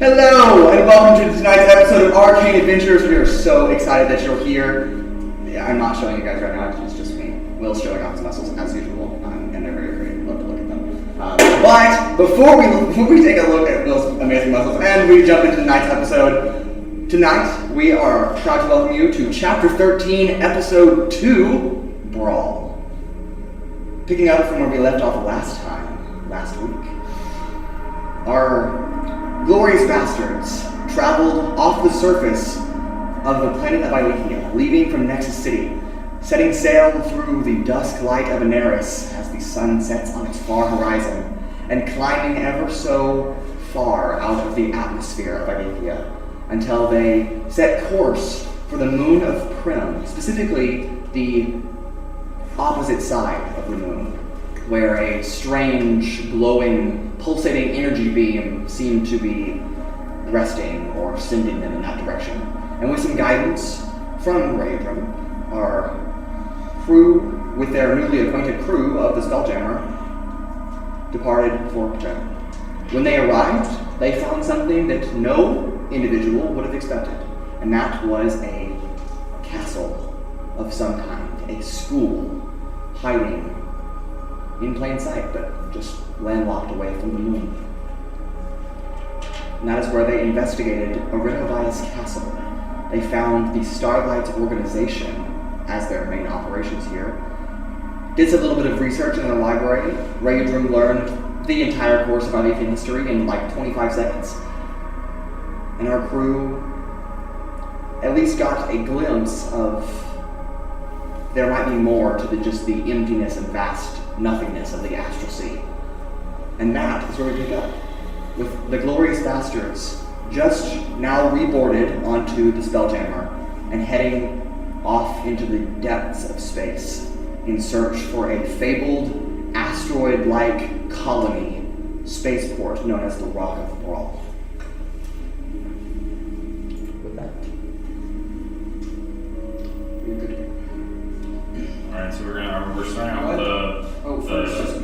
Hello, and welcome to tonight's episode of Arcane Adventures. We are so excited that you're here. Yeah, I'm not showing you guys right now, it's just me. Will's showing off his muscles as usual, and they're very great. Love to look at them. But before we take a look at Will's amazing muscles and we jump into tonight's episode, tonight we are proud to welcome you to Chapter 13, Episode 2, Brawl. Picking up from where we left off last week. Our glorious bastards traveled off the surface of the planet of Atlasia, leaving from Nexus City, setting sail through the dusk light of Aneris as the sun sets on its far horizon, and climbing ever so far out of the atmosphere of Atlasia until they set course for the moon of Prim, specifically the opposite side of the moon, where a strange, glowing, pulsating energy beam seemed to be resting or sending them in that direction. And with some guidance from Raudrem, our crew, with their newly acquainted crew of the Spelljammer, departed for Prim. When they arrived, they found something that no individual would have expected, and that was a castle of some kind, a school, hiding in plain sight, but just landlocked away from the moon. And that is where they investigated Arenovias Castle. They found the Starlight organization as their main operations here. Did some little bit of research in their library. Raudrem learned the entire course of Atlasia history in like 25 seconds. And our crew at least got a glimpse of there might be more to just the emptiness and vast nothingness of the Astral Sea. And that is where we pick up, with the glorious bastards just now reboarded onto the Spelljammer and heading off into the depths of space in search for a fabled asteroid-like colony spaceport known as the Rock of Bral. With that, we're good here. Alright, so we're starting out with first,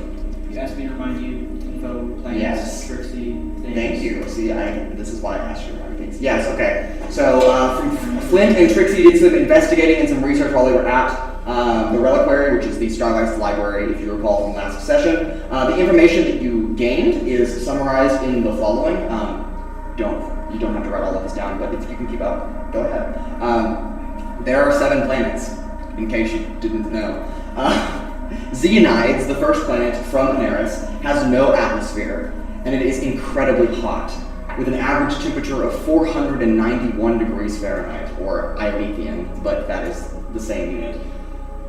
you asked me to remind you info, plans, yes. Trixi, things. Thank you. See, this is why I asked you to remind things. Yes, okay. So, Flint and Trixi did some investigating and some research while they were at the Reliquary, which is the Starlight's library, if you recall from last session. The information that you gained is summarized in the following. You don't have to write all of this down, but if you can keep up, go ahead. There are 7 planets, in case you didn't know. Xeonides, the first planet from Aneris, has no atmosphere, and it is incredibly hot, with an average temperature of 491 degrees Fahrenheit, or Ilethian, but that is the same unit.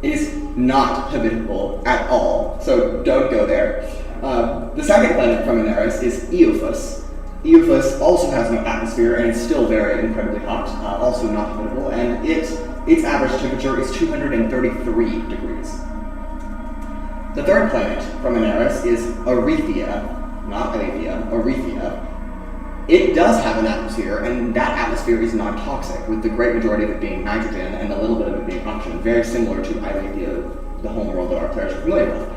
It is not habitable at all, so don't go there. The second planet from Aneris is Eophus. Eophus also has no atmosphere, and it's still very incredibly hot, also not habitable, and its average temperature is 233 degrees. The third planet from Aneris is Arethia, not Atlasia, Arethia. It does have an atmosphere, and that atmosphere is non-toxic, with the great majority of it being nitrogen and a little bit of it being oxygen, very similar to Atlasia, the homeworld that our players are familiar with.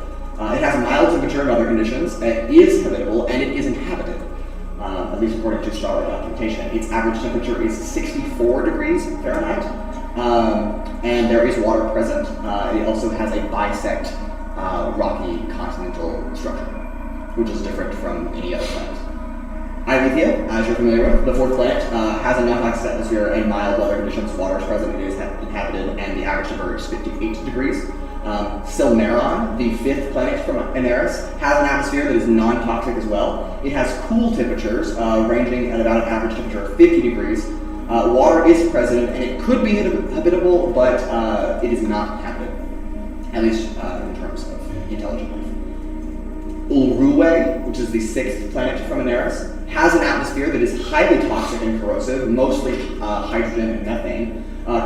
It has a mild temperature and other conditions, it is habitable, and it is inhabited, at least according to Starlight documentation. Its average temperature is 64 degrees Fahrenheit, and there is water present. It also has a bisect rocky continental structure, which is different from any other planet. Atlasia, as you're familiar with, the fourth planet, has a non-toxic atmosphere and mild weather conditions. Water is present, it is inhabited, and the average temperature is 58 degrees. Silmaron, the fifth planet from Aneris, has an atmosphere that is non-toxic as well. It has cool temperatures, ranging at about an average temperature of 50 degrees. Water is present, and it could be habitable, but it is not inhabited, at least in terms of intelligent life. Ulruwe, which is the sixth planet from Aneris, has an atmosphere that is highly toxic and corrosive, mostly hydrogen and methane,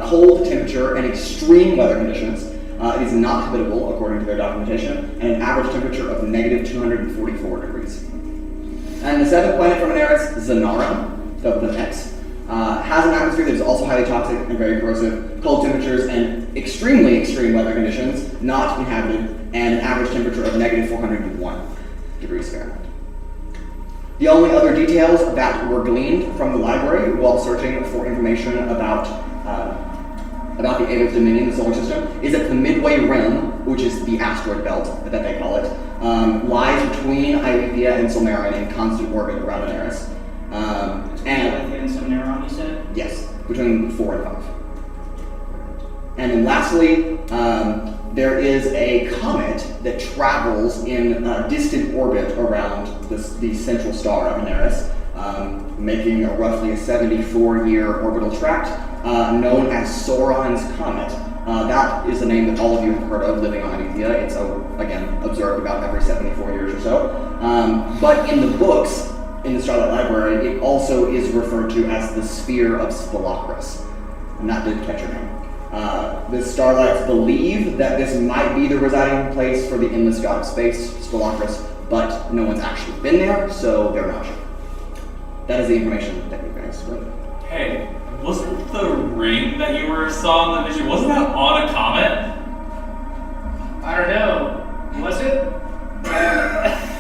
cold temperature and extreme weather conditions. It is not habitable, according to their documentation, and an average temperature of negative 244 degrees. And the seventh planet from Aneris, Zanara, so with an X, has an atmosphere that is also highly toxic and very corrosive, cold temperatures and extremely extreme weather conditions, not inhabited, and an average temperature of negative 401 degrees Fahrenheit. The only other details that were gleaned from the library while searching for information about the Aeolus Dominion, the solar system, is that the Midway Rim, which is the asteroid belt that they call it, lies between Iolithia and Solmarin in constant orbit around Daenerys. And some neuron, you said? Yes, between 4 and 5. And then lastly, there is a comet that travels in a distant orbit around the central star of Daenerys, making roughly a 74-year orbital tract, known as Sauron's Comet. That is a name that all of you have heard of living on Iolithia. It's, again, observed about every 74 years or so. But in the books, in the Starlight Library, it also is referred to as the Sphere of Spilacris. And that did catch your name. The Starlights believe that this might be the residing place for the endless god of space, Spilacris, but no one's actually been there, so they're not sure. That is the information that you guys learned. Hey, wasn't the ring that you saw in the vision, wasn't that on a comet? I don't know. Was it? Yes.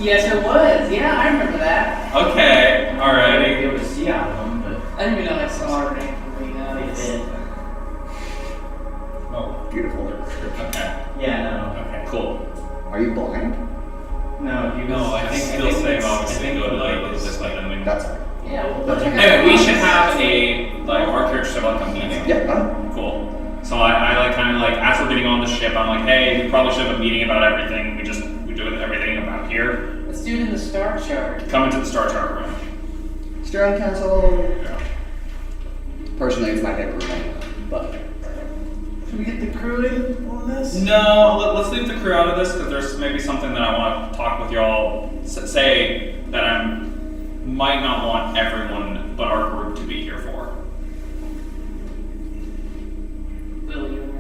Yes, it was. Yeah, I remember that. Okay, I alright. didn't be able to see out of them, but I didn't even know I saw a ring. they did. Oh, Beautiful. okay. Yeah, Okay, cool. Are you blind? no. He was, No, I think still it's- saying I obviously think good the light light is just like, I mean. That's fine. Yeah, well, check out Anyway, we the should comments. have our characters have like a meeting. Yeah, fine. Cool. So I like kind of like, as we're getting on the ship, I'm like, hey, we probably should have a meeting about everything. We do everything about here. Let's do it in the star chart. Come into the Star Chart room. Stern Castle. Yeah. Personally, it's my favorite room, but Should we get the crew in on this? No, let's leave the crew out of this because there's maybe something that I want to talk with y'all. Say that I might not want everyone but our group to be here for. Will you and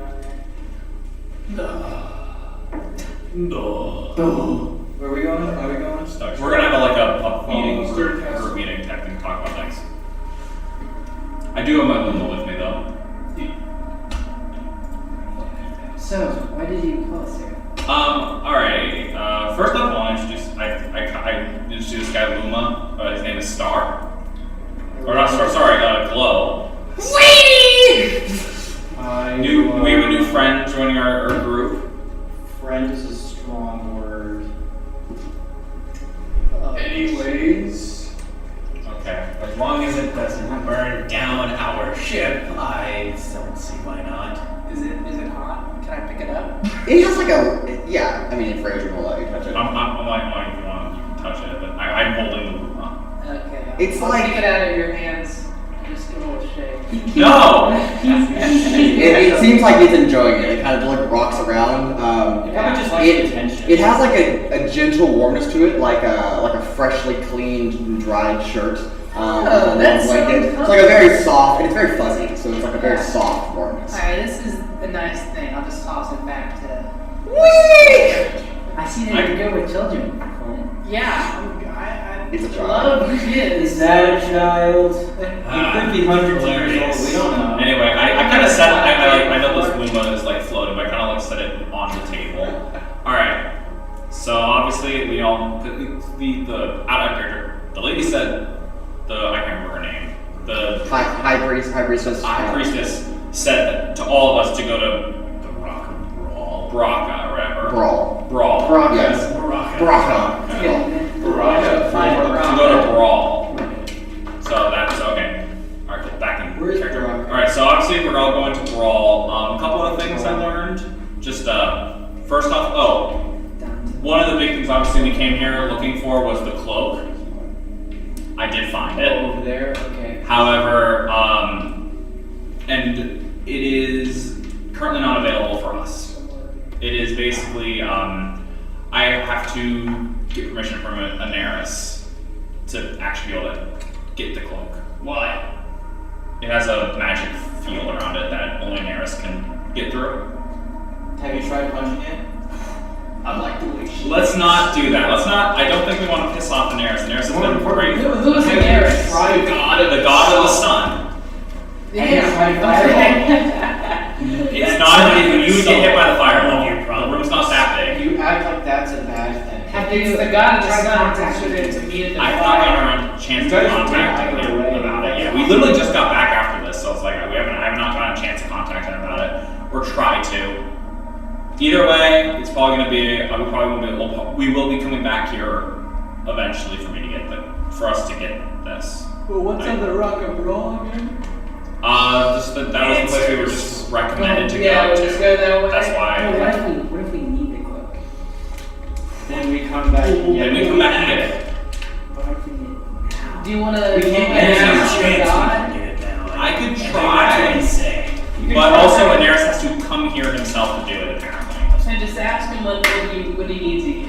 Where are we going? Are we going? We're gonna have a meeting, Oh, group meeting type thing, talk about things. I do have my limo with me though. So, why did you call us here? Alright. First up, I'll introduce. I introduced this guy Luma. His name is Star. Or not Star. Sorry, Glow. Whee! We have a new friend joining our group. Friend is a strong word. Anyways, Okay. as long as it doesn't burn down our ship, I don't see why not. Is it hot? Can I pick it up? it has like a yeah. I mean, if Fraser will let you touch it. I'm like, if you want, you can touch it, but I'm holding the Luma. Okay. It's I'll like- take it out of your hands. Just give it a little shake. No! It seems like it's enjoying it. It kind of like rocks around. It probably just likes It- attention. It has like a gentle warmness to it, like a freshly cleaned and dried shirt. With a that's warm so blanket. It's like a very soft, and it's very fuzzy, so it's like a very Yeah. soft warmness. Alright, this is a nice thing. I'll just toss it back to. Whee! I see that you're good with children. Yeah, I It's a child. love kids. Is that a child? He Ah, could be hundreds of years hilarious. old. We don't know. Anyway, I kind of set. I know this Luma is like floating, but I kind of like set it on the table. All right. So obviously we all the out of character. The lady said I can't remember her name. The High priestess. high priestess said to all of us to go to the Rock of Bral, Braca, or whatever. Brawl. Brawl. Yes. Baraka. Braca. To go to Brawl. So that's okay. Alright, back in Where's character. Braca? Alright, so obviously we're all going to Brawl. A couple of things I learned. Just first off, one of the big things obviously we came here looking for was the cloak. I did find it. Over there? Okay. However, and it is currently not available for us. It is basically, I have to get permission from Daenerys to actually be able to get the cloak. Why? It has a magic feel around it that only Daenerys can get through. Have you tried punching it? I like the way she. Let's not do that. I don't think we want to piss off Daenerys. Daenerys has been great. Who is Daenerys? The god of the sun. It's not when you get hit by the fireball. The room's not that big. You act like that's a bad thing. It's the god of the sun. It's meet at I the have not fire. gotten around a chance You to guys contact went him away. about it. Yeah, we literally just got back after this, so it's like I have not gotten a chance to contact him about it or try to. Either way, it's probably going to be. We will be coming back here eventually for us to get this. Well, what's on the Rock of Bral again? That was the place we were just recommended to Yeah, go we'll to. just go that way. That's why. What if we need the cloak? Then we come back and get Then we come back and get it. What if we need it now? Do you want to? We can't There's get no it. chance we God? can get it now. I could think try. That's what he's saying. But also, Daenerys has to come here himself to do it, apparently. So just ask him what he needs of you.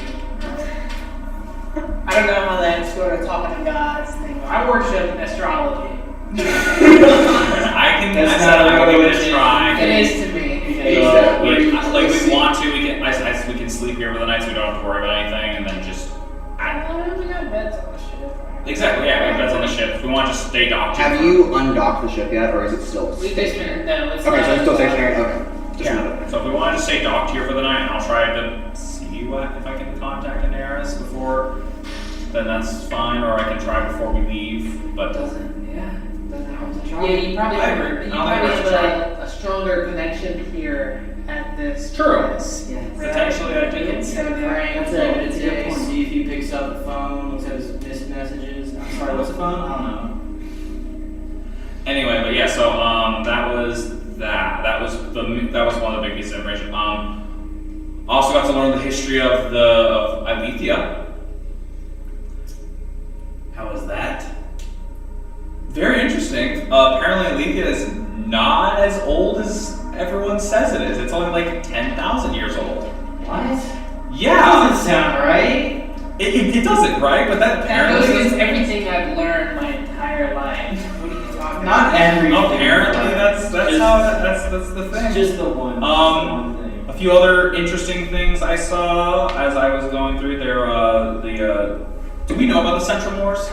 I don't know how that sort of talking to gods thing. I worship astrology. I can give it a try. It is to me. We want to. We can sleep here for the night, so we don't have to worry about anything, and then just. We got beds on the ship. Exactly. Yeah, we have beds on the ship. If we want to just stay docked. Have you undocked the ship yet, or is it still We stationary? no, it's Okay, so it's still not. stationary? Okay. Just Yeah. another. So if we want to just stay docked here for the night, and I'll try to see if I can contact Daenerys before, then that's fine, or I can try before we leave. But Doesn't have to try. Yeah, you probably I agree. you I'll probably give it a have a stronger connection here at this. True. place. Yes. Potentially, I do. That's a good point. See if he picks up the phone, looks at his missed messages. I'm sorry, what's the phone? I don't know. Anyway, but yeah, so that was that was one of the big pieces of information. I also got to learn the history of Atlasia. How was that? Very interesting. Apparently, Atlasia is not as old as everyone says it is. It's only like 10,000 years old. What? Yeah, That doesn't sound right. it doesn't, right? But that That goes apparently against everything I've learned my entire life. What are you talking Not about? everything. apparently that's the thing. It's just the one. Um, thing. A few other interesting things I saw as I was going through there. Do we know about the Central Wars?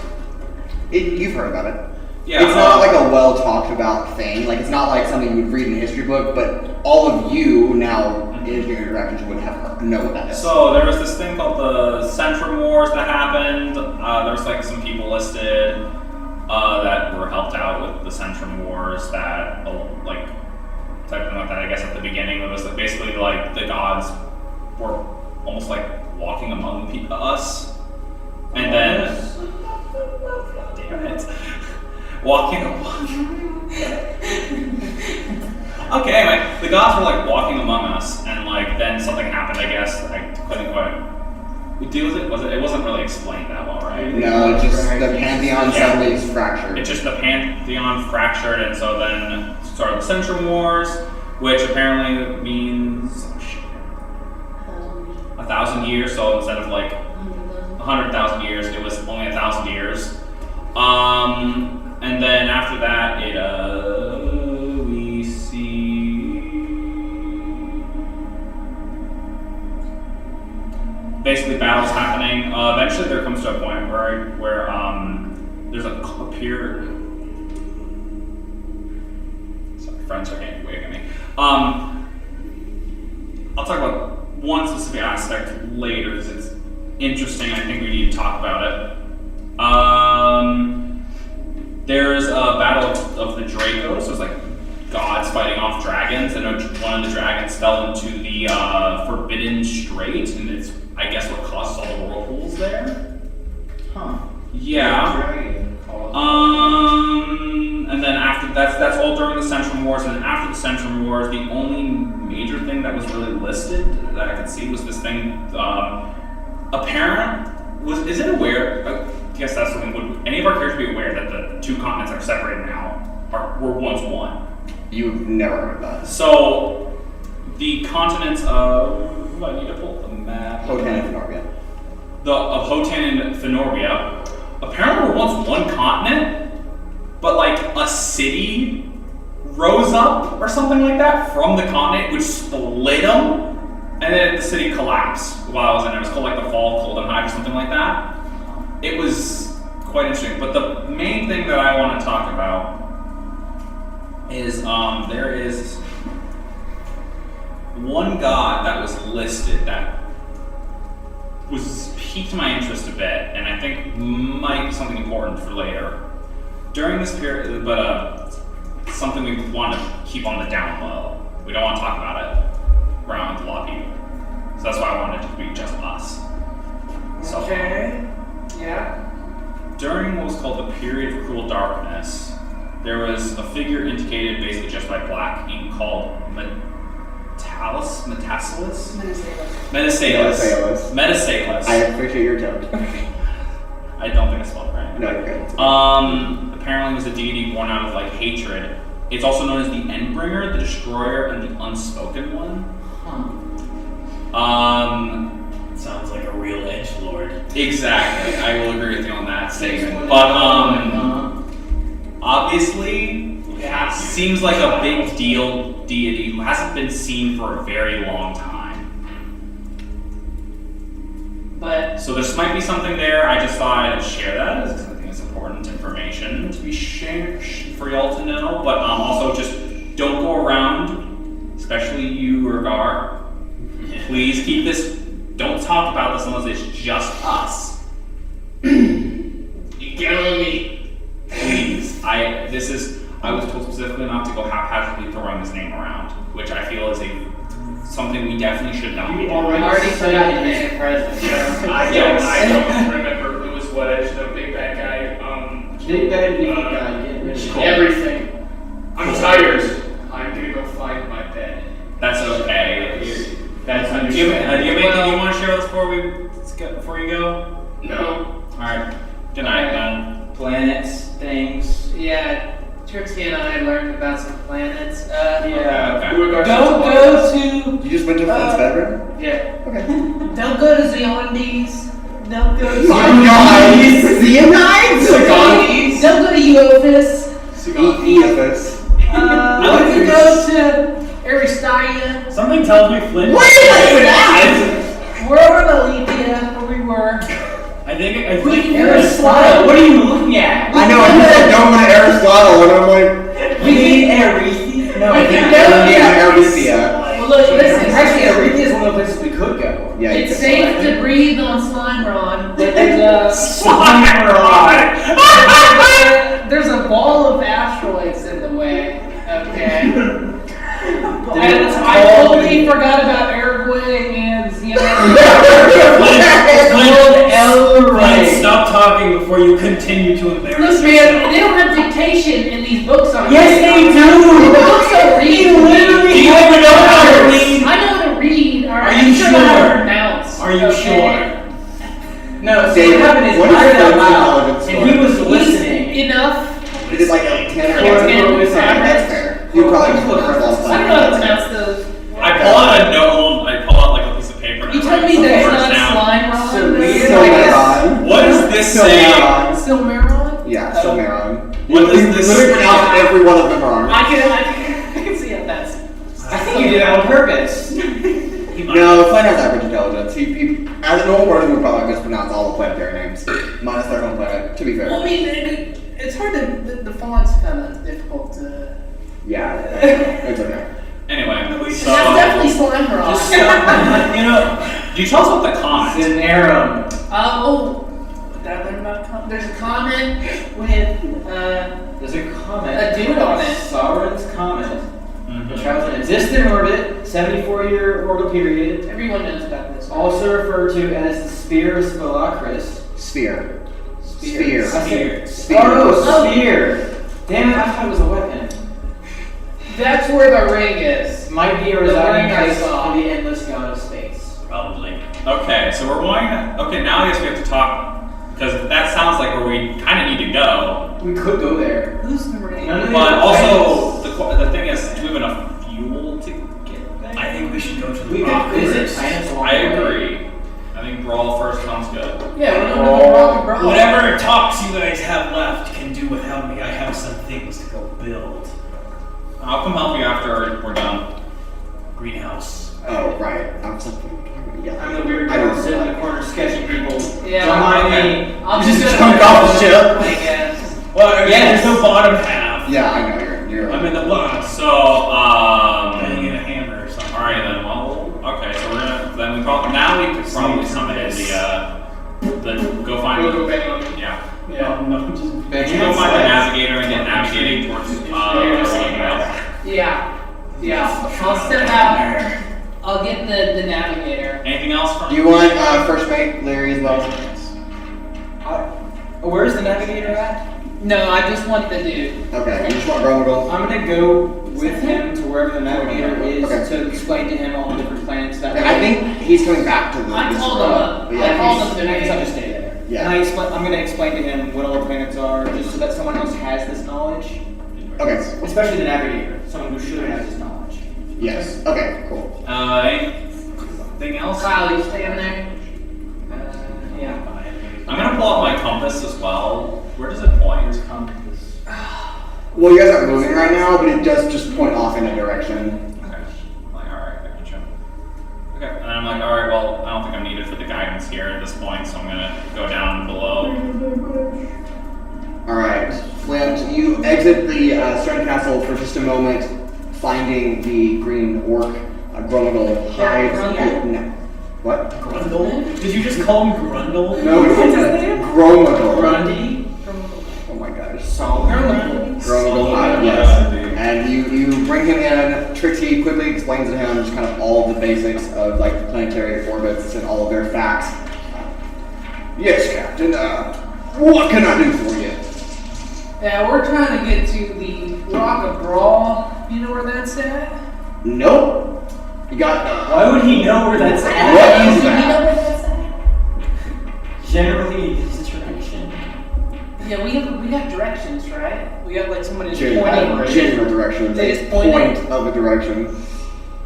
You've heard about it. Yeah. It's not like a well talked about thing. Like it's not like something you would read in a history book, but all of you now in your interactions would know what that is. So there was this thing called the Central Wars that happened. There was like some people listed that were helped out with the Central Wars. That like something like that. I guess at the beginning it was like, basically like the gods were almost like walking among us, and then damn it, walking among. Okay, anyway, the gods were like walking among us, and like then something happened. I guess I couldn't quite. It wasn't really explained that well, right? No, it's just the pantheon suddenly is fractured. It's just the pantheon fractured, and so then started the Central Wars, which apparently means 1,000 years. So instead of like 100,000 years, it was only 1,000 years. And then after that, we see basically battles happening. Eventually, there comes to a point where there's a pier. Sorry, friends are waving at me. I'll talk about one specific aspect later because it's interesting. I think we need to talk about it. There's a battle of the Dracos. So it's like gods fighting off dragons, and one of the dragons fell into the Forbidden Strait, and it's I guess what causes all the whirlpools there. Huh. Yeah. And then after that's all during the Central Wars, and then after the Central Wars, the only major thing that was really listed that I could see was this thing. Is it aware? I guess that's something. Would any of our characters be aware that the two continents are separated now? Were once one? You've never heard of that. So the continents of I need to pull up the map. Hotan and Fenorvia. Of Hotan and Fenorvia apparently were once one continent, but like a city rose up or something like that from the continent, which split them, and then the city collapsed while I was in there. It was called like the Fall of Coldenheim or something like that. It was quite interesting, but the main thing that I want to talk about is there is one god that was listed that was piqued my interest a bit, and I think might be something important for later. During this period, but something we want to keep on the down low. We don't want to talk about it around a lot of people. So that's why I wanted it to be just us. So, Okay. Yeah. during what was called the period of cruel darkness, there was a figure indicated basically just by black ink called Metasalis? Metasalis. I appreciate your attempt. I don't think I spelled it right. No, you're good. Apparently it was a deity born out of like hatred. It's also known as the Endbringer, the Destroyer, and the Unspoken One. Sounds like a real edgelord. Exactly. I will agree with you on that statement. But obviously, it seems like a big deal deity who hasn't been seen for a very long time. But So there might be something there. I just thought I'd share that as I think it's important information to be shared for y'all to know. But also just don't go around, especially you, Urogar. Please keep this. Don't talk about this unless it's just us. You killing me? Please. I was told specifically not to go haphazardly throwing this name around, which I feel is something we definitely should not be doing. Already forgot your name present. I don't remember who was what. I just know big bad guy. Big bad evil guy, get rid of it. Everything. I'm tired. I'm gonna go find my bed. That's okay. That's Do you have anything you want to share with us before you go? No. Alright. Good night, man. Planets, things. yeah, Trixi and I learned about some planets. Yeah. Okay. Urogar Don't go to You just went to Flint's bedroom? Yeah. Okay. don't go to Zeondes. Don't go to Zeonides! Don't go to Eophis. Eophis. You go to Aristia. Something tells me Flint. Where did I even ask? We're over in Alethea, where we were. I think Aristotle, what are you looking at? I know, I said don't go to Aristotle, and I'm like, We need Arethea? No, We I can think go. Arethea. Well, look, listen. Actually, Arethea is one of the places we could go. Yeah, you It's could safe select to it. breathe on Slimeron, but there's there's a ball of asteroids in the way. Okay. And I totally forgot about Aragway and Flint, stop talking before you continue to embarrass Look, yourself. man, they don't have dictation in these books on Yes, they do! The books don't read. You literally Do you have even know how to numbers. read? I know how to read. All right? Are you I'm sure I know how to sure? pronounce. Are you sure? No, so David, what happened is what I is read out Flint's loud, intelligence and he score? was listening. Enough. We did like a 10 or Like a 10 something. with That's fair. You probably just look for lost I don't know how to pronounce those. I pull out a note, I pull out like a piece of paper and You I tell write me some that's words not down. Slimeron. What does this say? Silmeron? Yeah, Silmeron. What does You this literally say? pronounced every one of them wrong. I can see how that's. I think you did it on purpose. No, Flint has average intelligence. He, as a normal person, would probably mispronounce all the planetary names, minus their home planet, to be fair. Well, I mean, it's hard to. The font's kind of difficult to. Yeah, it's okay. Anyway, That's so definitely Slimeron. Just stop. do you tell us about the comet? Cinerum. Did I learn about there's a comet with There's a comet. A dude on it. Sauron's comet. Mhm. It travels in a distant orbit, 74-year orbital period, everyone knows about this. also referred to as the Spear of Spelacris. Sphere. Sphere. Sphere. I said- Sphere. Oh, sphere. Damn it, I thought it was a weapon. That's where the ring is. Might be a The residing ring I place saw. for the endless god of space. Probably. Okay, so we're going. Okay, now I guess we have to talk because that sounds like where we kind of need to go. We could go there. Who's the ring? None of But these also the thing is, do we have enough fuel to get there? I think we should go to the We rock. could visit planets along I the way. agree. I think Brawl first sounds good. Yeah, we're going to Rock of Bral. Whatever talks you guys have left can do without me. I have some things to go build. I'll come help you after we're done. Greenhouse. Oh, right. I'm so yeah. I'm the weird I girl don't sitting in know. the corner sketching people. Yeah, Don't mind okay. me. I'm Just just jump off the ship. I guess. Well, Yes. there's no bottom half. Yeah, I know you're. I'm in the bottom. So, Banging a hammer or something. alright then, well, okay, so we're gonna, then we probably, now we could probably summon in the find. We'll go bang on him. Yeah. Yeah. No, just Would you go find the navigator and get navigating towards Yeah. I'll step out. I'll get the navigator. Anything else from Do you want first mate Larry as well? Where's the navigator at? No, I just want the dude. Okay, you just want Gromagol? I'm gonna go with him to wherever the navigator is Okay. to explain to him all the different planets that I think he's coming back to the. I this called row. him up. But I yeah, called he's- him I guess I'll today. just stay there. Yeah. And I'm gonna explain to him what all the planets are, just so that someone else has this knowledge. Okay. Especially the navigator, someone who should have this knowledge. Yes. Okay. Cool. anything else? Kyle, you staying there? Yeah. I'm gonna pull out my compass as well. Where does it point? Compass. Well, you guys aren't moving right now, but it does just point off in a direction. Okay. I'm like, alright, I gotcha. Okay. And I'm like, alright, well, I don't think I'm needed for the guidance here at this point, so I'm gonna go down below. All right, Flint. You exit the stone castle for just a moment, finding the green orc. Gromagol hides. Grundle? No. What? Grundle? Did you just call him Grundle? No, What's his name? Gromagol. Grundy? Oh my gosh. Solomon? Gromagol hides. Yes. And you bring him in. Trixi quickly explains to him just kind of all the basics of like the planetary orbits and all of their facts. Yes, Captain. What can I do for you? Yeah, we're trying to get to the Rock of Bral. You know where that's at? Nope. You got. Why would he know where that's at? What is You know that? where that's at? Generally, his direction. Yeah, we got directions, right? We got like somebody just General pointing. directions. They A just pointed. point of a direction.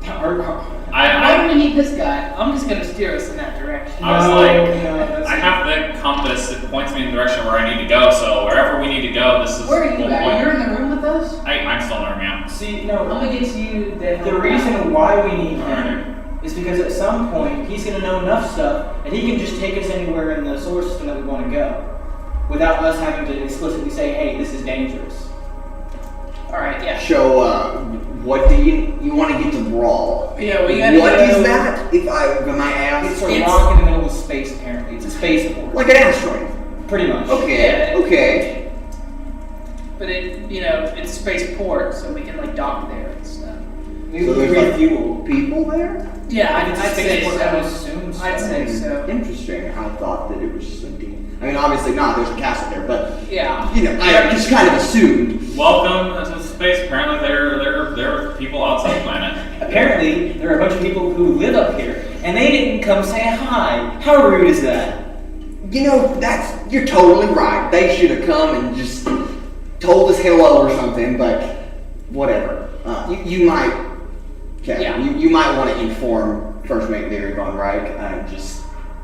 Why do we need this guy? I'm just gonna steer us in that direction. I was like, that's I have the compass that points me in the direction where I need to go, so wherever we need to go, this is Where are you one at? point. You're in the room with us? I'm still in the room, yeah. See, I'm no, gonna get you the reason why we need him is because at some point he's going to know enough stuff and he can just take us anywhere in the solar system that we want to go without us having to explicitly say, hey, this is dangerous. Alright, yeah. So, what do you want to get to Brawl? Yeah, we gotta What go. is that? If I might It's ask, a rock in the middle of space, apparently. It's a spaceport. like an asteroid. Pretty much. Okay. Yeah. Okay. But it's spaceport, so we can like dock there and stuff. We So would there's like refuel. people there. Yeah, It's a I'd say spaceport, I would so. assume so. I'd say so. Interesting. I thought that it was just empty. I mean, obviously not. There's a castle there, but Yeah. I just kind of assumed. Welcome to space. Apparently, there are people outside the planet. Apparently, there are a bunch of people who live up here and they didn't come say hi. How rude is that? You're totally right. They should have come and just told us hello or something, but whatever. You might, okay, Yeah. you might want to inform First Mate Leary Von Reich and just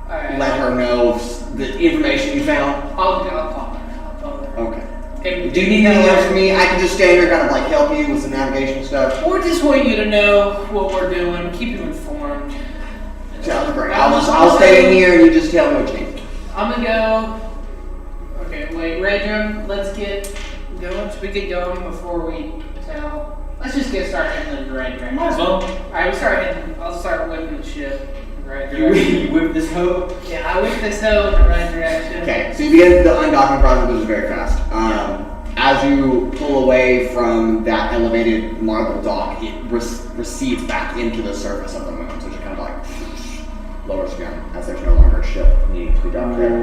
Alright. let her know the information you found. I'll call her. Okay. Okay. Do you need anything else from me? I can just stand here and kind of like help you with some navigation stuff. Or just want you to know what we're doing, keep you informed. Sounds great. I'll stay in here and you just tell me what you need. I'm gonna go. Okay, wait, Raudrem, let's get going. Should we get going before we tell? Let's just get started in the right direction. Might as well. Alright, I'll start whipping the ship in the right You direction. whip this hoe. Yeah, I whip this hoe in the right direction. Okay, so you begin the undocking process, which is very fast. As you pull away from that elevated marble dock, it recedes back into the surface of the moon. So it kind of like lowers down as there's no longer a ship needing to be docked there.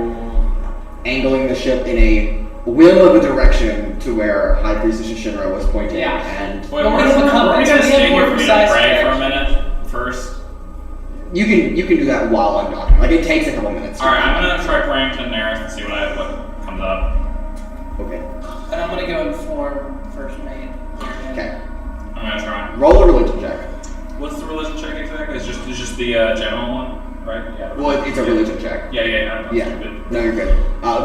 Angling the ship in a whim of a direction to where High Priestess Shinra was pointing. Yeah. And Wait, Well, we're we have a gonna compass. We have stay more here for me to precise pray for a direction. minute first. you can do that while undocking. Like it takes a couple minutes. All right, I'm gonna try praying to Daenerys and see what comes up. Okay. And I'm gonna go inform First Mate. Okay. I'm gonna try. Roll a religion check. What's the religion check exactly? It's just the general one, right? Yeah. Well, it's a religion check. Yeah. I'm Yeah, stupid. no, you're good.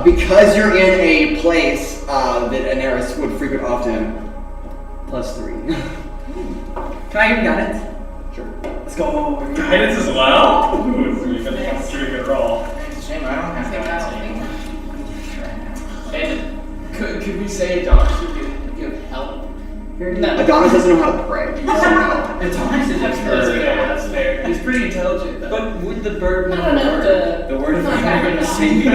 Because you're in a place that Daenerys would frequent often, +3. Can I give guidance? Sure. Let's go. Guidance as well. Ooh, it's a pretty good roll. It's a shame I don't have guidance anymore. And could we say a doctor could give help? No. Adonis doesn't know how to pray. So no. Adonis is That's fair. That's fair. He's pretty intelligent, though. But would the bird know I don't the know word? The word is not not going to that sing you good.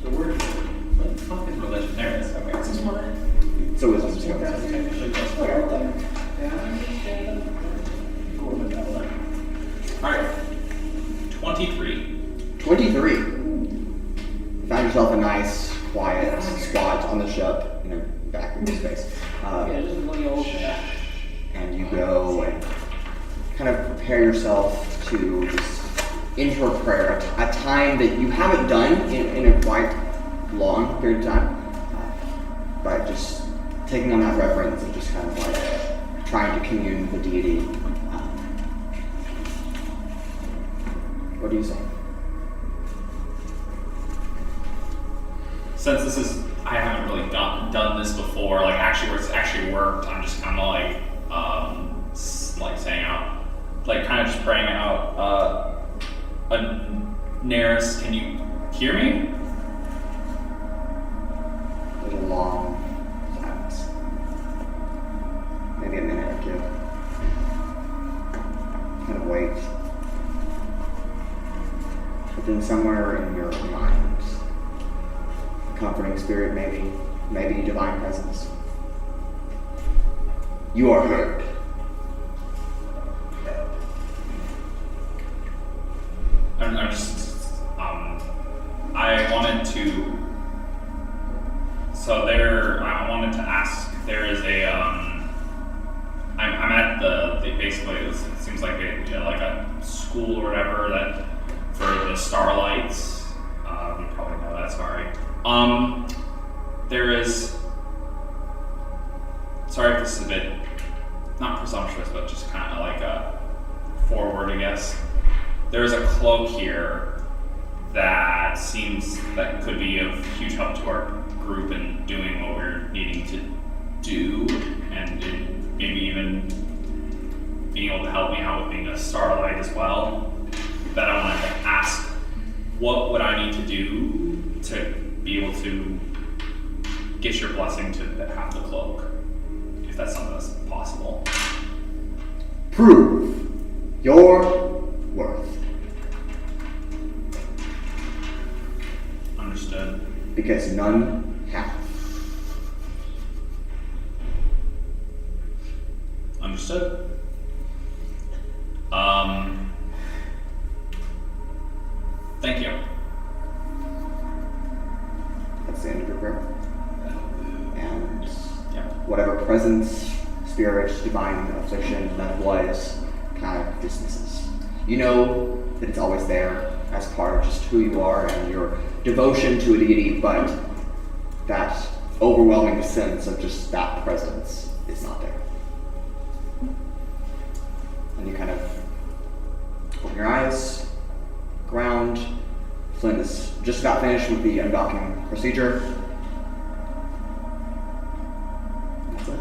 So we're what the fuck is religion? There it is. Okay. This is mine. So wisdom skills. Technically plus Oh, four. right there. Yeah, I understand. Alright. 23. 23. You found yourself a nice, quiet spot on the ship, back in space. Yeah, just really old. And you go and kind of prepare yourself to just enter a prayer, a time that you haven't done in a quite long period of time, but just taking on that reverence and just kind of like trying to commune with the deity. What do you say? Since this is, I haven't really done this before, like actually where it's actually worked, I'm just kind of like saying out, like kind of just praying out, Neris, can you hear me? There's a long silence. Maybe a minute or two. Kind of wait. But then somewhere in your mind, comforting spirit, maybe divine presence. You are heard. I'm just, I wanted to, I wanted to ask, there is a, I'm at basically, it seems like like a school or whatever that, for the Starlights, you probably know that, sorry. There is, sorry if this is a bit, not presumptuous, but just kind of like a forward, I guess. There's a cloak here that seems that could be of huge help to our group in doing what we're needing to do, and maybe even being able to help me out with being a Starlight as well. That I wanted to ask, what would I need to do to be able to get your blessing to have the cloak, if that's something that's possible? Prove your worth. Understood. Because none have. Understood. Thank you. That's the end of your prayer. And Yeah. whatever presence, spirit, divine affliction that was, kind of dismisses. You know that it's always there as part of just who you are and your devotion to a deity, but that overwhelming sense of just that presence is not there. And you kind of open your eyes, ground. Flint is just about finished with the undocking procedure. That's it.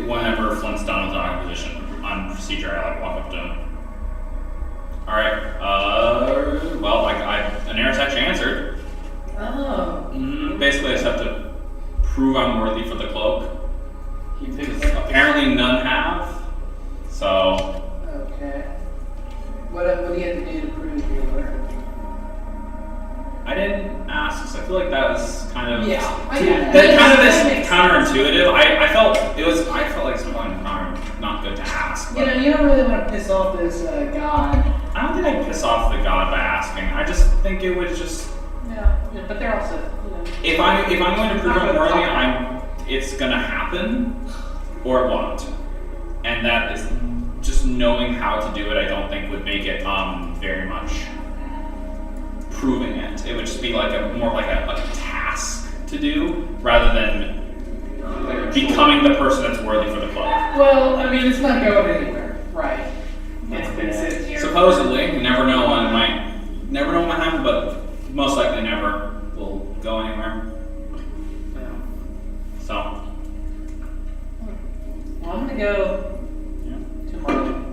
Whenever Flint's done with the procedure, I walk up to him. All right. Well, Anaris actually answered. Oh. Basically, I just have to prove I'm worthy for the cloak. He Because picked up. apparently none have. So Okay. What do you have to do to prove your worth? I didn't ask, because I feel like that was kind of Yeah. that kind of That this makes counterintuitive. I felt like something not good to ask. You know, you don't really want to piss off this god. I don't think I'd piss off the god by asking. I just think it would just. Yeah, but they're also, If I'm going to prove I'm worthy, it's gonna happen, or it won't. And that is just knowing how to do it. I don't think would make it very much proving it. It would just be like more like a task to do rather than becoming the person that's worthy for the club. Well, I mean, it's not going anywhere, right? It's been sitting here. Supposedly, you never know when it might happen, but most likely never will go anywhere. Yeah. So, Well, I'm gonna go to my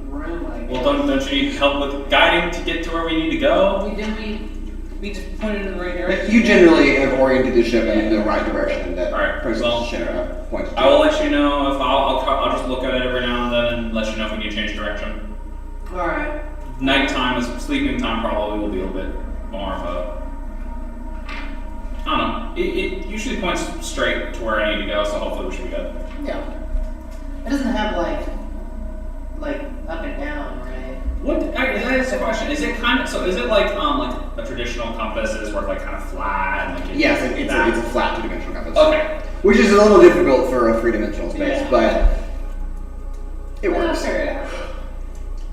room. I guess. well, don't you need help with guiding to get to where we need to go? We We just pointed in the right direction. You generally have oriented the ship in the right direction that Alright, Princess well, Shara pointed to. I will let you know if I'll just look at it every now and then and let you know if we need to change direction. Alright. Nighttime is sleeping time probably will be a little bit more of a. I don't know. It usually points straight to where I need to go, so hopefully we should be good. Yeah. It doesn't have like up and down, right? What? That is a question. Is it kind of so? Is it like a traditional compass is where it's like kind of flat and like Yes, it's a flat two-dimensional compass. Okay. Which is a little difficult for a three-dimensional space, Yeah. but it Well, works. figure it out.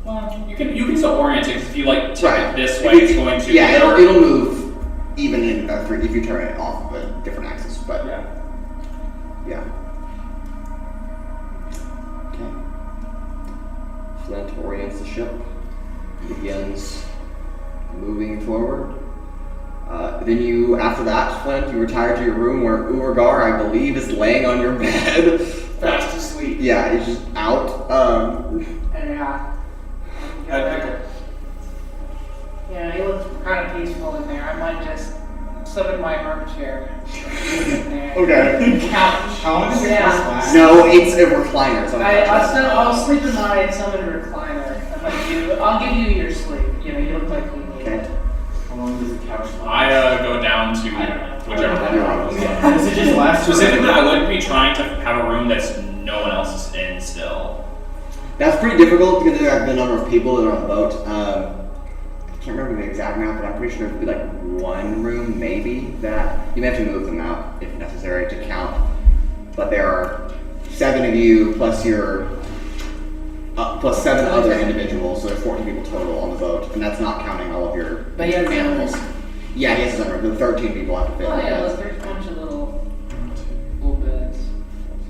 Well, you can still orient it 'cause if you like tip Right. it this way, it's going to. Yeah, it'll move even in if you turn it off of a different axis, but Yeah. yeah. Okay. Flint orients the ship, begins moving forward. Then you, after that, Flint, you retire to your room where Urogar, I believe, is laying on your bed. Fast asleep. Yeah, he's just out. Yeah. Yeah, he looks kind of peaceful in there. I might just slip in my armchair. In there. Okay. Couch. How long does your Yeah. class last? No, it's a recliner. It's on a couch. I'll sleep in my summon recliner. I'll give you your sleep. You know, you look like you need Okay. it. How long does the couch last? I go down to I don't know. whichever room You're I on. was Does it just last? Specifically, I wouldn't be trying to have a room that's no one else is in still. That's pretty difficult because there have been a number of people that are on the boat. I can't remember the exact amount, but I'm pretty sure there'd be like one room maybe that you may have to move them out if necessary to count. But there are 7 of you plus plus 7 other individuals, so there's 14 people total on the boat, and that's not counting all of your But he has animals. animals. Yeah, he has his own room. The 13 people have to fit. Oh in yeah, the look, bed. there's a bunch of little beds.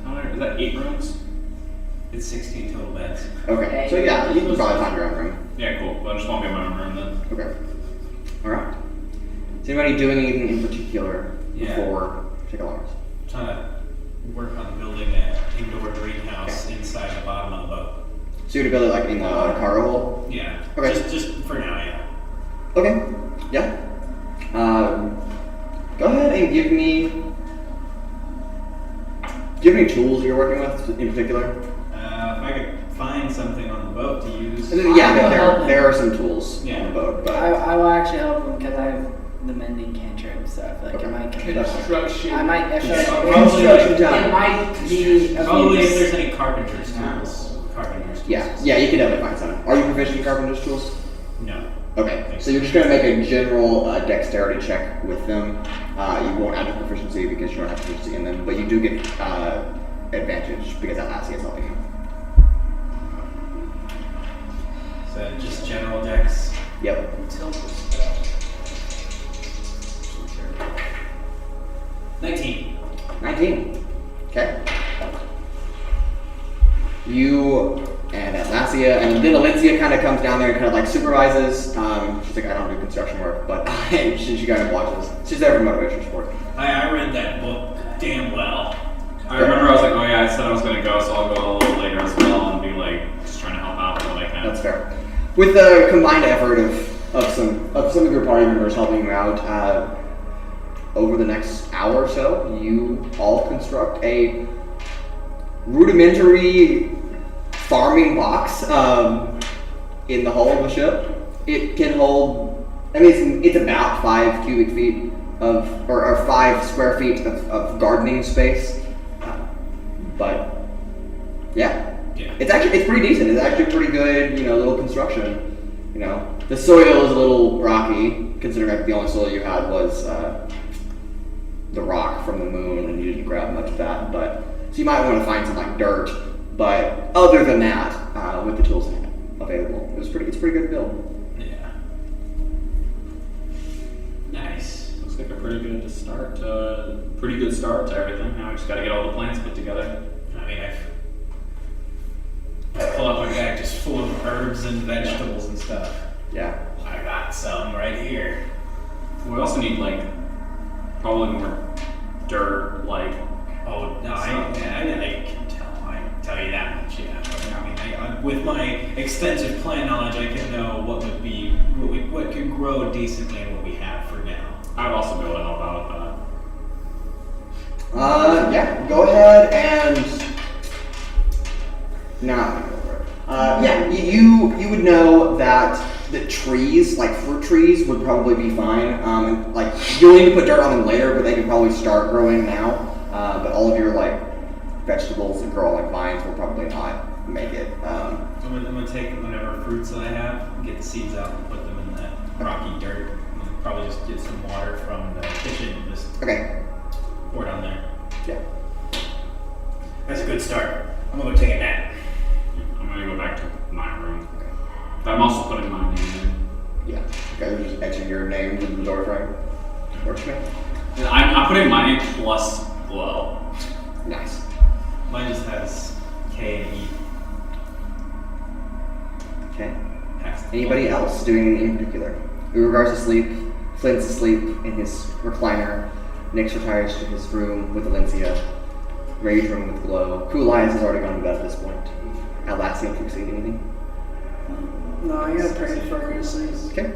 How many? Is that 8 rooms? It's 16 total beds. Okay, so yeah, you can probably find your own room. Yeah, cool. But I just won't be in my own room then. Okay. All right. Is anybody doing anything in particular Yeah. before take alarms? Trying to work on building an indoor greenhouse inside the bottom of the boat. So you're gonna build it like in the cargo hold? Yeah. Okay. Just for now, yeah. Okay. Yeah. Go ahead and give me. Do you have any tools you're working with in particular? If I could find something on the boat to use. Yeah, will help him. there are some tools Yeah. on the boat, but I will actually help him because I have the mending cantrip, so I feel like Okay. it might come. Construction. I might. I feel like Construction time. it might be. a Probably if few- there's any carpenter's tools. Carpenter's tools. yeah, you can definitely find some. Are you proficient in carpenter's tools? No. Okay, so you're just gonna make a general dexterity check with them. You won't add a proficiency because you don't have proficiency in them, but you do get advantage because Atlasia is helping you. So just general dex. Yep. Tilt the spell. 19. 19. Okay. You and Atlasia, and then Alencia kind of comes down there and kind of like supervises. She's like, I don't do construction work, but she kind of watches. She's there for motivation support. I read that book damn well. I remember I was like, oh yeah, I said I was gonna go, so I'll go a little later as well and be like, just trying to help out with what I can. That's fair. With the combined effort of some of your party members helping you out, over the next hour or so, you all construct a rudimentary farming box in the hull of the ship. It can hold, I mean, it's about 5 cubic feet or 5 square feet of gardening space. But yeah, Yeah. it's pretty decent. It's actually pretty good, little construction. The soil is a little rocky, considering that the only soil you had was the rock from the moon, and you didn't grab much of that. But so you might want to find some like dirt. But other than that, with the tools available, it's pretty good build. Yeah. Nice. Looks like a pretty good start. Pretty good start to everything. Now I just gotta get all the plants put together. I mean, I pull out my bag just full of herbs and vegetables and stuff. Yeah. I got some right here. We also need like probably more dirt, like Oh, no, I can tell. I can tell you that much, yeah. I mean, with my extensive plant knowledge, I can know what what could grow decently in what we have for now. I'd also be able to help out with Yeah, go ahead and now you would know that the trees, like fruit trees, would probably be fine. And, like you'll need to put dirt on them later, but they can probably start growing now. But all of your like vegetables that grow on like vines will probably not make it. I'm gonna take whatever fruits that I have, get the seeds out, and put them in that rocky dirt. And probably just get some water from the kitchen and just Okay. pour it on there. Yeah. That's a good start. I'm gonna go take a nap. I'm gonna go back to my room. But I'm also putting my name in. Yeah. Okay. Just enter your name into the door frame. Works for me. I'm putting my name plus glow. Nice. Mine just has K and E. Okay. Has the Anybody else doing anything in particular? Urogar's asleep. Flint's asleep in his recliner. Nyx retires to his room with Atlasia. Raudrem with glow. Cool Eyes has already gone to bed at this point. Atlasia and Trixi, anything? No, I gotta pray for her to sleep. Okay.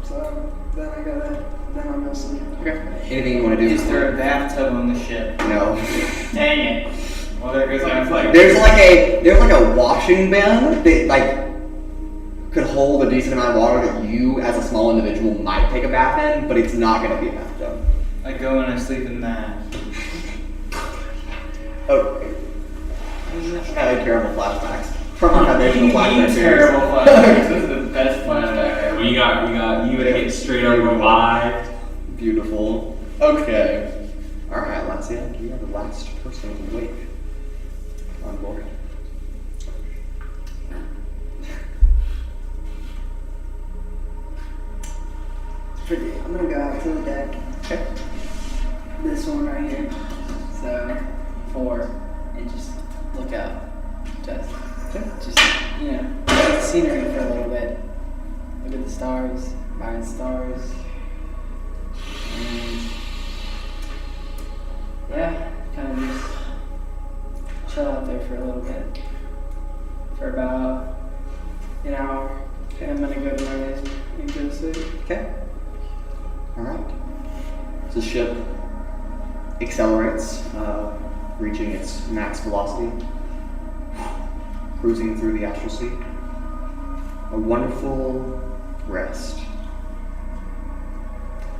So then I'm gonna sleep. Okay. Anything you want to do? Is there a bathtub on the ship? No. Dang it. Well, there goes my flight. There's like a washing bin that like could hold a decent amount of water that you as a small individual might take a bath in, but it's not gonna be a bathtub. I go and I sleep in that. Oh. Kind of terrible flashbacks. From our foundational flashbacks. Terrible flashbacks. This is the best flashback ever. Well, you gotta get straight up revived. Beautiful. Okay. Alright, Atlasia, you are the last person awake on board. I'm gonna go out to the deck. Okay. This one right here. So 4 and just look out. Just you know, look at the scenery for a little bit. Look at the stars, admire the stars. And yeah, kind of just chill out there for a little bit. For about an hour. And I'm gonna go to my nest and go to sleep. Okay. Alright. So the ship accelerates, reaching its max velocity, cruising through the Astral Sea. A wonderful rest.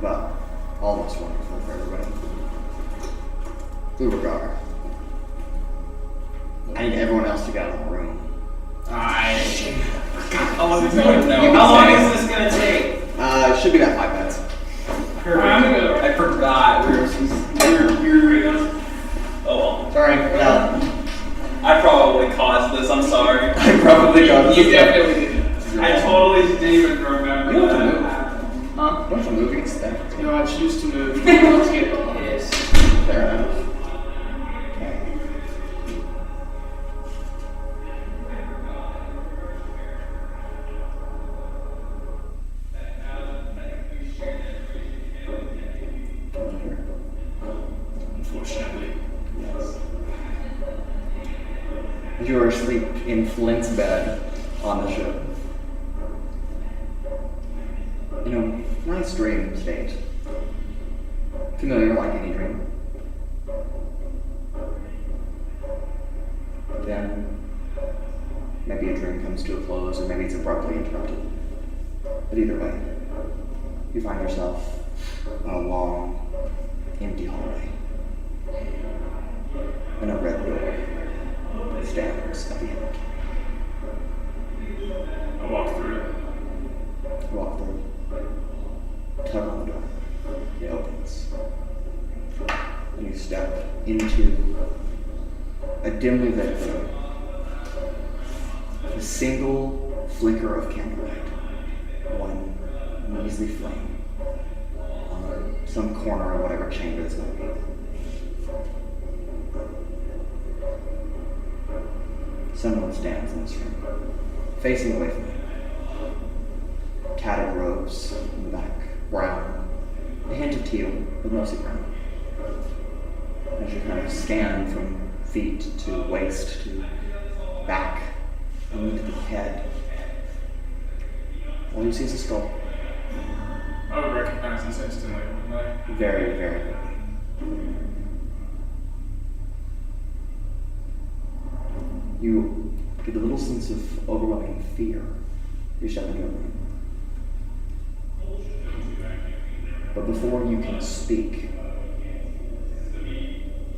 Well, almost wonderful for everybody. Urogar. I need everyone else to get out of the room. How long is this gonna take? It should be about 5 minutes. I forgot. Oh well. Sorry, no. I probably caused this. I'm sorry. I probably got You this. definitely did. I totally didn't even remember You don't have to that. move. Huh? You don't have to move, you can stay. You know, I choose to move. Let's get pissed. Fair enough. Okay. Unfortunately. Yes. You are asleep in Flint's bed on the ship. In a nice dream state. Familiar like any dream. Then maybe a dream comes to a close, or maybe it's abruptly interrupted. But either way, you find yourself on a long, empty hallway. And a red door stands at the end. I walk through it. You walk through. Tug on the door. It opens. And you step into a dimly lit room. A single flicker of candlelight. One measly flame on some corner of whatever chamber it's going to be. Someone stands in this room, facing away from it. Tattered robes in the back, brown, a hint of teal, but mostly brown. As you kind of scan from feet to waist to back and into the head, All you see is a skull. I would recognize this instantly, wouldn't I? Very, very quickly. You get a little sense of overwhelming fear. You're stepping into a room. But before you can speak,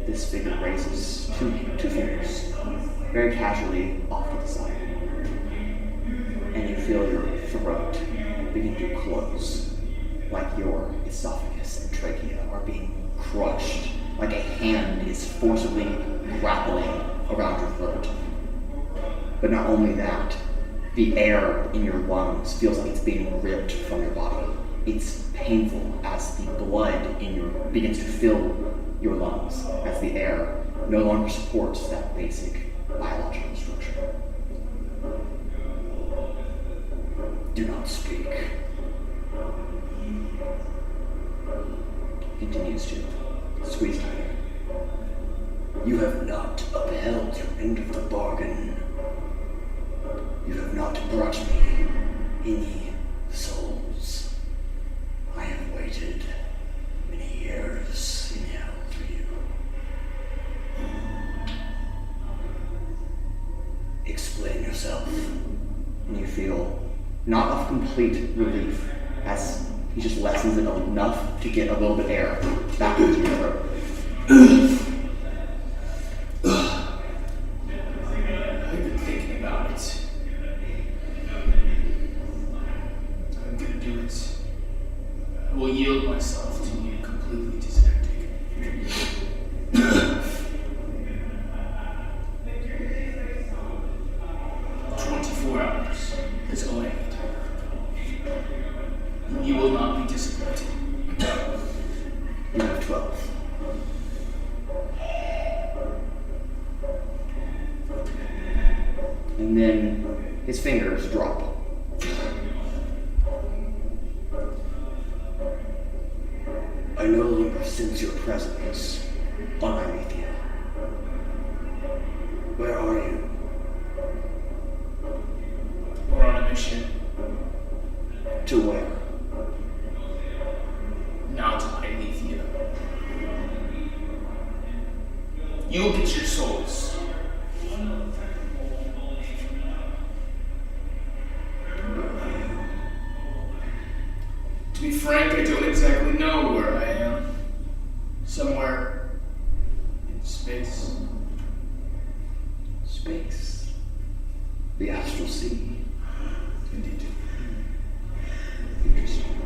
this figure raises two fingers, very casually off to the side. And you feel your throat begin to close, like your esophagus and trachea are being crushed, like a hand is forcibly grappling around your throat. But not only that, the air in your lungs feels like it's being ripped from your body. It's painful as the blood begins to fill your lungs, as the air no longer supports that basic biological structure. Do not speak. Continues to squeeze tighter. You have not upheld your end of the bargain. You have not brought me any souls. I have waited many years in hell for you. Explain yourself. And you feel not of complete relief as he just lessens it enough to get a little bit of air back into your throat. I've been thinking about it. I'm gonna do it. I will yield myself to you completely disconnected. 24 hours is all I need. You will not be disappointed. You have 12. And then his fingers drop. I no longer sense your presence on Arenovias. Where are you? We're on a mission. To where? Not Arenovias. You'll get your souls. To be frank, I don't exactly know where I am. Somewhere in space. Space. The Astral Sea. Indeed. Interesting.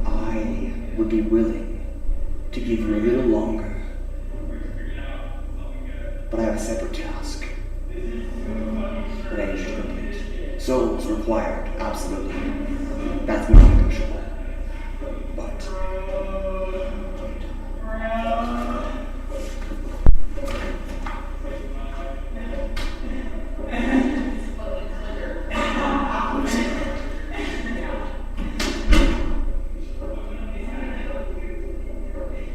I would be willing to give you a little longer. But I have a separate task that I need you to complete. Souls required, absolutely. That's non-negotiable. But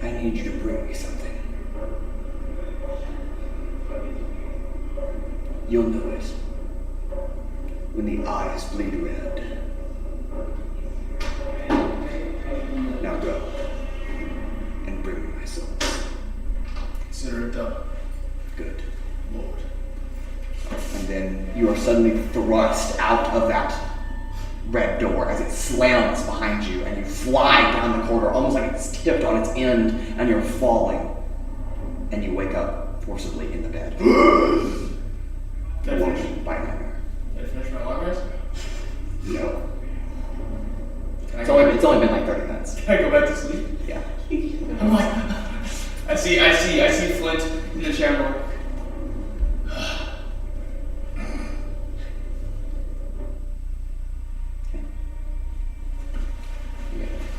I need you to bring me something. You'll know it when the eyes bleed red. Now go and bring me my souls. Consider it done. Good. Lord. And then you are suddenly thrust out of that red door as it slams behind you, and you fly down the corridor almost like it's tipped on its end, and you're falling. And you wake up forcibly in the bed. Did I finish? By nightmare. Did I finish my long rest? No. Can I It's go only, back? it's only been like 30 minutes. Can I go back to sleep? Yeah. I'm like, I see Flint in the chamber.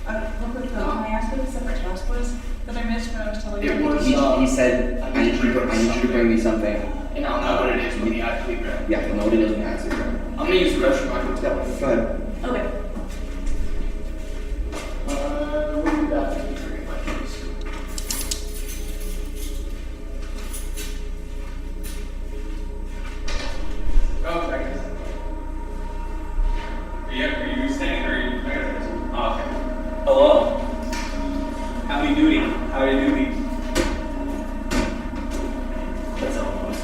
Real quick though, can I ask what the separate task was that I missed when I was telling you? It was, He said, I need you to bring me something. and I'll know what it is when the eye bleed red. Yeah, you'll know what it is when you ask it. I'm gonna use the restroom. I can Yeah, tell. go ahead. Okay. We'll be back in 3 of my case.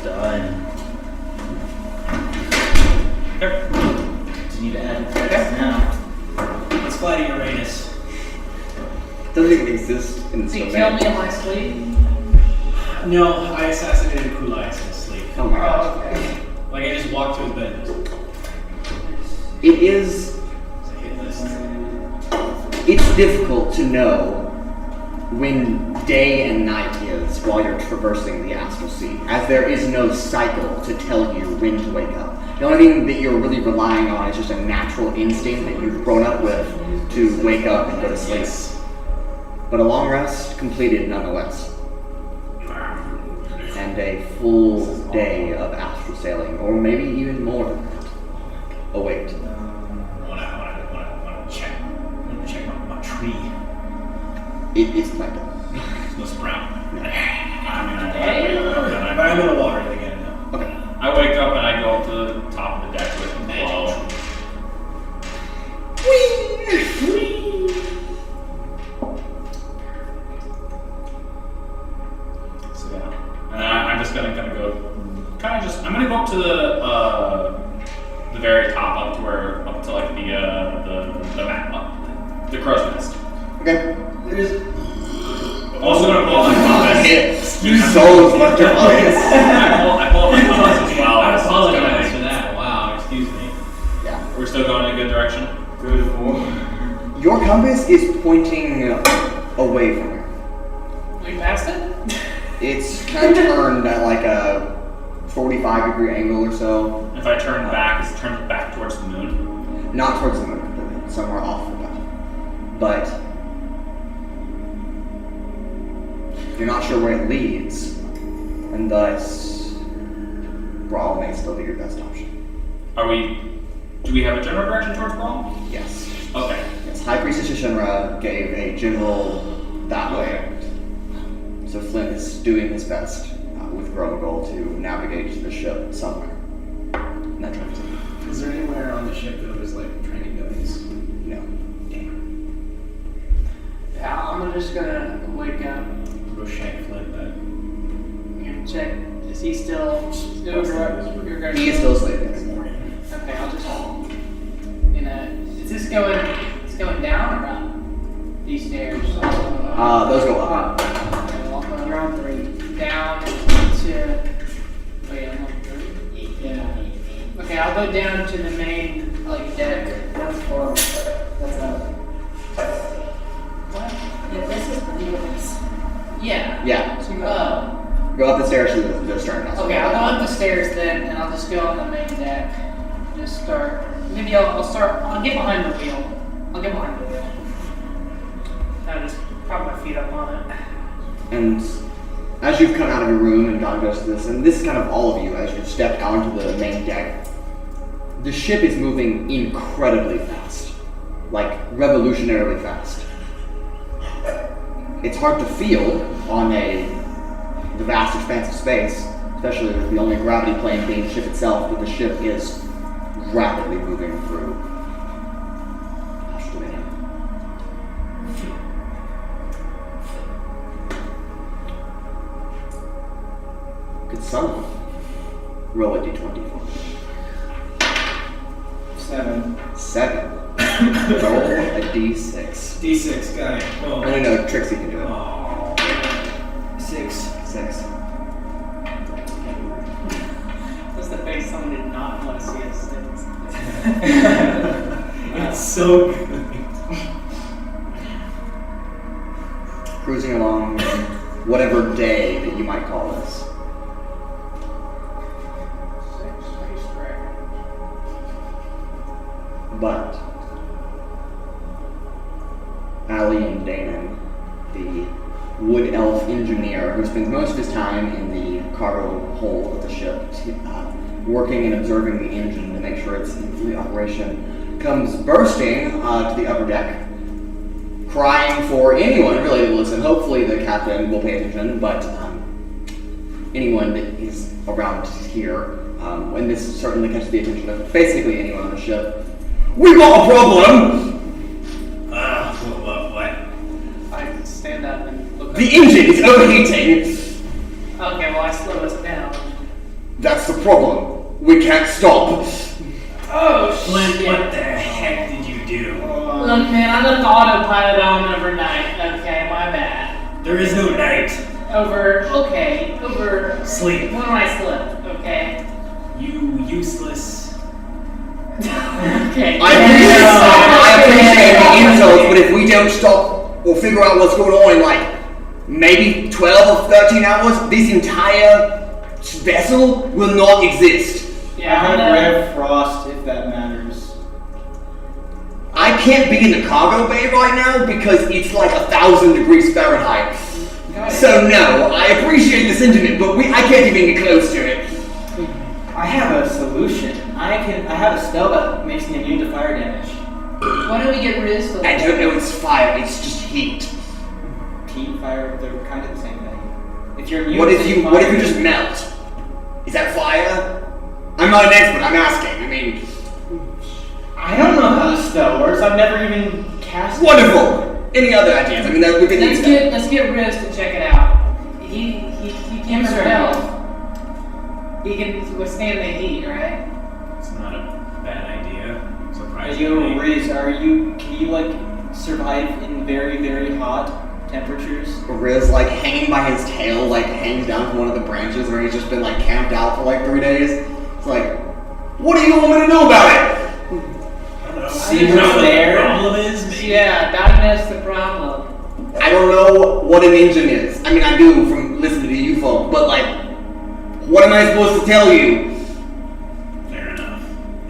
Done. Okay. Continue to add effects now. Let's fly to Uranus. Doesn't even exist in this So you domain. kill me in my sleep? No, I assassinated Kulai in his sleep. Oh my gosh. Oh, okay. Like I just walked to his bed. It is. It's a hit list. It's difficult to know when day and night is while you're traversing the Astral Sea, as there is no cycle to tell you when to wake up. The only thing that you're really relying on is just a natural instinct that you've grown up with to wake up and go to sleep. But a long rest completed nonetheless. And a full day of astral sailing, or maybe even more than that, await. I wanna check my tree. It is planted. It looks brown. I mean, But I'm in the water again now. Okay. I wake up and I go up to the top of the deck with Blow. So yeah, and I'm just gonna go, I'm gonna go up to the very top, up to like the map, the crow's nest. Okay. I'm also gonna pull up my compass. Your souls left your bodies. I pull up my compass as well. I apologize for that. Wow, excuse me. Yeah. We're still going in a good direction. Good for. Your compass is pointing away from you. We passed it? It's kind of turned at like a 45-degree angle or so. If I turn back, is it turned back towards the moon? Not towards the moon completely, somewhere off of that. But you're not sure where it leads, and thus Brawl may still be your best option. Do we have a general direction towards Brawl? Yes. Okay. Yes, High Priestess Shinra gave a general that way. So Flint is doing his best with Gromagol to navigate the ship somewhere. And that drives it. Is there anywhere on the ship that was like training dummies? No. Yeah, I'm just gonna wake up Go shank Flint then. and check. Is he still Urogar? He is still sleeping. Okay, I'll just, is this going, it's going down or up? These stairs? Those go up. Okay, well, You're on 3. down to, wait, I'm on 3? Yeah. Okay, I'll go down to the main, like, deck. That's 4. That's up. What? Yeah, this is the yours. Yeah. Yeah. So, Go up the stairs to the stern house. okay, I'll go up the stairs then, and I'll just go on the main deck. Just start. Maybe I'll get behind the wheel. I'll get behind the wheel. I'll just prop my feet up on it. And as you've come out of your room and gone to this, and this is kind of all of you as you've stepped out onto the main deck, the ship is moving incredibly fast. Like, revolutionarily fast. It's hard to feel on the vast expanse of space, especially with the only gravity plane being the ship itself, but the ship is rapidly moving through Astral Dominion. Could someone roll a d20 for me? 7. 7. Roll a d6. D6, got it. Oh. No, Trixie can do it. Oh. 6. 6. That's the face someone did not want to see us six. It's so good. Cruising along whatever day that you might call this. 6 space dragon. But Ali and Damon, the wood elf engineer who spends most of his time in the cargo hold of the ship, working and observing the engine to make sure it's in fully operation, comes bursting to the upper deck, crying for anyone really to listen. Hopefully the captain will pay attention, but anyone that is around here, and this certainly catches the attention of basically anyone on the ship. We've got a problem! What? I stand up and look The engine is overheating! Okay, well, I slow us down. That's the problem. We can't stop. Oh, Flint, shit. what the heck did you do? Look, man, I left the autopilot on overnight. Okay, my bad. There is no night. Over Sleep. when I slept, okay? You useless. Okay. I appreciate the insults, but if we don't stop or figure out what's going on in like maybe 12 or 13 hours, this entire vessel will not exist. I have Rev Frost if that matters. I can't be in the cargo bay right now because it's like 1,000 degrees Fahrenheit. So no, I appreciate the sentiment, but I can't even get close to it. I have a solution. I have a spell that makes me immune to fire damage. Why don't we get Riz to I don't know it's fire, it's just heat. Heat, fire, they're kind of the same thing. If you're immune What if to you fire, just melt? Is that fire? I'm not an expert, I'm asking. I mean, I don't know how this spell works. I've never even cast it. wonderful! Any other ideas? I mean, we can use that. Let's get Riz to check it out. He can Sure. spell. He can withstand the heat, right? It's not a bad idea. Yo, Surprisingly. Riz, can you like survive in very, very hot temperatures? Riz, like, hanging by his tail, like, hangs down from one of the branches where he's just been, like, camped out for, like, 3 days. It's like, what do you want me to do about it? I don't know. See You know what's what there? the problem is? Maybe. Yeah, diagnose the problem. I don't know what an engine is. I mean, I do from listening to you folk, but, like, what am I supposed to tell you? Fair enough.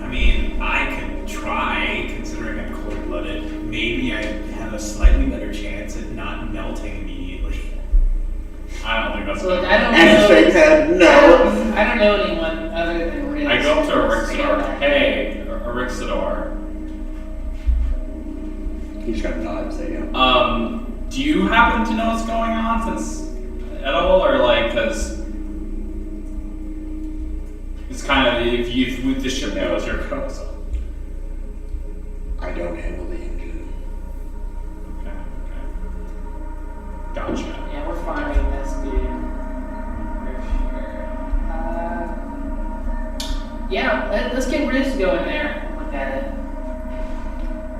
I mean, I could try, considering I'm cold-blooded. Maybe I have a slightly better chance at not melting immediately. I don't think that's So look, good. I don't And know. shakes head, no. I don't know anyone other than Riz. I go up to Arixidor. Yeah. Hey, Arixidor. He just got a nod, so yeah. Do you happen to know what's going on at all, or like, cause it's kind of if the ship knows your code, so. I don't handle the engine. Okay. Gotcha. Yeah, we're firing this dude. For sure. Yeah, let's get Riz to go in there and look at it.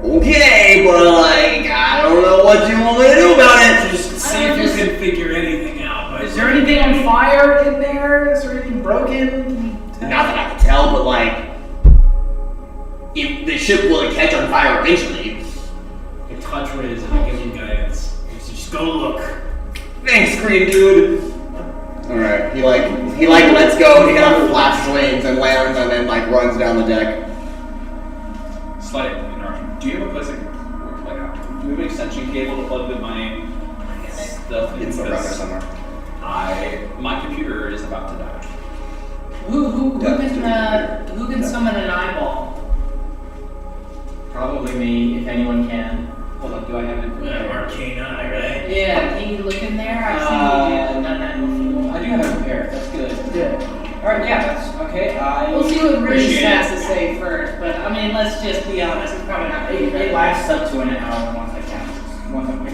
Okay, but, like, I don't know what you want me to do about it. Just see if you can figure anything out. But Is there anything on fire in there? Is there anything broken? Not that I can tell, but, like, if the ship will catch on fire eventually. A touch Riz and give him guidance. So just go look. Thanks, green dude. Alright, he lets go, he kind of flaps his wings and lands and then, like, runs down the deck. Slight interruption. Do you have a place like do you have an extension cable to plug my stuff in? It's around there Because somewhere. my computer is about to die. Who can summon an eyeball? Probably me, if anyone can. Hold on, do I have it? Yeah, Arcane Eye, right? Yeah, can you look in there? I've seen you done that before. I do have it prepared. That's good. Good. Alright, yeah, that's okay. We'll see what Riz Appreciate has it. to say first, but I mean, let's just be honest, it's probably not going to be It very lasts up to an hour once I cast.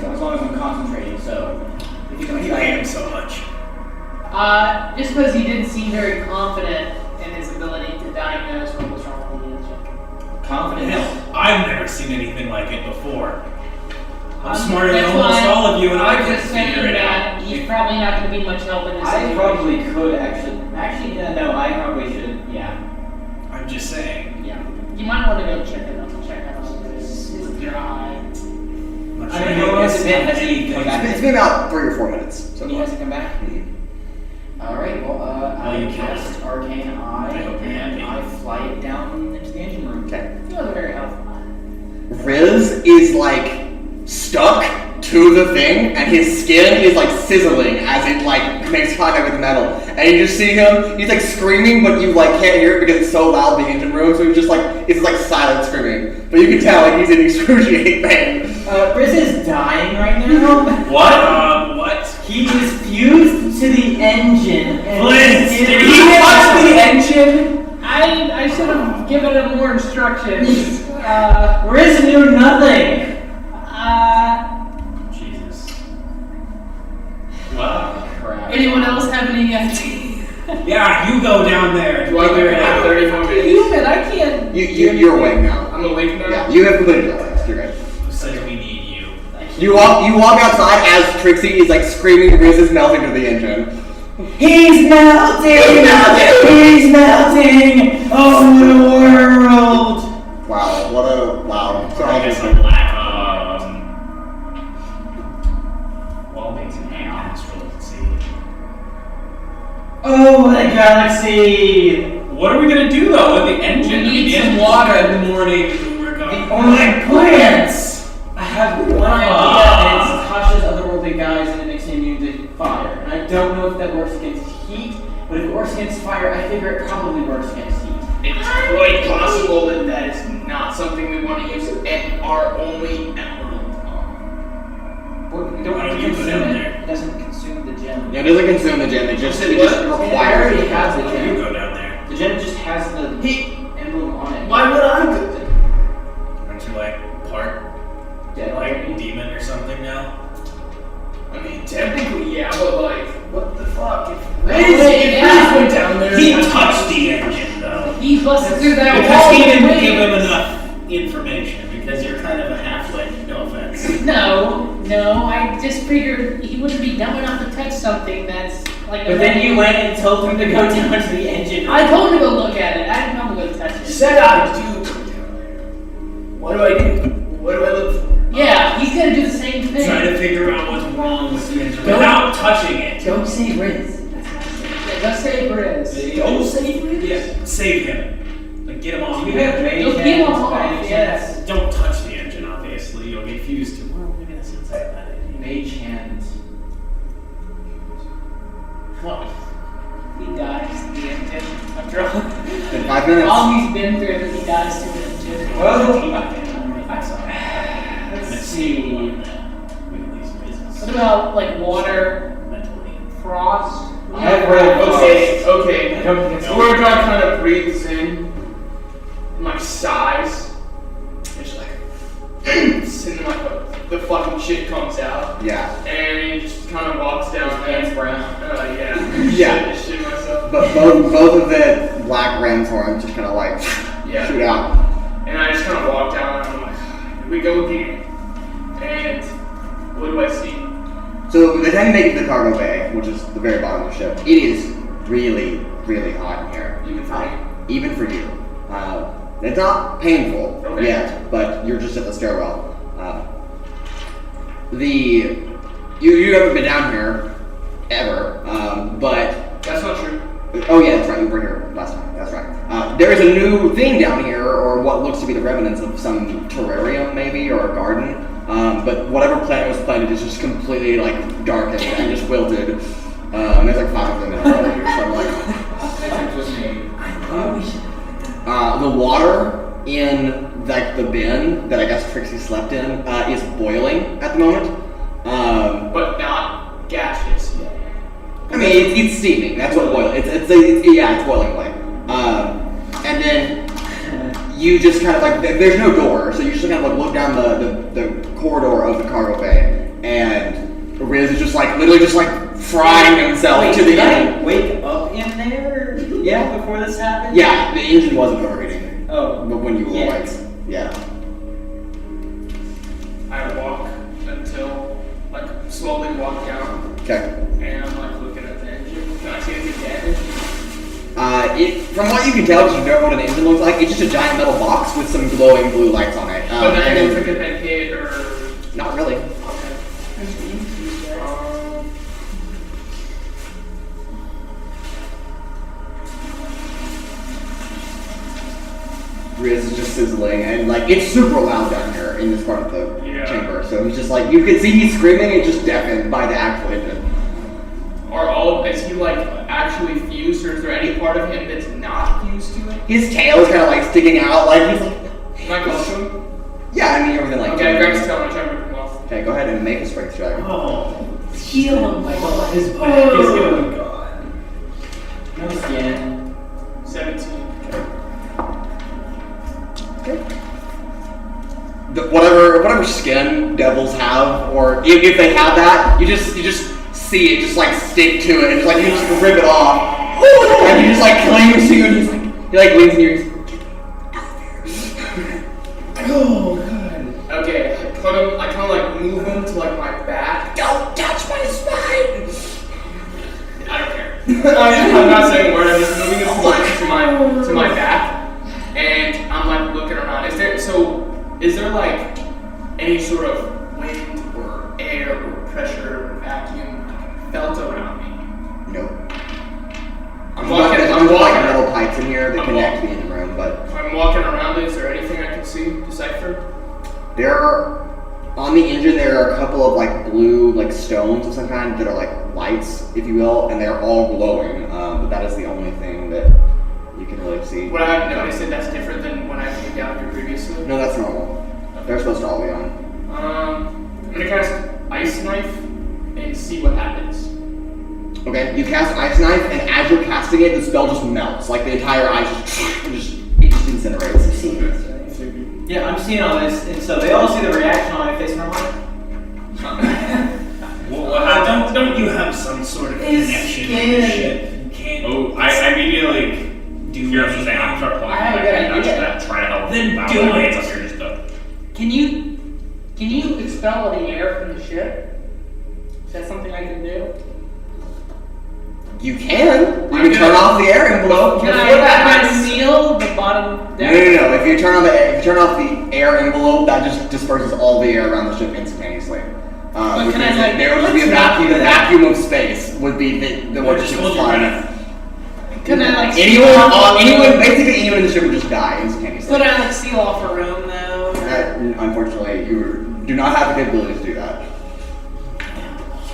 As long as I'm concentrating, so if you can You hate him so much. just because he didn't seem very confident in his ability to diagnose what was wrong with the engine. confidence. Hell, I've never seen anything like it before. I'm smarter than That's almost why all of you, and I I'm can just saying figure it that out. he's probably not going to be much help in this I situation. probably could actually, yeah, no, I probably should, yeah. I'm just saying. Yeah. You might want to go check it out his eye. I'm not I sure mean, how how long has it's it been? not Has he come anything. back? It's been about 3 or 4 minutes. So He far. hasn't come back? Alright, well, Well, you I cast Arcane Eye, I hope you're and happy. I fly it down into the engine room. Okay. He wasn't very helpful. Riz is like stuck to the thing, and his skin is like sizzling as it like makes contact with the metal. And you just see him, he's like screaming, but you like can't hear it because it's so loud in the engine room. So he's just like it's like silent screaming, but you can tell like he's in excruciating pain. Riz is dying right now. What? What? He is fused to the engine. And Flint, his did skin- he touch the engine? I should have given him more instructions. Riz knew nothing. Jesus. Wow. Crap. Anyone else have any ideas? Yeah, you go down there. Do I figure it have out. 30 more minutes? Human, I can't. You're awake now. I'm awake now? Yeah, you have completed that last. You're good. Says we need you. You walk outside as Trixie is like screaming Riz is melting to the engine. He's melting! He's melting! Oh, the world! Wow, wow. I guess Sorry. I'm black. Well, makes an Astral Sea. Oh, the galaxy! What are we gonna do though with the engine? We need The some engine's water. In the morning, Urogar. Oh, plants! I have one idea, and it's Tasha's otherworldly guys, and it makes him immune to fire. And I don't know if that works against heat, but if it works against fire, I figure it probably works against heat. It's quite possible that is not something we want to use at our only emerald. Well, you don't Why have to don't you go consume down it. there? It doesn't consume the gem. Yeah, it doesn't consume the gem. It just What? I requires. already have the You gem. go down there. The gem just has the He- emblem on it. Why would I do that? Aren't you like part Yeah, like demon or something now? I mean, technically, yeah, but like, what the fuck? If Riz, Riz yeah. went down there, He and- touched the engine though. He busted through that Because wall. he with didn't wings. give him enough information. Because you're kind of a halfling. No offense. No, I just figured he wouldn't be dumb enough to touch something that's like. But then you went and told him to go down to the engine. I told him to go look at it. I didn't know him to go touch it. said I do. What do I do? What do I look for? Yeah, he's gonna do the same thing. Try to figure out what's wrong with the engine Don't- without touching it. Don't say Riz. That's what I said. Yeah, go save Riz. Don't save him. Yeah, save him. Like get him off. You have mage You'll hands peel him by off, any yes. chance? Don't touch the engine. Obviously, you'll get fused to. Well, maybe that's not a bad idea. Mage hands. What? He dies to the engine. After all, In 5 minutes. all he's been through, that he dies to the engine. Well, I saw that. let's see. We at least business. What about like water, Mentally. frost? I have read Okay. I don't think it's Urogar kind of breathes in my sighs. It's like, and then like the fucking shit comes out. Yeah. And he just kind of walks down Hands there. brown. Yeah. Yeah. Shit myself. But both of the black ram's horns just kind of like Yeah. shoot out. And I just kind of walk down and I'm like, here we go again. And what do I see? So by the time you make it to the cargo bay, which is the very bottom of the ship, it is really, really hot in here. Even for me? Even for you. It's not painful Okay. yet, but you're just at the stairwell. You haven't been down here ever, but That's not true. oh yeah, that's right. You were here last time. That's right. There is a new thing down here, or what looks to be the remnants of some terrarium, maybe, or a garden. But whatever planet was planted is just completely like darkened and just wilted. And there's like 5 of them in a row here, so I'm like. The water in like the bin that I guess Trixie slept in is boiling at the moment. But not gaseous yet. I mean, it's steaming. That's what boiling. It's boiling away. And then you just kind of like there's no door, so you just kind of like look down the corridor of the cargo bay, and Riz is just like literally just like frying himself to the did I end. wake up in there? Yeah. Before this happened? Yeah, the engine wasn't overheating, Oh. but when you were Yes. like, yeah. I walk until, like, slowly walk down, Okay. and I'm like looking at the engine. Can I see anything damaged? From what you can tell, because you know what an engine looks like, it's just a giant metal box with some glowing blue lights on it. But and nothing looks then- like it's been hit or. not really. Okay. Riz is just sizzling, and like it's super loud down here in this part of the Yeah. chamber. So he's just like you can see he's screaming. It's just deafened by the actual engine. Is he like actually fused, or is there any part of him that's not fused to it? His tail is kind of like sticking out, like he's like, Am I close to him? yeah. I mean, you're within like. Okay, I grab his tail and I try to rip him off. Okay, go ahead and make a strength check. Oh, Heal him. Like, his back is going gone. No skin. 17. Whatever skin devils have, or if they have that, you just see it just like stick to it, and just like you just rip it off. like he just like clings to you and he like leans in your ear. Oh god. Okay, I put him. I kind of like move him to like my back. Don't touch my spine. I don't care. I'm not saying a word. I'm just moving him to my back, and I'm like looking around. Is there like any sort of wind or air or pressure or vacuum felt around me? Nope. I'm There's like walking. metal pipes in here that I'm connect to the engine room, but I'm walking around it. Is there anything I can see, decipher? on the engine there are a couple of like blue like stones of some kind that are like lights, if you will, and they're all glowing. But that is the only thing that you can really see. Would I have noticed that that's different than when I came down here previously? No, that's normal. They're supposed to all be on. I'm gonna cast Ice Knife and see what happens. Okay, you cast Ice Knife, and as you're casting it, the spell just melts. Like the entire ice just incinerates. I've seen this, right? Yeah, I'm seeing all this, and so they all see the reaction on my face, and I'm like, Well, don't you have some sort of It's connection scared. with the ship? You can't. Oh, I immediately do hear him saying, I'm start pulling I have a back good and idea. that, try to help. Then Wow, do my it. hands up here just to. Can you expel the air from the ship? Is that something I can do? You can. You can turn off the air envelope. Can Before that, I seal the bottom No, deck? no. If you turn off the air envelope, that just disperses all the air around the ship instantaneously. But Which can I, means like, there would just be a let's vacuum. not The do that. vacuum of space would be the what the Just ship hold is your flying. breath. Can I like Basically anyone in the ship would just die instantaneously. Could I like seal off a room though? Unfortunately, you do not have the capability to do that.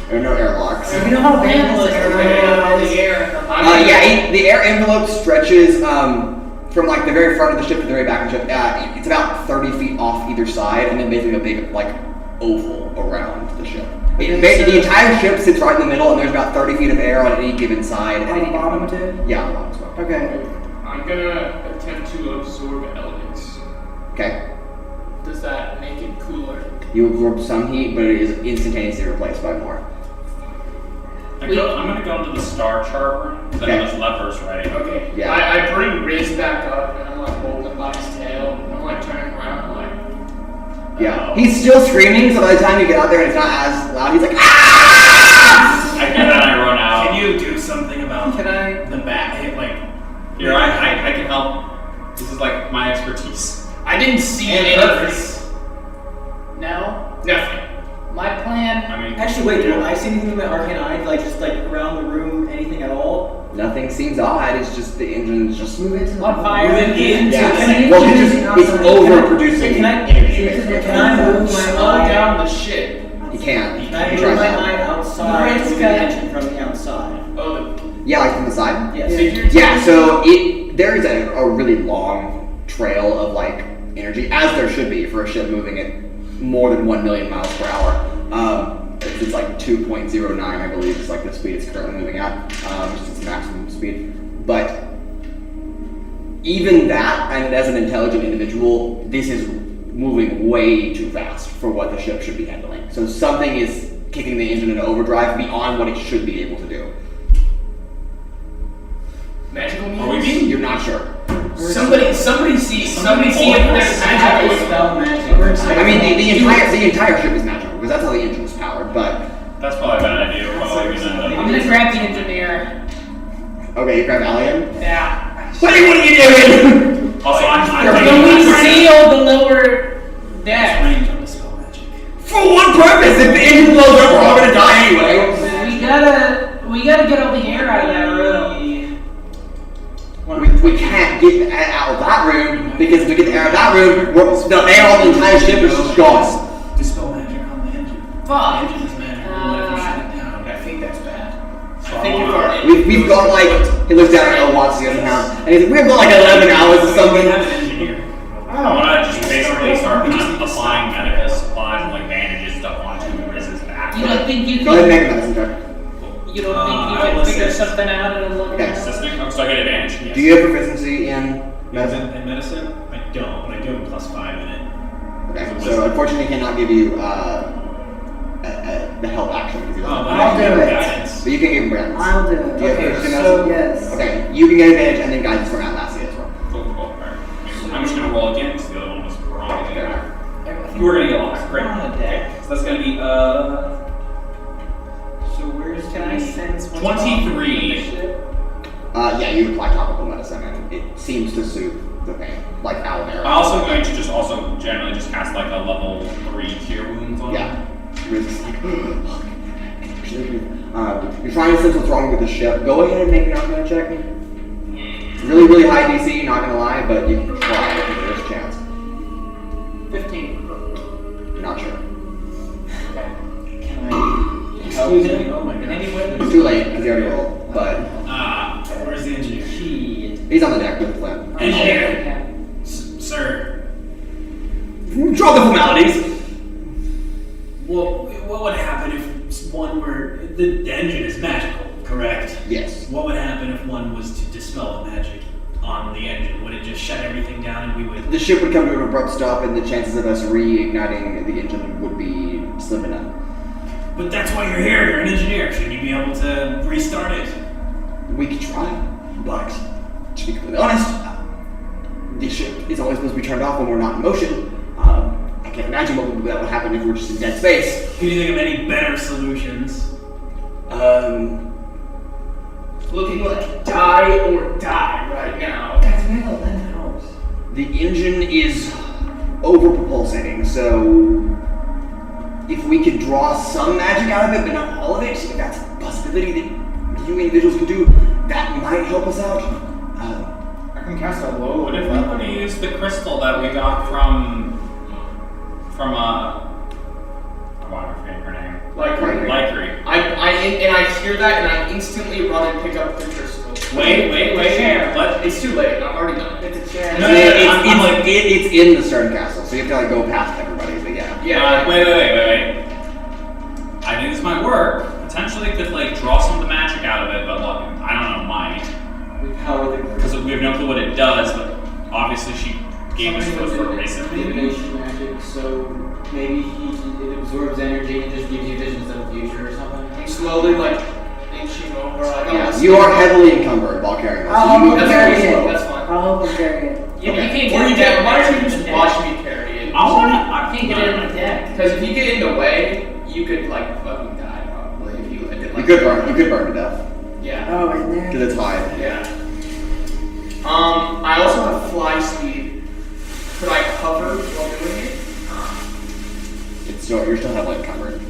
There are no airlocks. You know how big All this the air in the The air envelope stretches from like the very front of the ship to the very back of the ship. It's about 30 feet off either side, and then basically a big like oval around the ship. The entire ship sits right in the middle, and there's about 30 feet of air on any given side. On the bottom too? Yeah, on the bottom as well. Okay. I'm gonna attempt to absorb elements. Okay. Does that make it cooler? You absorb some heat, but it is instantaneously replaced by more. I'm gonna go into the star chart room. Because I know there's levers, right? Okay. Yeah. I bring Riz back up and I'm like holding him by his tail. And I'm like turning around and like. Yeah. He's still screaming, so by the time you get out there and it's not as loud, he's like, ah! I get that and I run out. Can you do something about Can I? the back? Like, Here, I can help. This is like my expertise. I didn't see And anything. No. Nothing. My plan. I mean, actually, wait, do I see anything with my arcane eye? Like, just like around the room, anything at all? Nothing seems odd. It's just the engine's just moving. On fire. moving into. Yeah. Can I Well, do it's anything overproducing Can I- energy. Can I move my Slow eye? down the shit. You can. Can I You move try my that. eye outside Nice to the guy. engine from the outside? Oh, Yeah, like from the side. Yes. Yeah. So there is a really long trail of like energy, as there should be for a ship moving at more than 1 million miles per hour. It's like 2.09, I believe, is like the speed it's currently moving at, which is its maximum speed. But even that, and as an intelligent individual, this is moving way too fast for what the ship should be handling. So something is kicking the engine into overdrive beyond what it should be able to do. magical means? Are we being? You're not sure. Somebody see if there's magic going Spell on. magic. I mean, the entire ship is magical because that's how the engine is powered. But that's probably a bad idea. We're probably gonna I'm end up. gonna grab the engineer. okay, you grab Alien. Yeah. What are you doing? Also, I'm Can we seal the lower deck? range on the spell magic. For what purpose? If the engine blows up, we're all gonna die anyway. We gotta get all the air out of that room. We can't get out of that room because if we get the air out of that room, the air on the entire ship is just gone. Dispel magic on the engine. Fuck. The engine is magical. What if you shut it down? I think that's bad. So I think I'm if gonna- our We've got like, he looks down at watches the other house, and he's like, we've got like 11 hours or We something. have an engineer. I wanna just basically start applying medical supplies and like bandages stuff onto Riz's back. You don't think you Go ahead and can? make a medicine check. You don't think I you can will figure assist. something out and look Okay. at it? Assisting? Oh, so I get advantage. Yes. Do you have proficiency in medicine? In medicine? I don't, but I do have a +5 in it. Okay, so unfortunately, I cannot give you the help action because you Oh, don't but have I'll I can do give it. guidance. But you can give him guidance. I'll do it. Do you have Okay, proficiency in so- medicine? Yes. Okay, You can get advantage and then guidance from Atlasia as well. Cool. Alright. I'm just gonna roll again because the other one was wrong. Fair enough. You were gonna get lost. Great. On the deck. So that's gonna be So where's Can I sense what's 23. wrong with the ship? Yeah, you apply topical medicine and it seems to soothe the pain, like aloe vera. I'm also going to just generally just cast like a level 3 cure wounds on Yeah. You're just like, you're trying to sense what's wrong with the ship. Go ahead and make an Arcana check. Really, really high DC, not gonna lie, but you can try if there's a chance. 15. Not sure. Okay. Can I help him? Oh my In god. any way? It's too late because you already rolled, but Where's the engineer? Shit. he's on the deck with Flint. Engineer! Yeah. Sir. Draw the formalities. Well, what would happen if one were... The engine is magical, correct? Yes. What would happen if one was to dispel the magic on the engine? Would it just shut everything down and we would... The ship would come to an abrupt stop, and the chances of us reigniting the engine would be slim enough. But that's why you're here. You're an engineer. Shouldn't you be able to restart it? We could try, but to be completely honest, the ship is only supposed to be turned off when we're not in motion. I can't imagine what would happen if we're just in dead space. Can you think of any better solutions? Looking like die or die right now. Guys, we have 11 hours. The engine is over-propulsating, so if we could draw some magic out of it, but not all of it, if that's a possibility that you individuals can do, that might help us out. I can cast a low. What if we were to use the crystal that we got from oh, I'm forgetting her name. Lycree. I hear that and I instantly run and pick up the crystal. Wait. It's too late. I'm already done. It's a chair. No, It's in the stern castle, so you have to like go past everybody, but yeah. Yeah. Wait. I think this might work. Potentially could like draw some of the magic out of it, but like, I don't know, might. We power the Because we have no clue what it does, but obviously she gave us Something for a with reason. divination magic, so maybe it absorbs energy and just gives you visions of the future or something. I'm slowly like inching over. Like, I'm Yeah, listening. you are heavily encumbered while carrying this. I'll so you move help very carry it. slow. That's fine. I'll help him carry it. Yeah, but you can't Or get you it can, why don't you in just the watch deck. me carry it? I wanna. You can't get it in the deck. Because if you get in the way, you could like fucking die probably if you did You like. could burn to death Yeah. Oh, in there. because it's high. Yeah. I also have fly speed. Could I hover while doing it? You're still heavily encumbered.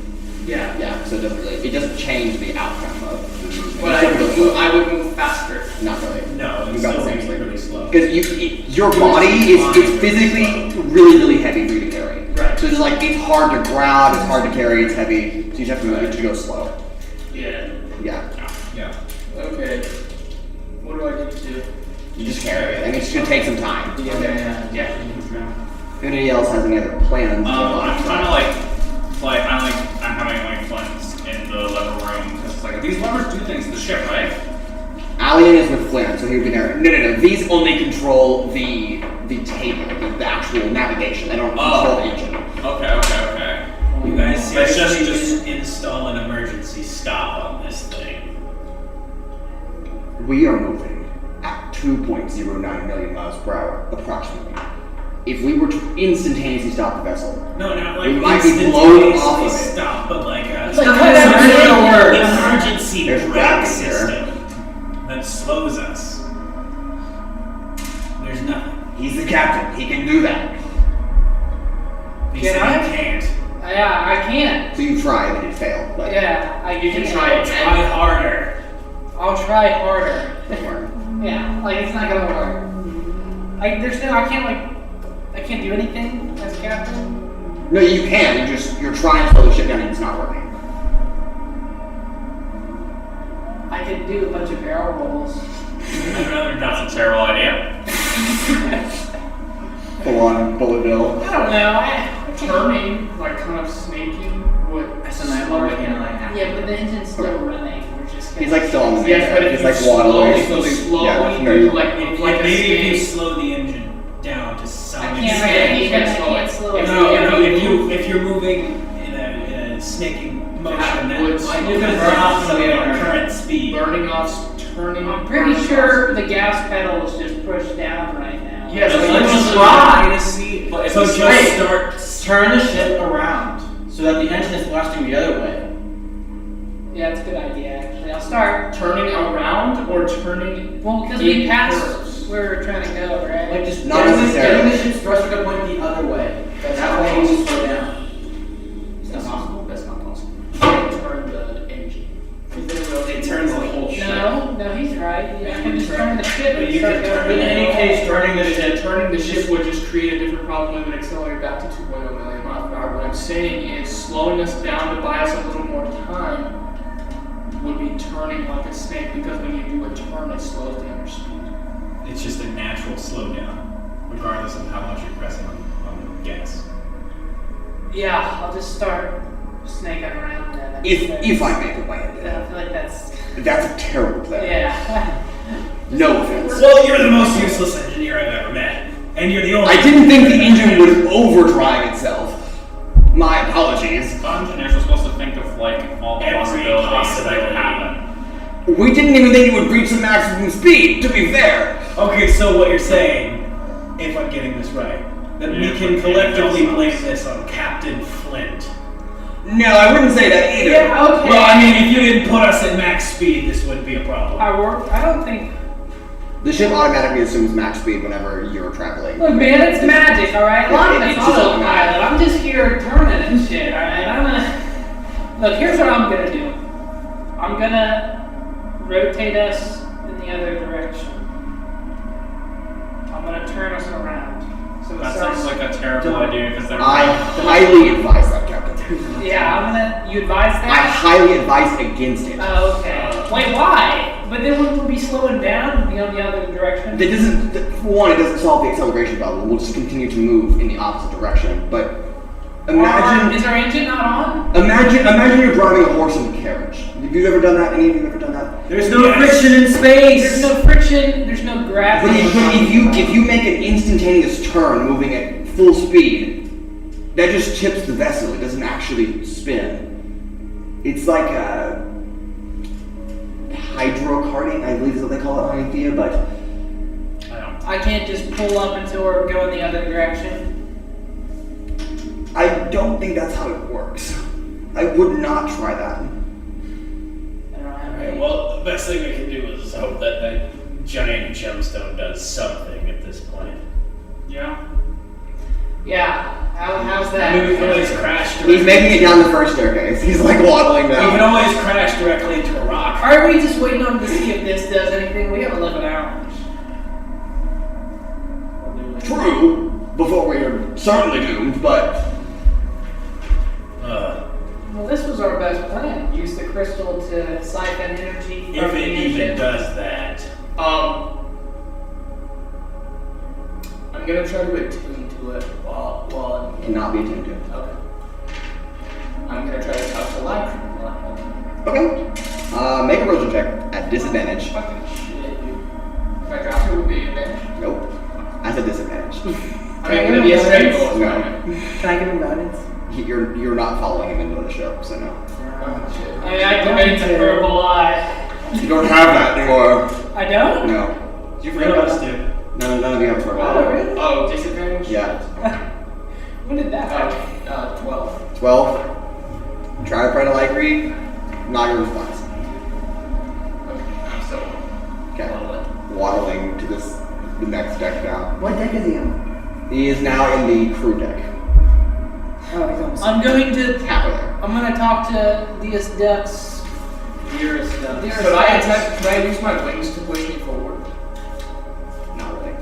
Yeah. Yeah, so it doesn't change the outcome of the movement. But I would move faster. Not really. No, You it's got the still same sleep. really slow. Because your body it's physically really, really heavy for you to carry. Right. So it's like it's hard to grab, it's hard to carry, it's heavy. So you just have to go slow. Yeah. Yeah. Yeah. Okay. What do I need to do? You just carry it. I mean, it's gonna take some time. Yeah. If anybody else has any other plans, I'm trying to I'm having like Flint's in the lever room because it's like these levers do things to the ship, right? Alien is with Flint, so he would be there. No. These only control the table, the actual navigation. They don't control the engine. Okay. You guys Let's seriously just- install an emergency stop on this thing. We are moving at 2.09 million miles per hour, approximately. If we were to instantaneously stop the vessel, No, not like We might be blown off of it. stop, but like a Like, cut emergency There's brake rabbits here. system that slows us. There's nothing. he's the captain. He can do that. He Can said I? he can't. Yeah, I can't. So you try, and it failed. But Yeah, You can can't. try it. Try harder. I'll try harder. don't worry. Yeah, like it's not gonna work. I can't do anything as captain. No, you can. You're trying to slow the ship down, and it's not working. I could do a bunch of barrel rolls. That's a terrible idea. Full on bullet bill. I don't know. Turning, like kind of snaking, would slow it down. Yeah, but the engine's still running. We're just He's like still on the main Yes, but deck. if He's you like waddling. slowly Yeah, do no, like a Maybe if you snake. slow the engine down to some I extent. can't. I can't slow it. No, if you're moving in a snaking motion, Would that slow you can it burn off down. some of your current speed. Burning off turning. I'm pretty sure the gas pedal is just pushed down right now. Yes, Let's but just you try to see. But if So we just start, Turn the ship around so that the engine is blasting the other way. Yeah, that's a good idea, actually. I'll start. turning around or turning. Well, because we It passed hurts. where we're trying to go, right? Like just Not getting necessarily. the ship's thruster to point the other way. That way you slow down. It's not possible. That's not possible. You can't turn the engine. It turns the whole ship. No, he's right. You can just turn the ship But and you start can going. turn In it. any case, turning the ship would just create a different problem and would accelerate back to 2.0 million miles per hour. What I'm saying is slowing us down to buy us a little more time would be turning like a snake, because when you do a turn, it slows down your speed. It's just a natural slowdown, regardless of how much you're pressing on the gas. Yeah, I'll just start snaking around then. If I make a way in I there. feel like that's. That's a terrible plan. Yeah. No offense. Well, you're the most useless engineer I've ever met, and you're the only. I didn't think the engine would overdrive itself. My apologies. engineers are supposed to think of like all the Every possibilities that could possibility. happen. We didn't even think it would reach the maximum speed, to be fair. Okay, so what you're saying, if I'm getting this right, that we Yeah, can but collectively else. blame this on Captain Flint. No, I wouldn't say that either. Yeah, okay. Well, I mean, if you didn't put us at max speed, this wouldn't be a problem. I don't think. The ship automatically assumes max speed whenever you're traveling. Look, man, it's magic, alright? A lot of It's it's just autopilot. I'm just here turning and shit, alright? Look, here's what I'm gonna do. I'm gonna rotate us in the other direction. I'm gonna turn us around. So it That starts- sounds like a terrible idea because they're. I highly advise that, Captain. Yeah, you advise I that? highly advise against it. Oh, okay. Wait, why? But then wouldn't we be slowing down and be on the other direction? That doesn't, for one, it doesn't solve the acceleration problem. We'll just continue to move in the opposite direction. But Is imagine, our engine not on? imagine you're driving a horse in a carriage. Have you ever done that? Any of you ever done that? There's no Yes. friction in space. There's no friction, there's no But gravity. if you make an instantaneous turn moving at full speed, that just tips the vessel. It doesn't actually spin. It's like hydrocarting, I believe is what they call it on Athea, but I can't just pull up until we're going the other direction. I don't think that's how it works. I would not try that. I don't have Alright, any. well, the best thing we can do is hope that that giant gemstone does something at this point. Yeah. Yeah, how's that? I mean, we can always crash He's directly. making it down the first staircase. He's like waddling We can down. always crash directly into a rock. Are we just waiting on to see if this does anything? We have 11 hours. True, before we are certainly doomed, but Well, this was our best plan. Use the crystal to siphon energy from If the it even engine. does that. I'm gonna try to attune to it while cannot be attuned to. okay. I'm gonna try to talk to life. Okay. Make a religion check at disadvantage. Fucking shit, dude. If I drop it, would be an advantage. Nope. At a disadvantage. I mean, would it be a straight roll? No. Can I give him guidance? You're not following him into the ship, so no. Oh, shit. I mean, I activate the purple eye. You don't have that anymore. I don't? No. Did you forget None of about us that? do. None of you have purple. Oh, really? Oh, disadvantage? Yeah. When did that happen? 12. 12. Try to pray to light read. Not your response. Okay, I'm still Okay. on. Waddling to the next deck down. What deck is he on? He is now in the crew deck. Oh, he's on. I'm going to. Half of there. I'm gonna talk to Dias Dux. Dearest stuff. Dearest Could I Dux. attack? Could I use my wings to push me forward? Not really.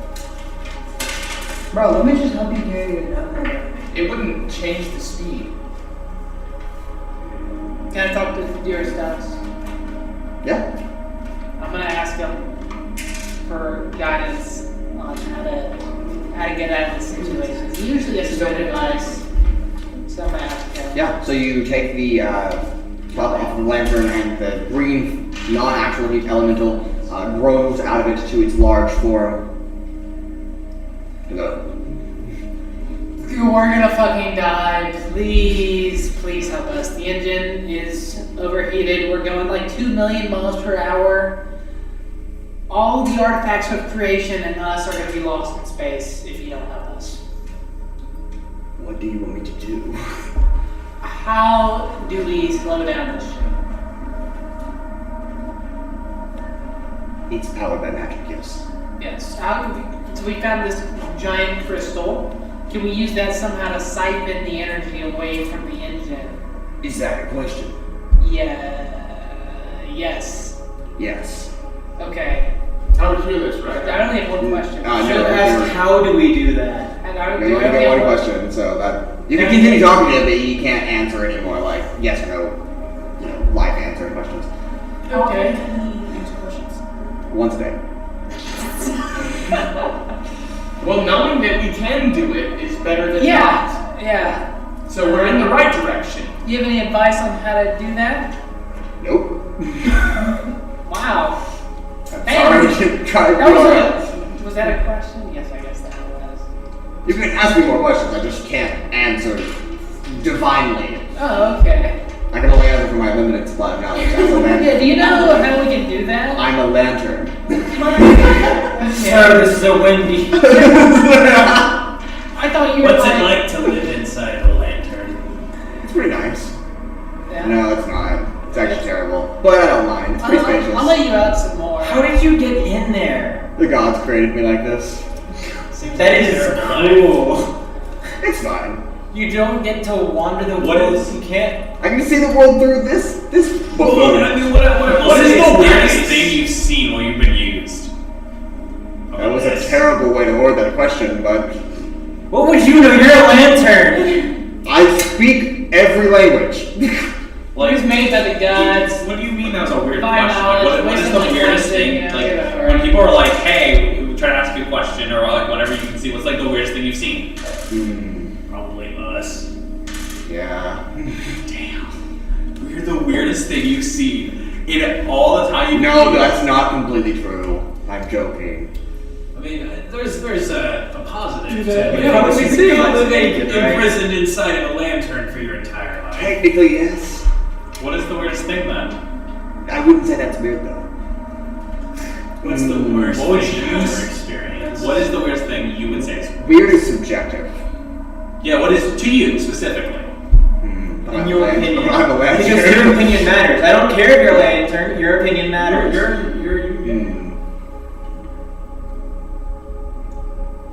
Bro, let me just help you carry it down there. It wouldn't change the speed. Can I talk to Dearest Dux? Yeah. I'm gonna ask him for guidance on how to get out of this situation. He usually has some good advice. So I'm gonna ask him. Yeah. So you take the top off of the lantern, and the green, non-actual heat elemental grows out of it to its large form. You go, We're gonna fucking die. Please help us. The engine is overheated. We're going like 2 million miles per hour. all the artifacts of creation and us are going to be lost in space if you don't help us. What do you want me to do? How do we slow down this ship? It's powered by magic, yes. Yes. So we found this giant crystal. Can we use that somehow to siphon the energy away from the engine? Is that a question? Yeah. Yes. Yes. Okay. I would hear this, right? I only have one question. No, Should ask, how do we do that? And I You only get one question, so that you can continue talking to him, but you can't answer anymore like yes or no, live answering questions. How often Okay. can he answer questions? Once a day. Well, knowing that we can do it is better than Yeah. Yeah. not. So we're in the right direction. Do you have any advice on how to do that? Nope. Wow. I'm Hey. sorry to try to That do was that. was that a question? Yes, I guess that was. You can ask me more questions, I just can't answer divinely. Oh, okay. I can only answer for my limited supply of knowledge. I'm a Yeah, lantern. do you know how we can do that? I'm a lantern. Sir, this is a windy. I thought you were What's it like to live inside of a lantern? It's pretty nice. Yeah. No, it's not. It's actually terrible. But I don't mind. It's pretty spacious. I'll let you out some more. How did you get in there? The gods created me like this. Seems That like a is terrible life. cruel. It's fine. You don't get to wander the What world. is- You can't. I can see the world through this Well, buffoon. I mean, what What is is the the weirdest nice? thing you've seen while you've been used? That was a terrible way to word that question, but What would you know? You're a lantern. I speak every language. He was made by the gods. What do you mean that was a weird Divine question? knowledge, What is wisdom, the and weirdest blessing, thing? yeah, Like whatever. when people are like, "Hey, we try to ask you a question," or like whatever you can see. What's like the weirdest thing you've seen? Probably us. Yeah. Damn, we're the weirdest thing you've seen in all the time you've No, been that's not completely true. I'm joking. I mean, there's a positive Yeah, to it. yeah, It's we being gods naked, right? imprisoned inside of a lantern for your entire life. Technically, yes. What is the weirdest thing then? I wouldn't say that's weird though. What's the worst What would thing you you've ever s- experienced? What is the weirdest thing you would say is Weird is subjective. Yeah, what is to you specifically? But In I'm your a lan- opinion. I'm a lantern. Because your opinion matters. I don't care if you're a lantern. Your opinion matters.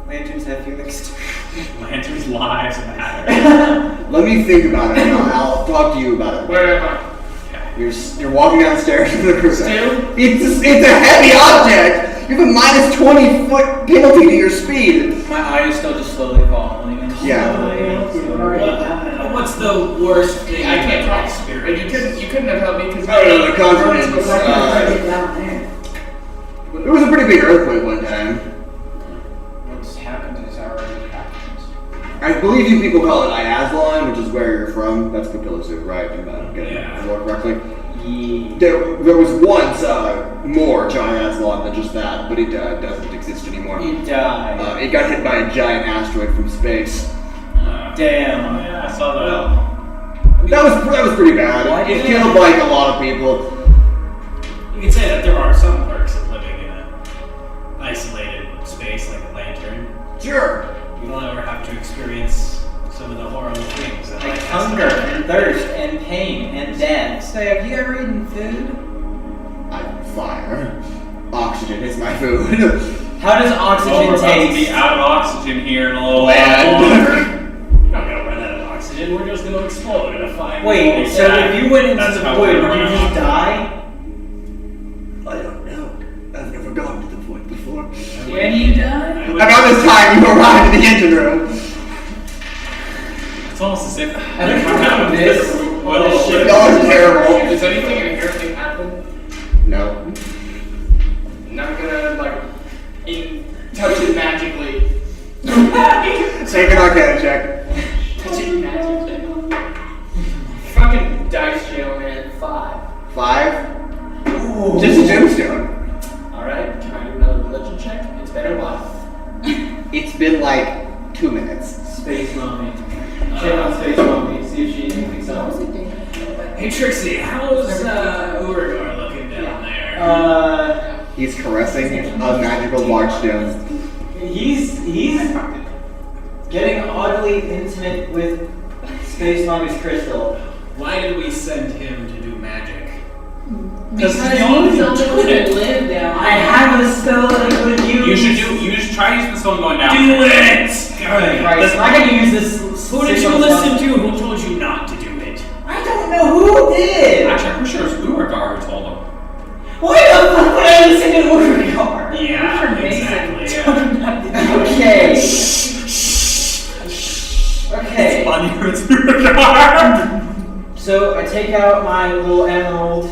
Lanterns have feelings too. Lanterns' lives matter. Let me think about it. And I'll talk to you about it. Where am I? You're walking downstairs to the cruiser. Still? It's a heavy object. You have a minus 20-foot penalty to your speed. My eye is still just slowly falling. Yeah. What's the worst thing I can't you've talk. experienced? You couldn't have helped me because I don't know, the continents. Down there. There was a pretty big earthquake one time. What's happened is already happened. I believe you people call it Iazlon, which is where you're from. That's Capilla right? Am I getting the word correctly? Yeah. There was once more to Iazlon than just that, but it doesn't exist anymore. You died. It got hit by a giant asteroid from space. Damn. Yeah, I saw that. That was pretty bad. Why It did killed like a lot of people. You can say that there are some perks of living in an isolated space like a lantern. Sure. You don't ever have to experience some of the horrible things that Like life has to hunger offer. and thirst and pain and death. So, have you ever eaten food? I'm fire. Oxygen is my food. How does Oh, oxygen we're about to be taste? out of oxygen here in a little Land. while. We're not gonna run out of oxygen. We're just gonna explode in a fire. Wait, so if you went into That's the how void, we would you run just out. die? I don't know. I've never gone to the void before. When you die? About this time, you arrived in the engine room. It's almost as if I don't know this. Well, shit. Y'all are terrible. Does anything inherently happen? No. Not gonna touch it magically. Take an Arcana check. Touch it magically. Fucking dice jail, man. 5. 5. Just a gemstone. Alright, can I do another religion check? It's been a while. It's been like 2 minutes. Space mommy. Check on space mommy. See if she thinks so. Hey Trixie, how's Urogar looking down there? He's caressing a magical large gem. He's getting oddly intimate with Space Mommy's crystal. Why did we send him to do magic? Because the only he's the only one that live down I have a spell that I could use. You should try using the stone going down. Do it! Right, so I'm gonna use this. Who did you listen to? Who told you not to do it? I don't know who did. Actually, I'm pretty sure it was Urogar who told him. Why the fuck would I listen to Urogar? Yeah, exactly. Okay. Okay. It's funnier, it's Urogar. So I take out my little emerald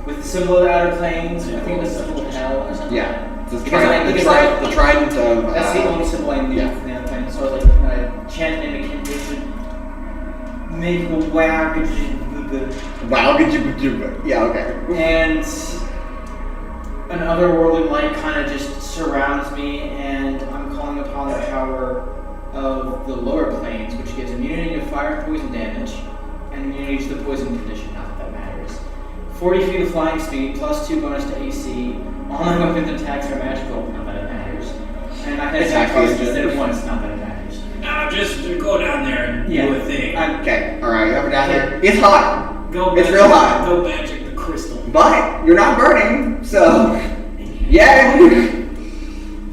with the symbol of the outer planes. I think it's the symbol of hell or something. Yeah. It's Because the trident of. That's the only symbol I need yeah. from the outer planes. So I chant an incantation. Make a wow. Wow, yeah, okay. And an otherworldly light kind of just surrounds me, and I'm calling upon the power of the lower planes, which gives immunity to fire and poison damage, and immunity to the poison condition. Not that that matters. 40 feet of flying speed, plus 2 bonus to AC. All my weapons and attacks are magical. Not that it matters. And I can attack twice instead of once. Not that it matters. Now just go down there and do a thing. Okay, alright, over down there. It's hot. It's real hot. Go magic the crystal. But you're not burning, so yeah.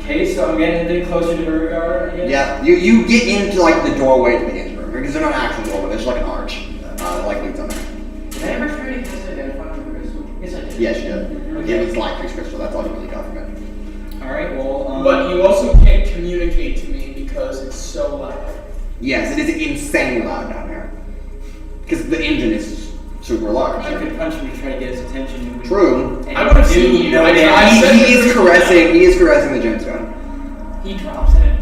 Okay, so I'm getting a bit closer to Urogar, I guess? Yeah, you get into like the doorway to the engine room because they're not actual doorway. There's like an arch that like leads on there. Did I ever try to identify with the crystal? Yes, I did. Yes, you did. Okay. It was Lycree's crystal. That's all you really got from it. Alright, well, But you also can't communicate to me because it's so loud. Yes, it is insanely loud down here because the engine is super large. I could punch him to try to get his attention. True. And I would have seen you. know I that said He is caressing the gemstone. He drops it.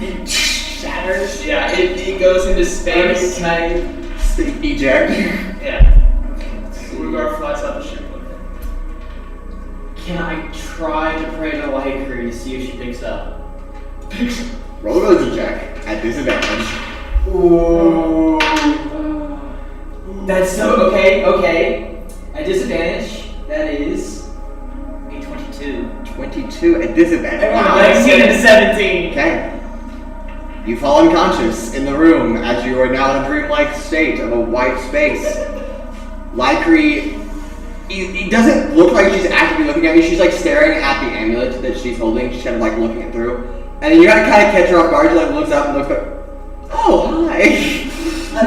It shatters. Yeah, it goes into space. Can I? Eject. Yeah. Urogar flies out the ship with it. Can I try to pray to Lycree to see if she picks up? Roll a religion check at disadvantage. Ooh. That's so okay. At disadvantage, that is a 22. 22 at disadvantage. Wow. 19 and 17. Okay. You fall unconscious in the room as you are now in a dreamlike state of a white space. Lycree, it doesn't look like she's actively looking at you. She's like staring at the amulet that she's holding. She's kind of like looking it through. And then you gotta kind of catch her off guard. She like looks up and looks like, oh, hi.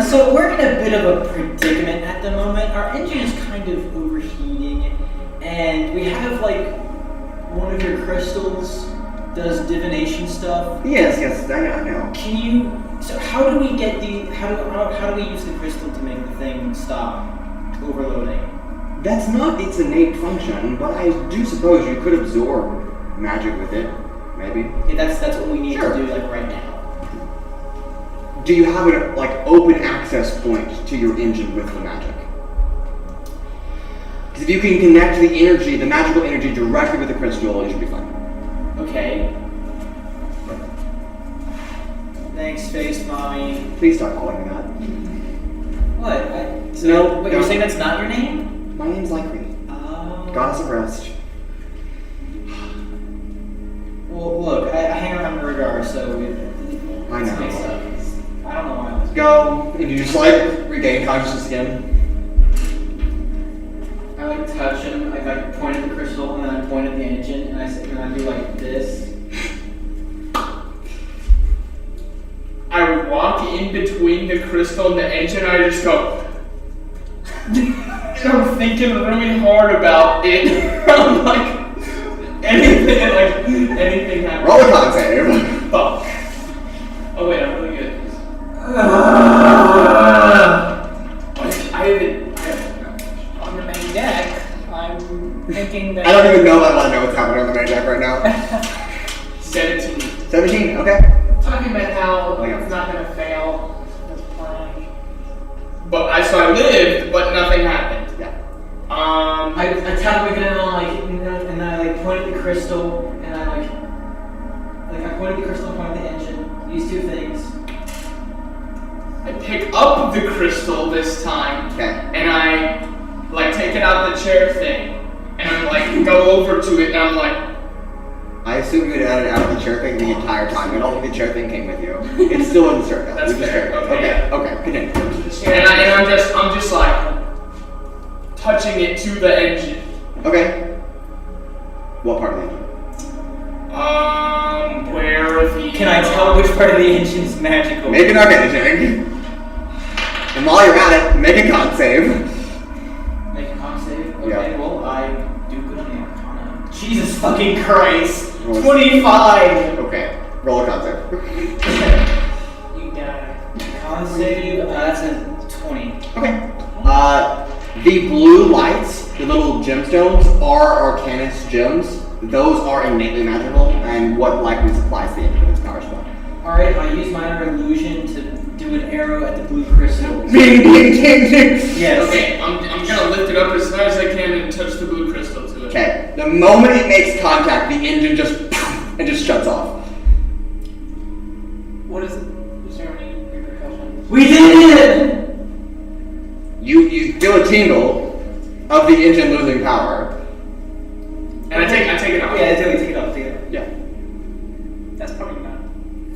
So we're in a bit of a predicament at the moment. Our engine is kind of overheating, and we have like one of your crystals does divination stuff. Yes, I know. Can you? So how do we get the? How do we use the crystal to make the thing stop overloading? That's not its innate function, but I do suppose you could absorb magic with it, maybe. Yeah, that's what we need Sure. to do like right now. Do you have an like open access point to your engine with the magic? Because if you can connect the energy, the magical energy, directly with the crystal, you should be fine. Okay. Thanks, Space Mommy. Please stop calling me that. What? No, Wait, no. you're saying that's not your name? My name's Lycree, Oh. goddess of rest. Well, look, I hang around Urogar, so I know. mixed up. I don't know why. Go, and you just like regain consciousness again. I like touch him. I like point at the crystal, and then I point at the engine, and I do like this. I walk in between the crystal and the engine, and I just go. And I'm thinking really hard about it. I'm like, anything happens. Roll a con save. Fuck. Oh wait, I'm really good. I haven't. On the main deck, I'm thinking that. I don't even know if I want to know what's happening on the main deck right now. 17. 17, okay. Talking about how Oh, yeah. it's not going to fail as planned. But I lived, but nothing happened. Yeah. I tap again and and I like point at the crystal, and I point at the crystal and point at the engine. These two things. I pick up the crystal this time, Okay. and I like take it out of the chair thing, and I I'm like, go over to it, and I'm like, I assume you had added out of the chair thing the entire time. I don't think the chair thing came with you. It's still in the circle. That's We just fair. heard it. Okay, Okay, continue. and I'm just like touching it to the engine. Okay. What part of the engine? Where the Can I tell which part of the engine is magical? Make an arcana check. And while you're at it, make a con save. Make a con save? Okay, Yeah. well, I do good on the arcana. Jesus fucking Christ! Roll. 25! Okay. Roll a con save. You die. Con save, that's a 20. Okay. The blue lights, the little gemstones, are Arcanist gems. Those are innately magical, and what likely supplies the engine with its power spell. Alright, I use minor illusion to do an arrow at the blue crystals. Ding, ding, ding, ding. Yes. Okay, I'm gonna lift it up as high as I can and touch the blue crystal to it. Okay. The moment it makes contact, the engine just shuts off. What is it? Is there any repercussions? We did it! You feel a tingle of the engine losing power. And I take it off. Yeah, take it off. Yeah. That's probably not.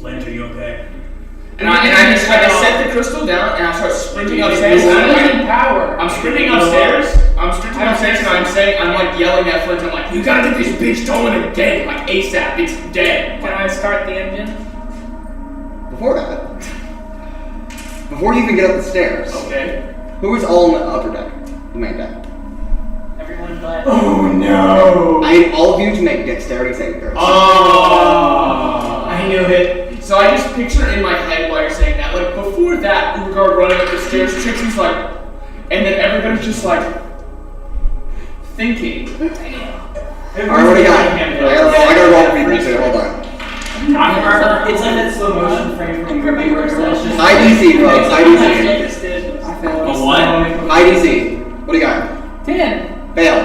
Flint, are you okay? And I set the crystal down and I start sprinting upstairs. Losing power. I'm sprinting upstairs. I'm like yelling at Flint. I'm like, you gotta get this bitch going again, like ASAP. It's dead. Can I start the engine? Before that, before you even get up the stairs, Okay. who is all on the upper deck, the main deck? Everyone but. Oh no! I need all of you to make dexterity saving throws. Oh. I knew it. So I just picture in my head while you're saying that, like before that, Urogar running up the stairs, Trixie's like, and then everybody's just like thinking. Alright, what do you got? I gotta roll for you too, hold on. It's like that slow motion frame from Quickvale where it's just IDC, folks, IDC. I failed. A what? IDC. What do you got? 10. Fail.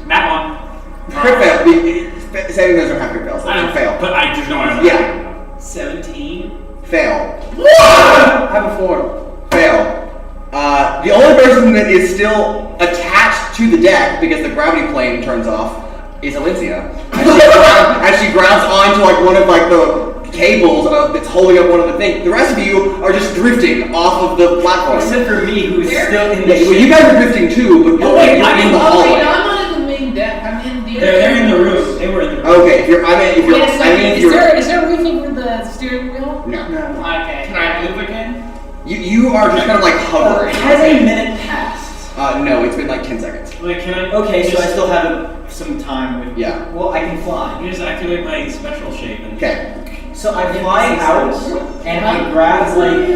That one. Crit fail. Saving throws don't have crit fails, so I know. fail. But I just know I'm Yeah. 17. Fail. I have a 4. Fail. The only person that is still attached to the deck because the gravity plane turns off is Atlasia. As she grabs onto like one of like the cables that's holding up one of the things. The rest of you are just drifting off of the platform. Except for me, who's still in the Yeah, well, you guys are drifting too, but you're, wait, you're I'm in the hallway. I'm not in the main deck. I'm in the. They're in the room. They were in the room. Okay, if you're, Wait a second. Is there a roof over the steering wheel? No. Okay. Can I move again? You are just kind of like hovering. Has a minute passed? No, it's been like 10 seconds. Wait, can I? Okay, so I just- still have some time with. Yeah. Well, I can fly. You just activate my special shape and. Okay. So I fly out and I grab like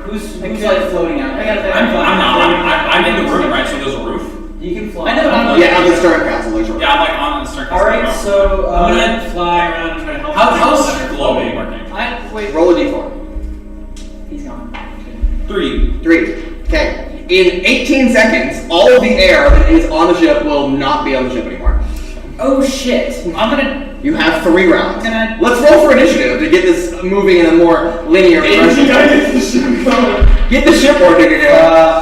who's like floating out. I got that. I'm in the room, right? So there's a roof. You can fly. I know, I'm Yeah, on the stern castle, there's a Yeah, I'm like on the circus. All right, so I'm gonna fly around and try to help. How's glowing working? Wait. Roll a d4. he's gone. 3. 3. Okay. In 18 seconds, all of the air that is on the ship will not be on the ship anymore. Oh shit! I'm gonna. You have 3 rounds. Can I- Let's roll for initiative to get this moving in a more linear direction. Get the ship working again.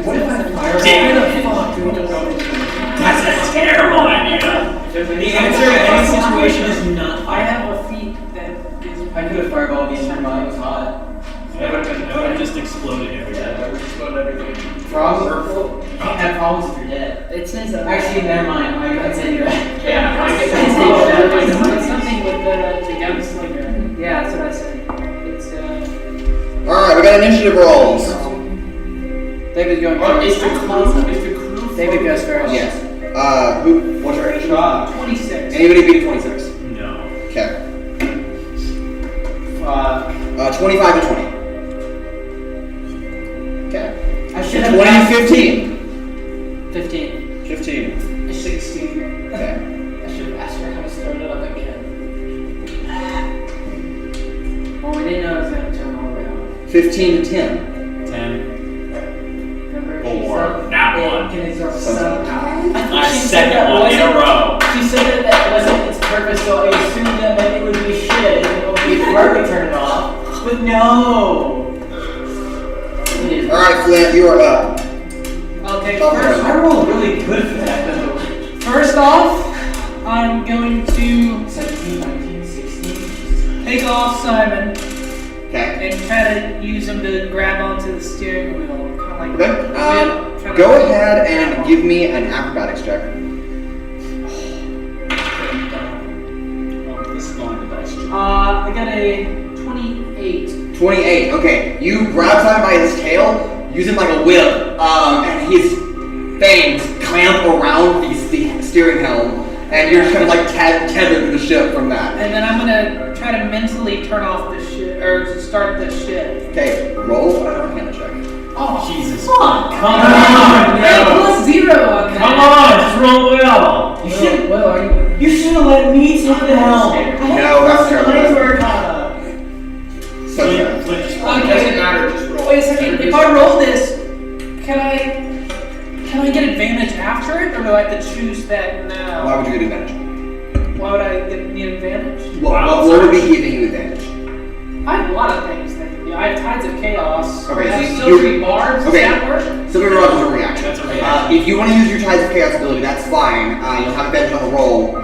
What if I fire? Damn. Where the fuck do we go? That's a terrible idea. The answer in any situation is not. I have a feat that is. I could have fireballed the engine while it was hot. That would have just exploded everything. Problem? Can't have problems if you're dead. It says Actually, never mind. I say you're right. Yeah, I get It's that. something with the gunslinger. Yeah, that's what I said. It's Alright, we got initiative rolls. David's going Is the crew? David goes first. Yes. What's your initiative? 26. Anybody beat a 26? No. Okay. Fuck. 25 to 20. Okay. I should have 20 asked- to 15. 15. 15. 16. Okay. I should have asked her how to start it up again. Well, we didn't know it was going to turn all the way on. 15 to 10. 10. Remember, she 4. said That it one. can exert somehow. My second one in a row. She said that wasn't its purpose, so I assumed that meant it would be shit and it would be hard to turn it off. But no! It is Alright, Flint, you are up. Okay, Top first, I rolled really good for that though. first off, I'm going to 17, 19, 16. take off Simon Okay. and try to use him to grab onto the steering wheel. Kind of like Okay. try to- Go ahead and give me an acrobatics check. This is going to dice. I got a 28. 28. Okay. You grab Simon by his tail, use him like a whip, and his fangs clamp around the steering helm, and you're kind of like tethered to the ship from that. And then I'm gonna try to mentally turn off the ship, or start the ship. Okay. Roll an Arcana check. Oh, Jesus. fuck. Come on! Hey, plus 0 on that. Come on, just roll well. You should. Well, you should have let me take the helm. No, that's terrible. So Flint, yeah. Flint just It doesn't matter, just roll. Wait a second. If I roll this, can I get advantage after it, or do I have to choose that now? Why would you get advantage? Why would I need advantage? What would be giving you advantage? I have a lot of things that can do. I have Tides of Chaos. Okay, I have so Silvery Barbs. Does okay. that work? Silver Rod is a reaction. That's a reaction. If you want to use your Tides of Chaos ability, that's fine. You'll have advantage on the roll,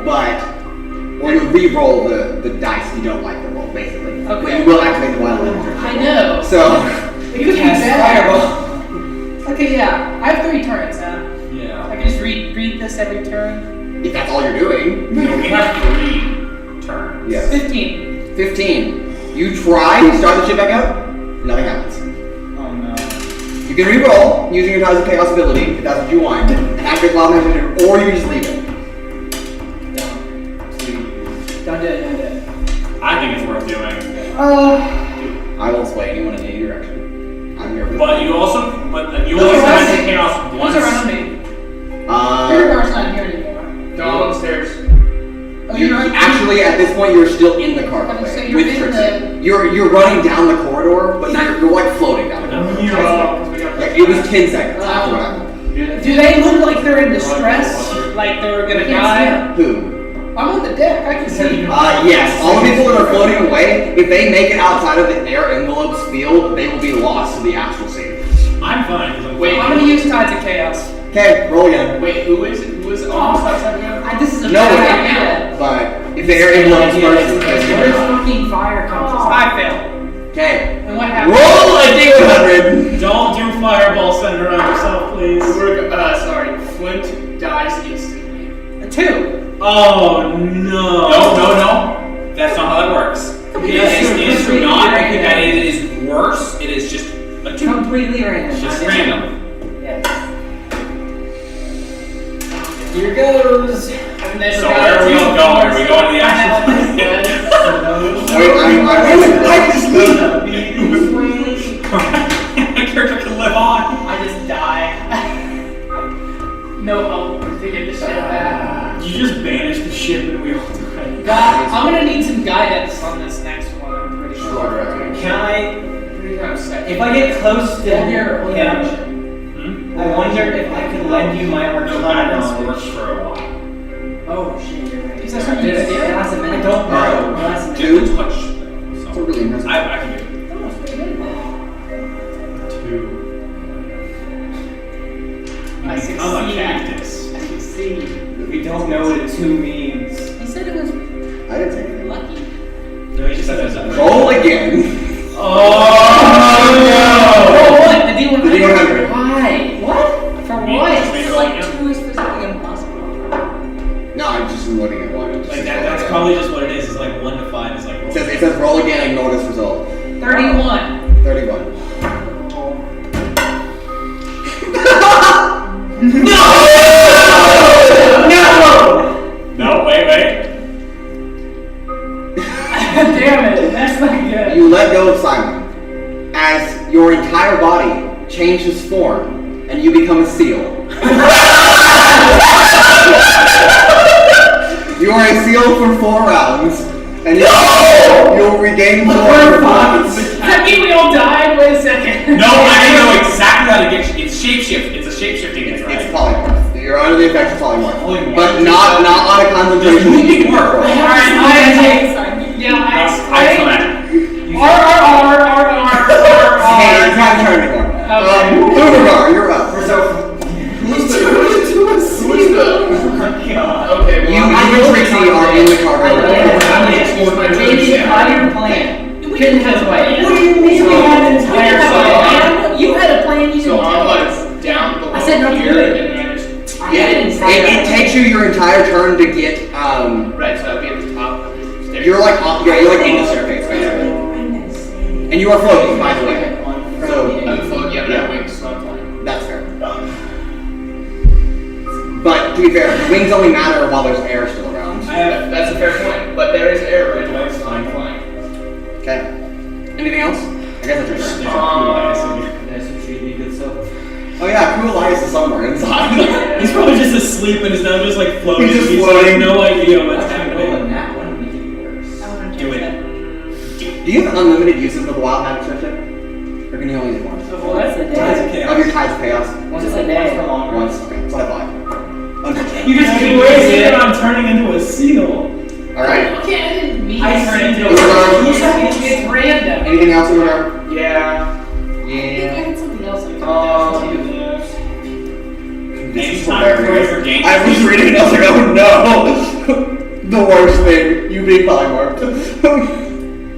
or you'll re-roll the dice if you don't like the roll, basically. Okay. But you will activate the wild element. I know. So, It could be Cast bad. fireball. Okay, yeah. I have 3 turns now. Yeah. I can just read this every turn. if that's all you're doing, No, we have 3 turns. yes. 15. 15. You try to start the ship back up, nothing happens. Oh no. You can re-roll using your Tides of Chaos ability if that's what you want, and activate wild element, or you can just leave it. Don't do it. Don't do it. I think it's worth doing. I will sway anyone in any direction. I'm here for But you also only Who's spend around- chaos Who's once. around me? Urogar's not here anymore. Downstairs. Oh, You you're actually, at this point, you're still in the cargo Okay, so bay you're with in Trixi. You're running down the corridor, but you're like floating down the corridor. Like, it was 10 seconds after what happened. Do they look like they're in distress? Like they were gonna die? Who? I'm on the deck. I can see. Yes. All the people that are floating away, if they make it outside of the air envelope's field, they will be lost to the Astral Sea. I'm fine. 'Cause I'm Wait, I'm gonna use Tides of Chaos. Okay, roll again. Wait, who is it? Who is almost outside again? This is a No bad one. idea. But if the air envelope's first, Where's fucking fire comes? I failed. okay. And what happened? Roll a d100. Don't do fireball center on yourself, please. Sorry, Flint dies instantly. A 2. Oh no. No. That's not how that works. Yes, It is completely not random. that it is worse. It is just a 2. Completely random. It's just random. Yes. Here goes. I've never So got where are we a all 2 going? Are before, we so going to the I know actual this good. My character can live on. I just die. No hope to get this shit back. You just banished the ship and we all died. God, I'm gonna need some guidance on this next one. I'm pretty sure. Can I? Pretty kind of set. If I get close to Here, him, I wonder if I could lend you my No, arcane guidance knowledge. works for a while. Oh shit, you're right. Is that something you It did? lasts a minute. I don't Alright. know. It lasts a minute. Dude. Touch. That's So a really impressive. I can do it. Oh, it's pretty good. 2. I I'm a succeed. cactus. I succeed. We don't know what a 2 means. He said it was I didn't say anything. lucky. No, he just said that. Roll again. Oh Oh, what? The D100? The D100. Why? What? For Me- what? just make it like Like 2 is physically impossible. No, I'm just looking at one. Like that's probably just what it is. It's like 1 to 5 is like. It says roll again, ignore this result. 31. 31. No, wait. Damn it, that's not good. You let go of Simon as your entire body changes form and you become a seal. You are a seal for 4 rounds and you'll regain 4 points. Does that mean we all died? Wait a second. No, I know exactly how to get. It's shapeshift. It's a shapeshifting thing, It's right? polymorph. You're under the effects of polymorph. Polymorph. But not on a concentration. Does moving work? control. Alright, yeah, I I explained. explained. R. Hey, it's not turn anymore. Urogar, you're up. Who's the? Okay, well, You and Trixi are in the cargo. Maybe entire plan. Couldn't have way. What do you mean we had an entire plan? You had a plan, you so didn't I'm tell us. like down below I said not to here, do it. and then I just It takes you your entire turn to get right. So I'd be at the top of the stairs. you're like in the staircase basically. And you are floating, by the way. So I'm floating. Yeah, Yeah. my wings, so I'm flying. that's fair. But to be fair, the wings only matter while there's air still around. That's a fair point, but there is air right now, so I'm flying. Okay. Anything else? I guess that's your turn. That's what should be good stuff. Oh yeah, Cool Elias is somewhere inside. He's probably just asleep and is now just like floating. He's just He's floating. no idea what's happening. That one make it worse. Do it. Do you have unlimited uses of the wild magic section? Or can you only use one? Well, that's a Tides of day. Of chaos. your Tides of Chaos? Once a day. Once. Okay, so I thought. Unfortunately. You just keep wasting it on turning into a seal. Alright. Okay, I didn't mean I turn see. into Urogar. It's random. Anything else, Urogar? Yeah. I think I Yeah. had something else I could Anytime for game. I was reading and I was like, oh no! The worst thing, you being polymorphed.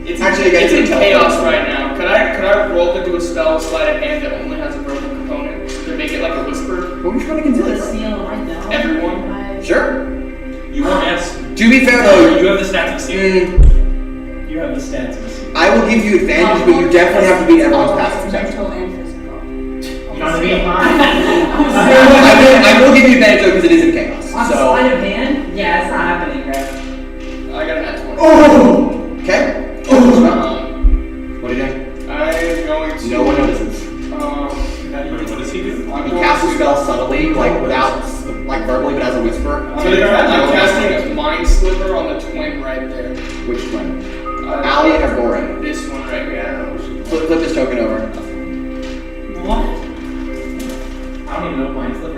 It's Actually, it's in tell chaos me. right now. Could I roll to do a spell sleight of hand that only has a verbal component to make it like a whisper? What were you trying to conceal it The from? seal, I know. Everyone? Sure. You won't ask. To be fair though, You have the stats of seal. You have the stats of a seal. I will give you advantage, but you definitely have to beat everyone's passive check. Mental and physical. You know what I mean? I will give you advantage though because it is in chaos. On So. sleight of hand? Yeah, it's not happening, right? I got an at 20. Oh. Okay. Um, What are you doing? I'm going to. No one notices. What does he do? I'm He going casts a to- spell subtly, like without, like verbally, but as a whisper. So I'm casting a mind sliver on the twin right there. Which one? Alien or Goran? This one right here. Flip this token over. What? I don't even know if mine's the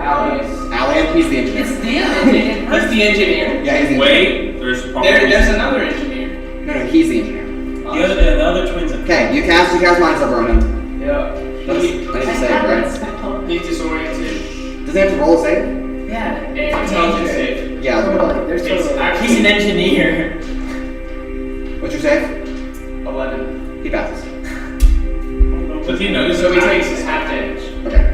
Alien, he's the engineer. It's damaging. He's the engineer. Yeah, he's the engineer. Wait, there's probably. There's another engineer. No, he's the engineer. The other twins are. Okay, you cast mind sliver on him. Yeah. I need to save, right? He's disoriented. Does he have to roll a save? Yeah. And intelligence save. Yeah, I was gonna There's It's totally. actually He's an engineer. What's your save? 11. He passes. Does he notice? So he takes his half damage. Okay.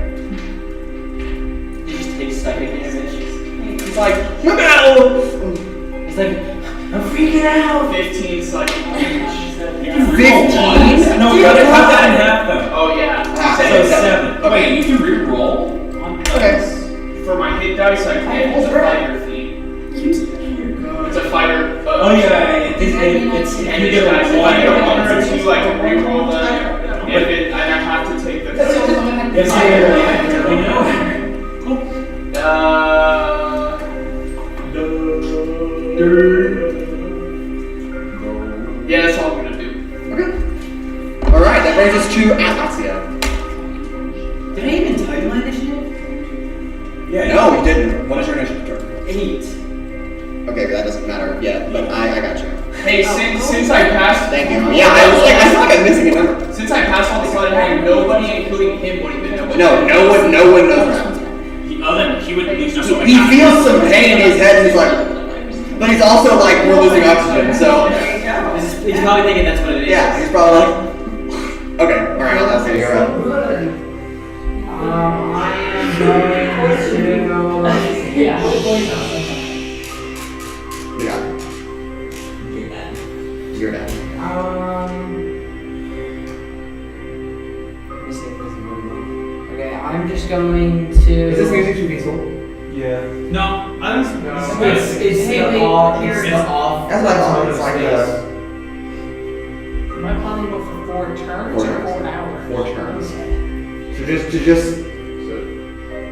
He just takes psychic damage. He's like, no! He's like, I'm freaking out. 15 psychic damage. 15? No, we gotta cut that in half though. Oh yeah. Ah, So okay. 7. Wait, you can re-roll on Okay. For my hit dice, I can't. It's a fighter theme. It's a fighter. Oh yeah, it's And you hit get dice. If I get a 1 or a 2, I like can re-roll them. If it, and I have to take the. Yes, we know. Yeah, that's all I'm gonna do. Okay. Alright, that brings us to Atlasia. Did I even tell you my initiative? Yeah. No, we didn't. What is your initiative turn? 8. Okay, that doesn't matter yet, but I got you. Hey, since I passed. Thank you. Yeah, I feel like I'm missing a number. Since I passed all the sleight of hand, nobody, including him, would even know. what No one knows around. He would at least know something. He feels some pain in his head and he's like, but he's also like, we're losing oxygen, so. He's probably thinking that's what it is. Yeah, he's probably like, okay, alright, Atlasia, you're up. I am going to. Yeah. You got it. You're done. Let me see if this is moving. Okay, I'm just going to. Is this music too peaceful? Yeah. No, I don't. It's the off. It's It's the off. That's what I thought, it's like Am I planning to go for 4 turns or 4 hours? 4 turns. So just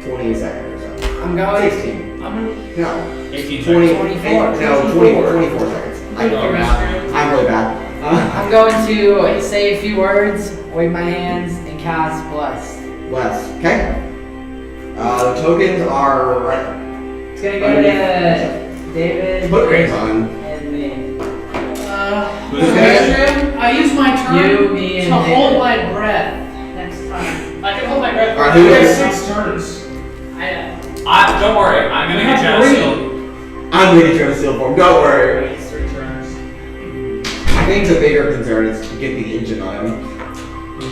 20 seconds or so. I'm going. 16. I'm gonna. No. 18 20, seconds. 24. No, 24 seconds. I'm really bad. I'm really bad. I'm going to say a few words, wave my hands, and cast Bless. Bless. Okay. The tokens are right. It's gonna go to David Put rings on. and me. Who's that? I use my turn You, me, to and hold David. my breath next time. I can hold my breath. Alright, You who have is 6 turns. Don't worry, I'm gonna get Shadow Shield. I'm going to try to steal form. Don't worry. It's 3 turns. I think the bigger concern is to get the engine on him.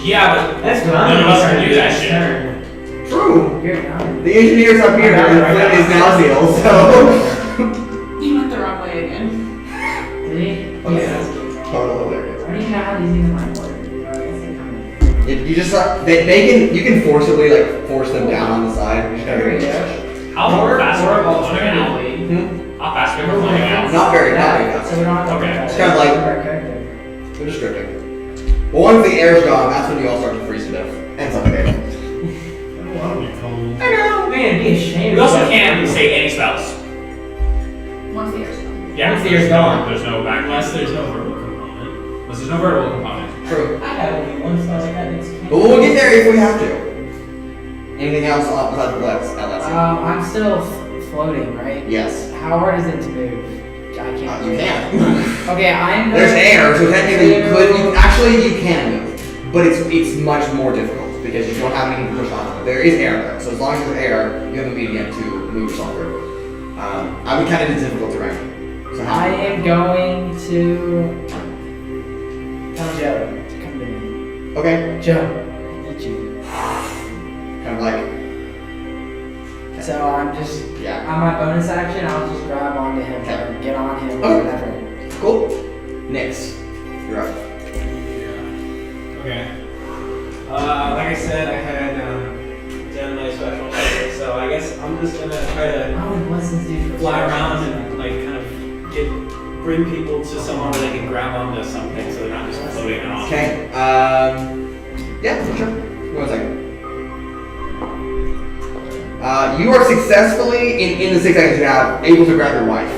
Yeah, but That's none of us can do that shit. True. You're not. The engineer's up here, and Flint is now sealed, so. You went the wrong way again. Did he? Okay. Yeah. Total hilarious. I don't even know how these things might work. I guess they come in. You just you can forcibly force them down on the side. You just gotta There we be- go. How fast are we floating out? How fast are we floating out? Not very fast. So we don't have to Okay. It's kind of like they're just drifting. But once the air's gone, that's when you all start to freeze to death and suffocate. I want to be cold. I know. Man, it'd be a shame. We also can't say any spells. Once the air's gone. Yeah, Once the air's gone. There's no back. Unless there's no verbal component. Unless there's no vertical component. True. I have only one spell like that. But we'll get there if we have to. Anything else besides the legs, Atlasia? I'm still floating, right? Yes. How hard is it to move? I can't. You can. Okay, I'm. There's air, so technically you could. You can move, but it's much more difficult because you don't have anything to push onto it. There is air though, so as long as there's air, you have a medium to move yourself through. I would kind of do difficult terrain. So how? I am going to tell Joe to come to me. Okay. Joe, I need you. Kind of like. So I'm just Yeah. on my bonus action. I'll just grab onto him or get on him or Okay. whatever. Cool. Next, you're up. Okay. Like I said, I had done my special measure, so I guess I'm just gonna try to Oh, blessings, dude. fly around and like kind of bring people to somewhere where they can grab onto something, so they're not just floating off. Okay. Yeah, sure. One second. You are successfully, in the 6 seconds you have, able to grab your wife.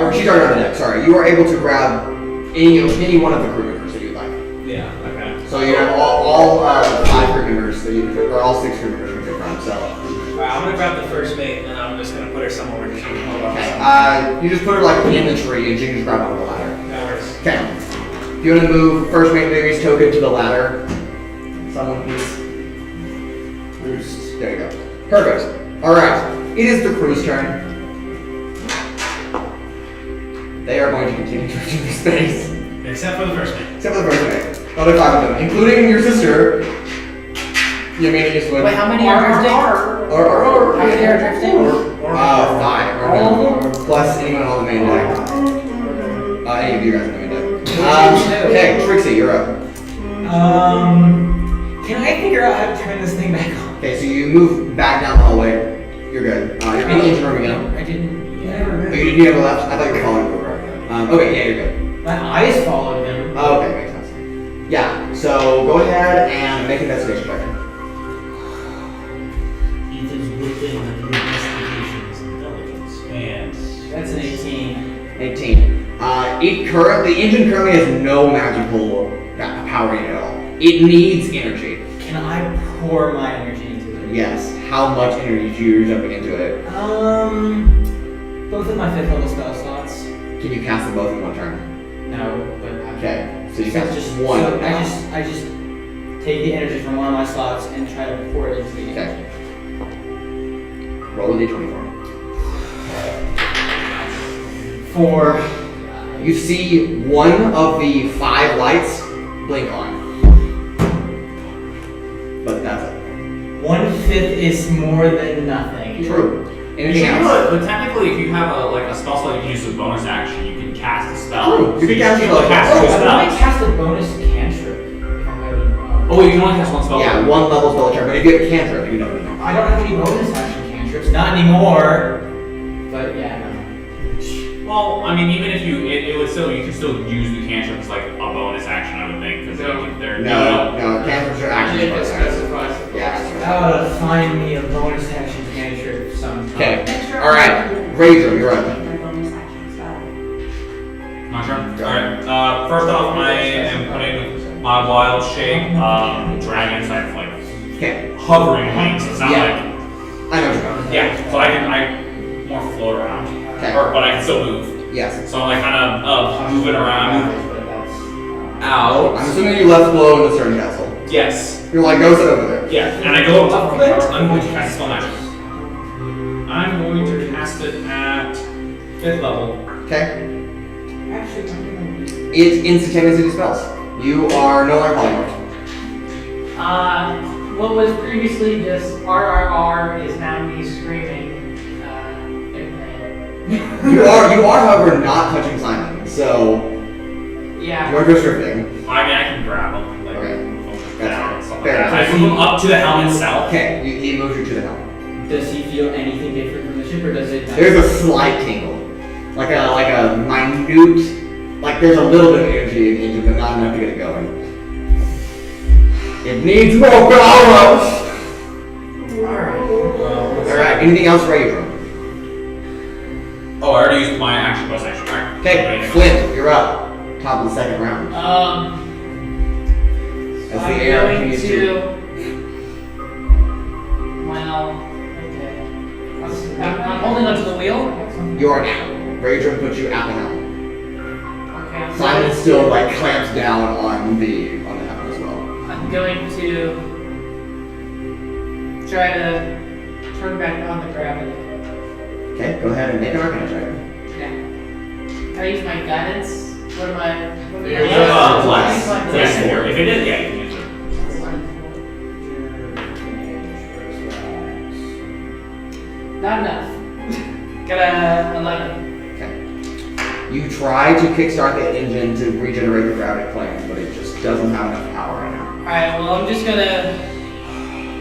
Or she's already on the deck, sorry. You are able to grab any one of the crew members that you'd like. Yeah. Okay. So you have all 5 crew members that you can pick, or all 6 crew members you can pick from, so. Alright, I'm gonna grab the first mate, and I'm just gonna put her somewhere where she can hold on. Okay. You just put her in the tree and she can just grab onto the ladder. That works. Okay. If you want to move first mate Mary's token to the ladder, someone please. Boost. There you go. Perfect. Alright. It is the crew's turn. They are going to continue drifting through space. Except for the first mate. Except for the first mate. Other 5 of them, including your sister. You mean Yeastwood. Wait, how many are drifting? Or How many are drifting? 5. Plus anyone on the main deck. Any of you guys on the main deck. Okay, Trixi, you're up. Can I figure out how to turn this thing back on? Okay, so you move back down the hallway. You're good. You're in the engine room again. I didn't. Oh, you didn't have a left? I thought you were following over. Okay, yeah, you're good. My eyes followed him. Okay, makes sense. Yeah, so go ahead and make an investigation check. It is within the investigation's intelligence. And That's an 18. 18. The engine currently has no magical power in it at all. It needs energy. Can I pour my energy into it? Yes. How much energy do you dumping into it? Both of my 5th level spell slots. Can you cast them both in one turn? No, but Okay, so you So cast just one. So I just take the energy from one of my slots and try to pour it into the Okay. Roll a d20 for me. 4. You see one of the 5 lights blink on. But that's it. 1/5 is more than nothing. True. Anything Yeah, else? but technically, if you have a spell slot you can use as a bonus action, you can cast a spell. True. You can cast a can spell. cast Oh, two I might spells. cast a bonus cantrip. If I'm ready. Oh, wait, you can only cast one spell. Yeah, 1 level spell turn, but if you have a cantrip, you don't know. I don't have any bonus action cantrips. Not anymore. But yeah, no. Well, I mean, even if you could still use the cantrip as like a bonus action, I would think, because they're No, cantrips are actually It bonus specifies. Yeah. Gotta find me a bonus action cantrip sometime. Okay. Alright. Raudrem, you're up. My bonus action spell. My turn? Alright, first off, I am putting my wild shape, dragon type, like, Okay. hovering wings. It's not Yeah. like, I know what you're talking about. yeah, so I more float around. Okay. But I can still move. Yes. So I'm like kind of moving around. Out. I'm assuming you left below in the Stern Castle. Yes. You're like, go sit over there. Yeah, and I go up to Flint. I'm going to cast spell magic. I'm going to cast it at 5th level. Okay. It instantaneously dispels. You are no longer polymorphed. What was previously just RRR is now me screaming. You are, however, not touching Simon. So Yeah. you're just drifting. I mean, I can grab him. Like, Okay. Down, something Fair like that. enough. I move him up to the helm itself. Okay, he moves you to the helm. Does he feel anything different from the ship, or does it? There's a slight tingle, like a minute, like there's a little bit of energy in it, but not enough to get it going. It needs more power. All right. Anything else, Raudrem? Oh, I already used my action bonus action. Right. Okay, Flint, you're up. Top of the second round. As the I'm air going continues to. Well, okay. I'm holding onto the wheel. You are now. Raudrem puts you at the helm. Okay. Simon still like clamps down on the helm as well. I'm going to try to turn back on the gravity. Okay, go ahead and make an Arcane check. Yeah. Can I use my guidance? What am I? Plus. Yes, 4. If it is, yeah, you can use it. Not enough. Got a 11. Okay. You try to kickstart the engine to regenerate the gravity planes, but it just doesn't have enough power right now. Alright, well, I'm just gonna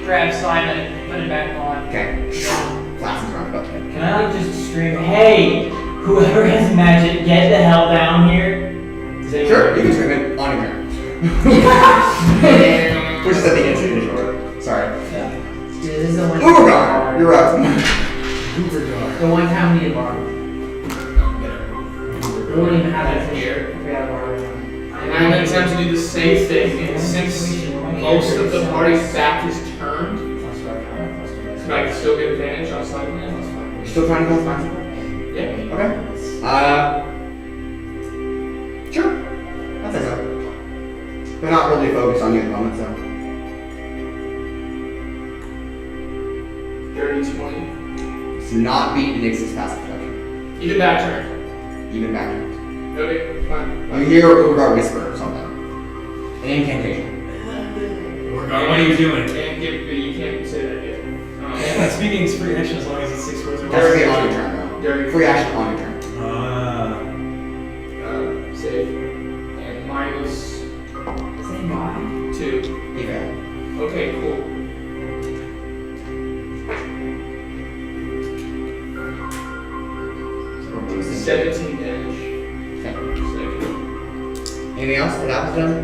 grab Simon and put it back on. Okay. Flashes around about him. Can I like just scream, "Hey, whoever has magic, get the hell down here"? Does anyone- Sure, you can scream it on your turn. Which is at the end of the short. Sorry. This is the one. Urogar, you're up. The one time we borrowed. We won't even have that Here. if we had borrowed. And I'm going to attempt to do the same thing. And since most of the party's back is turned, so I can still get advantage on sliding in. You're still trying to go fast? Yeah. Okay. Sure. I'll say so. They're not really focused on you at the moment, so. Dirty 20. It's not beat Nix's passive protection. Even back turn. Even back. Okay, fine. You hear Urogar whisper or something. An incantation. What are you doing? You can't say that yet. Speaking is free action as long as it's 6 words or That's free on your turn, though. Dirty. Free action on your turn. Save. And mine was 2. He failed. Okay, cool. So we're losing. 17 damage. Okay. Second. Anything else that was done?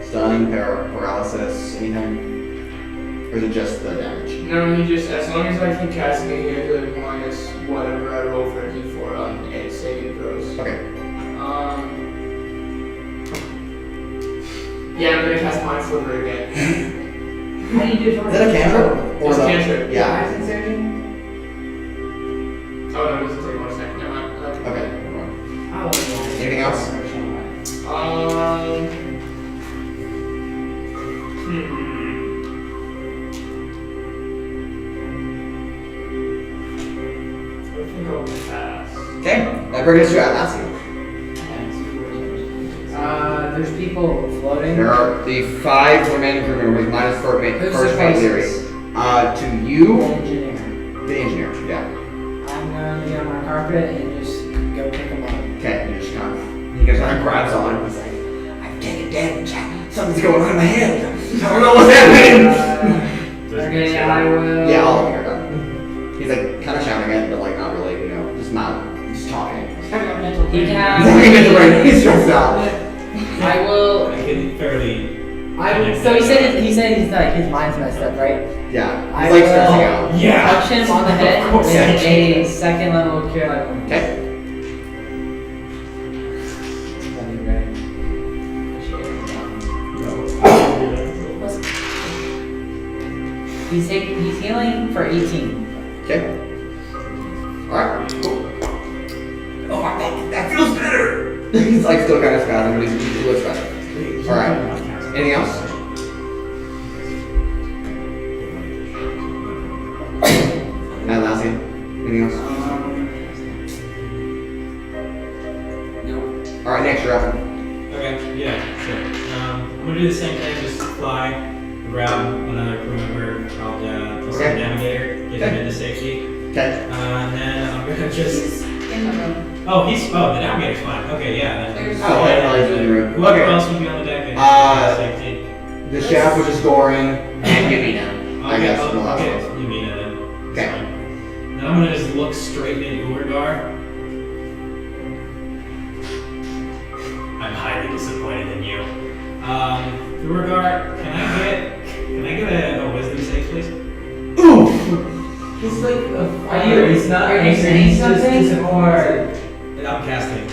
Stun, paralysis, anything? Or is it just the damage? No, he just, as long as I keep casting it, he has a minus whatever I roll for a d4 on any saving throws. Okay. Yeah, I'm gonna cast Mind Flipper again. How do you do it? Is that a cantrip? It's a cantrip. Yeah. Rising surgeon? Oh no, it doesn't take 1 second. No, Okay. Anything else? I think I'll pass. Okay. That brings us to Atlasia. There's people floating. There are the 5 remaining crew members minus first Who's mate the Leary. closest? To you, Engineer. the engineer. Yeah. I'm gonna be on my carpet and just go pick them up. Okay. You just kind of, he just kind of grabs on. He's like, I've taken damage. Something's going on in my head. I don't know what's happening. Okay, I will. Yeah, all of you are done. He's like kind of shouting it, but like not really, you know, just mouth, just talking. He can He's have. having a brain. He's stressed out. I will. I can fairly. So he said he's like his mind's messed up, right? Yeah. I He's like stressing out. will Yeah. touch him on the head Of course. with a second level cure light wound. Okay. He's healing for 18. Okay. Alright, cool. Oh, that feels better! He's like still kind of spasming, but he looks better. Alright. Anything else? Atlasia. Anything else? No. Alright, next you're up. Okay, yeah, sure. I'm gonna do the same thing, just fly, grab another crew member, I'll plus Okay. the navigator, get him Okay. into safety. Okay. And then I'm gonna just. He's in the room. Oh, the navigator's fine. Okay, yeah. Then. There's- Oh, yeah, no, he's in the room. Whoever Okay. else would be on the deck and safety. The chef, which is Goran, and Yamina. I guess. Okay, the last okay, one. you mean it then. Okay. Fine. Then I'm gonna just look straight at Urogar. I'm highly disappointed in you. Urogar, can I get a wisdom save, please? He's like a Are you- he's not are you angry, saying he's just something, disappointed. I'm casting.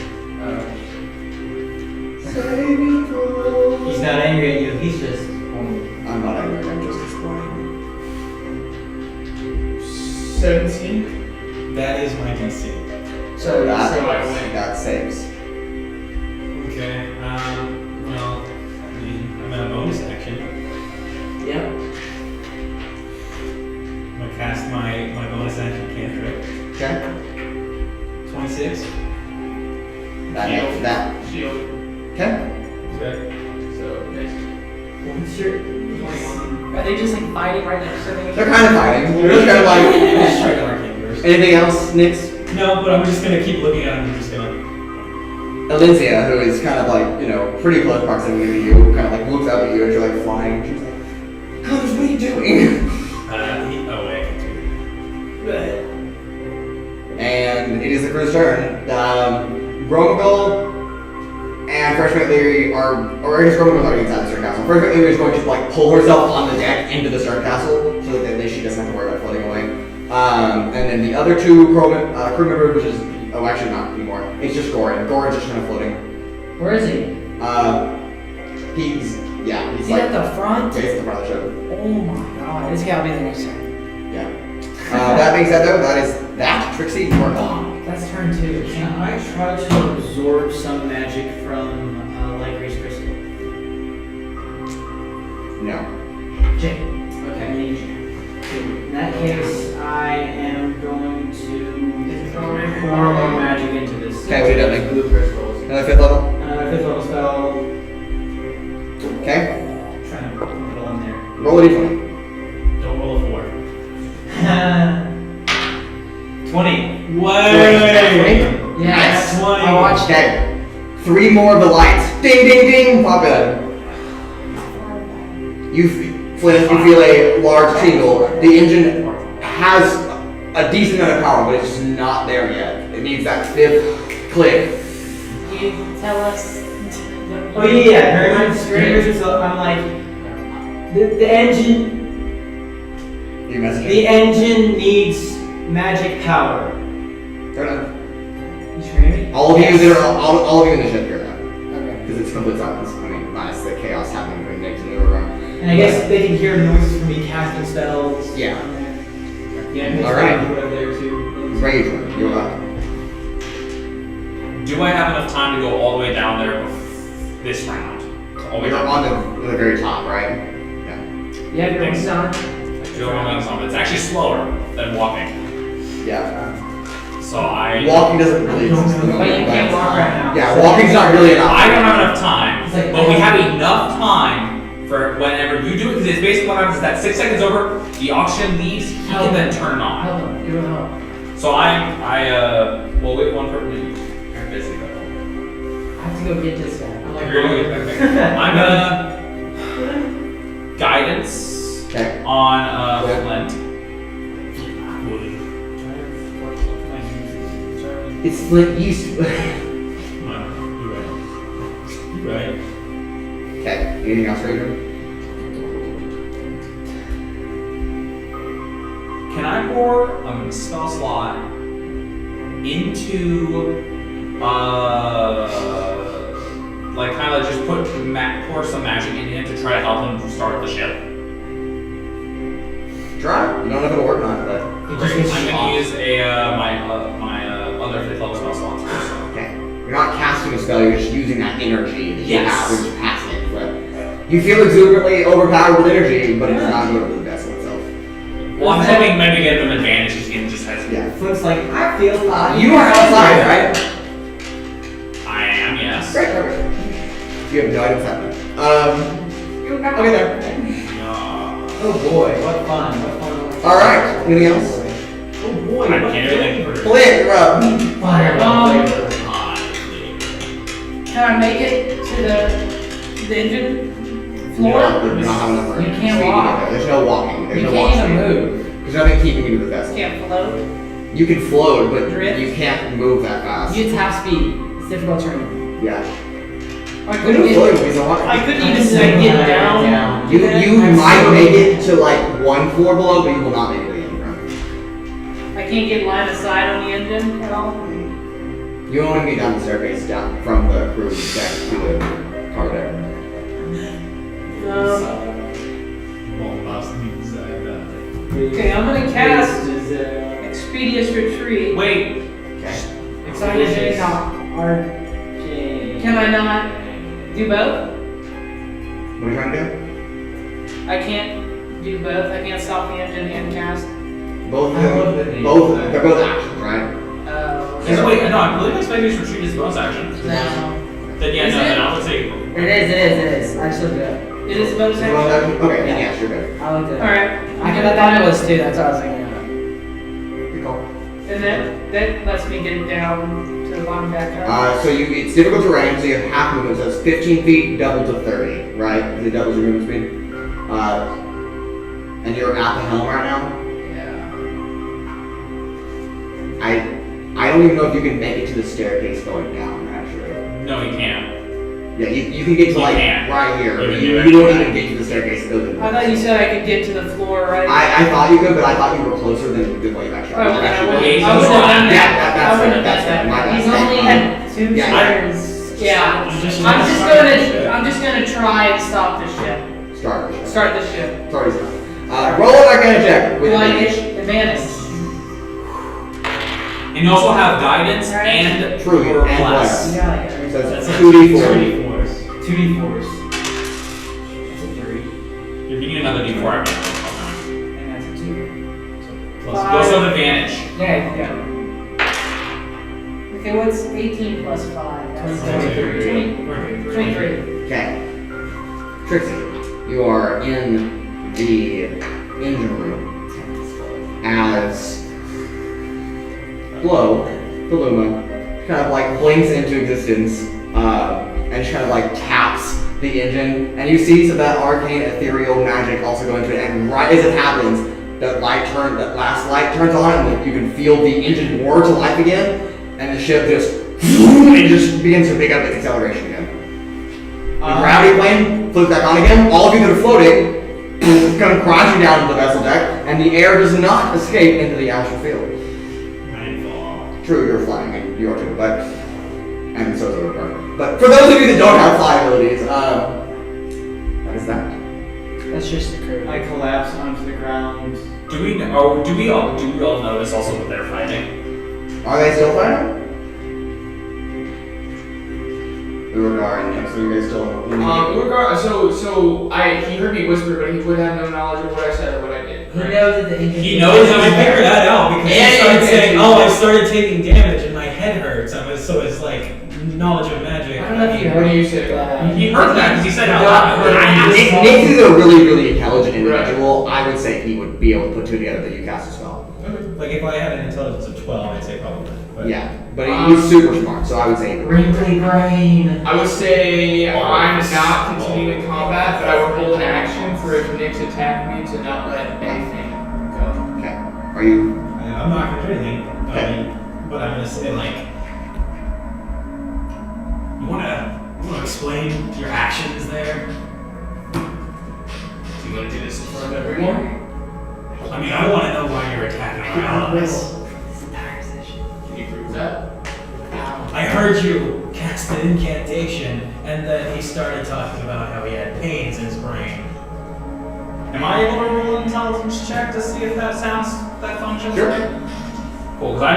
Saving throw. He's not angry at you, he's just I'm not angry, I'm just disappointed. 17. That is my DC. So That saves. Okay. Well, I'm in a bonus action. Yep. I'm gonna cast my bonus action cantrip. Okay. 26. That. Shield. Okay. Okay. So, next. what's your Are they just like fighting right next to me? They're kind of fighting. They're just kind of like. Just try to arcane burst. Anything else, Nix? No, but I'm just gonna keep looking at him and just gonna. Alencia, who is kind of like, pretty close proximity to you, kind of like looks up at you as you're like flying. She's like, Kandros, what are you doing? Away. And it is the crew's turn. Gromagal and Freshman Leary are, or I guess Gromagal's already inside the Stern Castle. Freshman Leary is going to like pull herself on the deck into the Stern Castle so that at least she doesn't have to worry about floating away. And then the other two crew members, which is, actually not anymore. It's just Goran. Goran's just kind of floating. Where is he? He's Is he like, at the front? yeah, he's at the front of the ship. Oh my god, this guy will be the next turn. Yeah. That being said though, that is that. Trixie, you are on. That's turn 2. Can I try to absorb some magic from Lycra's crystal? No. Jake. Okay. I need you. In that case, I am going to pour more magic into this. Okay, what are you doing? Blue crystals. Another 5th level? 5th level spell. Okay. Trying to put it all in there. Roll a d20. Don't roll a 4. 20. Way! Yes, Nice. I watched it. Okay. 3 more of the lights. Ding, ding, ding. Pop in. Flint, you feel a large tingle. The engine has a decent amount of power, but it's just not there yet. It needs that 5th click. You tell us. Oh yeah, Herbert, so I'm like, the engine You message The engine needs magic power. Fair enough. You screaming? All of you that are all of you in the ship hear that. Okay. Because it's complete silence. I mean, minus the chaos happening between Nick and Urogar. And I guess they can hear noises from me casting spells. Yeah. Yeah, and Alright. right there too. Rage, you're up. Do I have enough time to go all the way down there this round? All the way You're down. on the very top, right? Yeah. You have your Thanks. wings on? I do have my wings on, but it's actually slower than walking. Yeah. So I Walking doesn't really exist. But you can't walk right now. Yeah, walking's not really enough. I don't have enough time, It's like- but we have enough time for whenever you do it, because it's basically what happens is that 6 seconds over, the oxygen leaves, he can then turn it on. Hold on, you will help. So well, wait, one person, you're busy though. I have to go get this guy. I'm like, You're gonna get I'm gonna guidance Okay. on Yeah. Flint. It's Flint Yeastwood. You're right. Okay. Anything else, Raudrem? Can I pour a spell slot into, like kind of just pour some magic into him to try to help him start the ship? Try. You don't know if it'll work or not, but. Great. I'm gonna use my other 5th level spell slot. Okay. You're not casting a spell, you're just using that energy that you Yes. have, you're just passing it. You feel exuberantly overpowered with energy, but it's not good with the vessel itself. Well, I'm hoping maybe get them advantage because he just has. Yeah. Flint's like, I feel fine. You are outside, right? I am, yes. Great, perfect. You have no idea what's happening. Okay, there. Oh boy, what fun, what fun. Alright, anything else? Oh boy, I what can't do anything. Flint, you're up. Fireball. Can I make it to the engine floor? No, you don't have enough room. You can't So need to walk. get there. There's no walking. There's You no can't walking. even move. There's nothing keeping you to the vessel. Can't float. You can float, but Drift. you can't move that fast. It's half speed. It's difficult terrain. Yeah. I You're couldn't floating get. with these on. I couldn't even like, get down. You might make it to like one floor below, but you will not make it to the end. I can't get line of sight on the engine at all. You won't even get down the staircase down from the crew deck to the car deck. Okay, I'm gonna cast Expeditious Retreat. Wait. Okay. Expedition Can I not do both? What are you trying to do? I can't do both. I can't stop the engine and cast. Both of I love them. that they- They're both actions, right? Wait, no, I believe Expedition Retreat is bonus action. No. Then yeah, Is no, it? then I would say. It is. I actually do it. It is bonus Is it bonus action. action? Okay, then yes, you're good. I like it. Alright. I thought it was too, that's what I was thinking of. Good call. And that lets me get down to the bottom back up. So it's difficult terrain, so you have half movement, so it's 15 feet doubled to 30, right? Because it doubles your movement speed. And you're at the helm right now. Yeah. I don't even know if you can make it to the staircase going down, actually. No, he can't. Yeah, you can get to You like can't. right here. You can You do don't it. even get to the staircase to go to the I thought you said I could get to the floor, right? I thought you could, but I thought you were closer than what you actually Oh, well, then I actually wouldn't- were. I wouldn't have done Yeah, that. that's I wouldn't that's have done my that. bad. He's only had two Yeah. turns. Yeah. I'm just gonna try and stop the ship. Start the ship. Start the ship. Sorry, Scott. Roll an Arcane check with Do I advantage. get advantage? And you also have guidance Right. and True, or and bless. Yeah, I get it. So That's it's a 2d4. 2d4s. That's a 3. You're getting another D4. And that's a 2. You also have advantage. Yeah. Okay, what's 18 plus 5? That's 23. 23. Okay. Trixi, you are in the engine room as Flo, the Luma, kind of like blinks into existence and just kind of like taps the engine, and you see some of that arcane ethereal magic also go into it, and right as it happens, that last light turns on, and you can feel the engine roar to life again, and the ship just begins to pick up its acceleration again. The gravity plane flips back on again. All of you that are floating come crashing down to the vessel deck, and the air does not escape into the astral field. True, you're flying, and you are too, but and so is Urogar. But for those of you that don't have fly abilities, what is that? That's just the crew. I collapse onto the ground. Do we all notice also that they're fighting? Are they still fighting? Urogar and so you guys still. Urogar, he heard me whisper, but he would have no knowledge of what I said or what I did. He knows that the engine. He knows how I figured that out because he started saying, "Oh, I started taking damage and my head hurts." So it's like knowledge of magic. I don't know if you What heard do you say? He heard that because he said out loud. Nick is a really, really intelligent individual. I would say he would be able to put two together that you cast a spell. Like if I had an intelligence of 12, I'd say probably. But Yeah, but he's super smart, so I would say. Wrinkly brain. I would say I'm not continuing combat, but I would hold an action for if Nick's attack me to not let anything go. Okay. Are you? I'm not gonna do anything. Okay. But I'm gonna say like, you wanna explain your actions there? Do you want to do this in front of everyone? I mean, I want to know why you're attacking our allies. This entire session. Can you prove that? I heard you cast an incantation, and then he started talking about how he had pains in his brain. Am I able to roll an intelligence check to see if that functions Sure. right? Cool, because I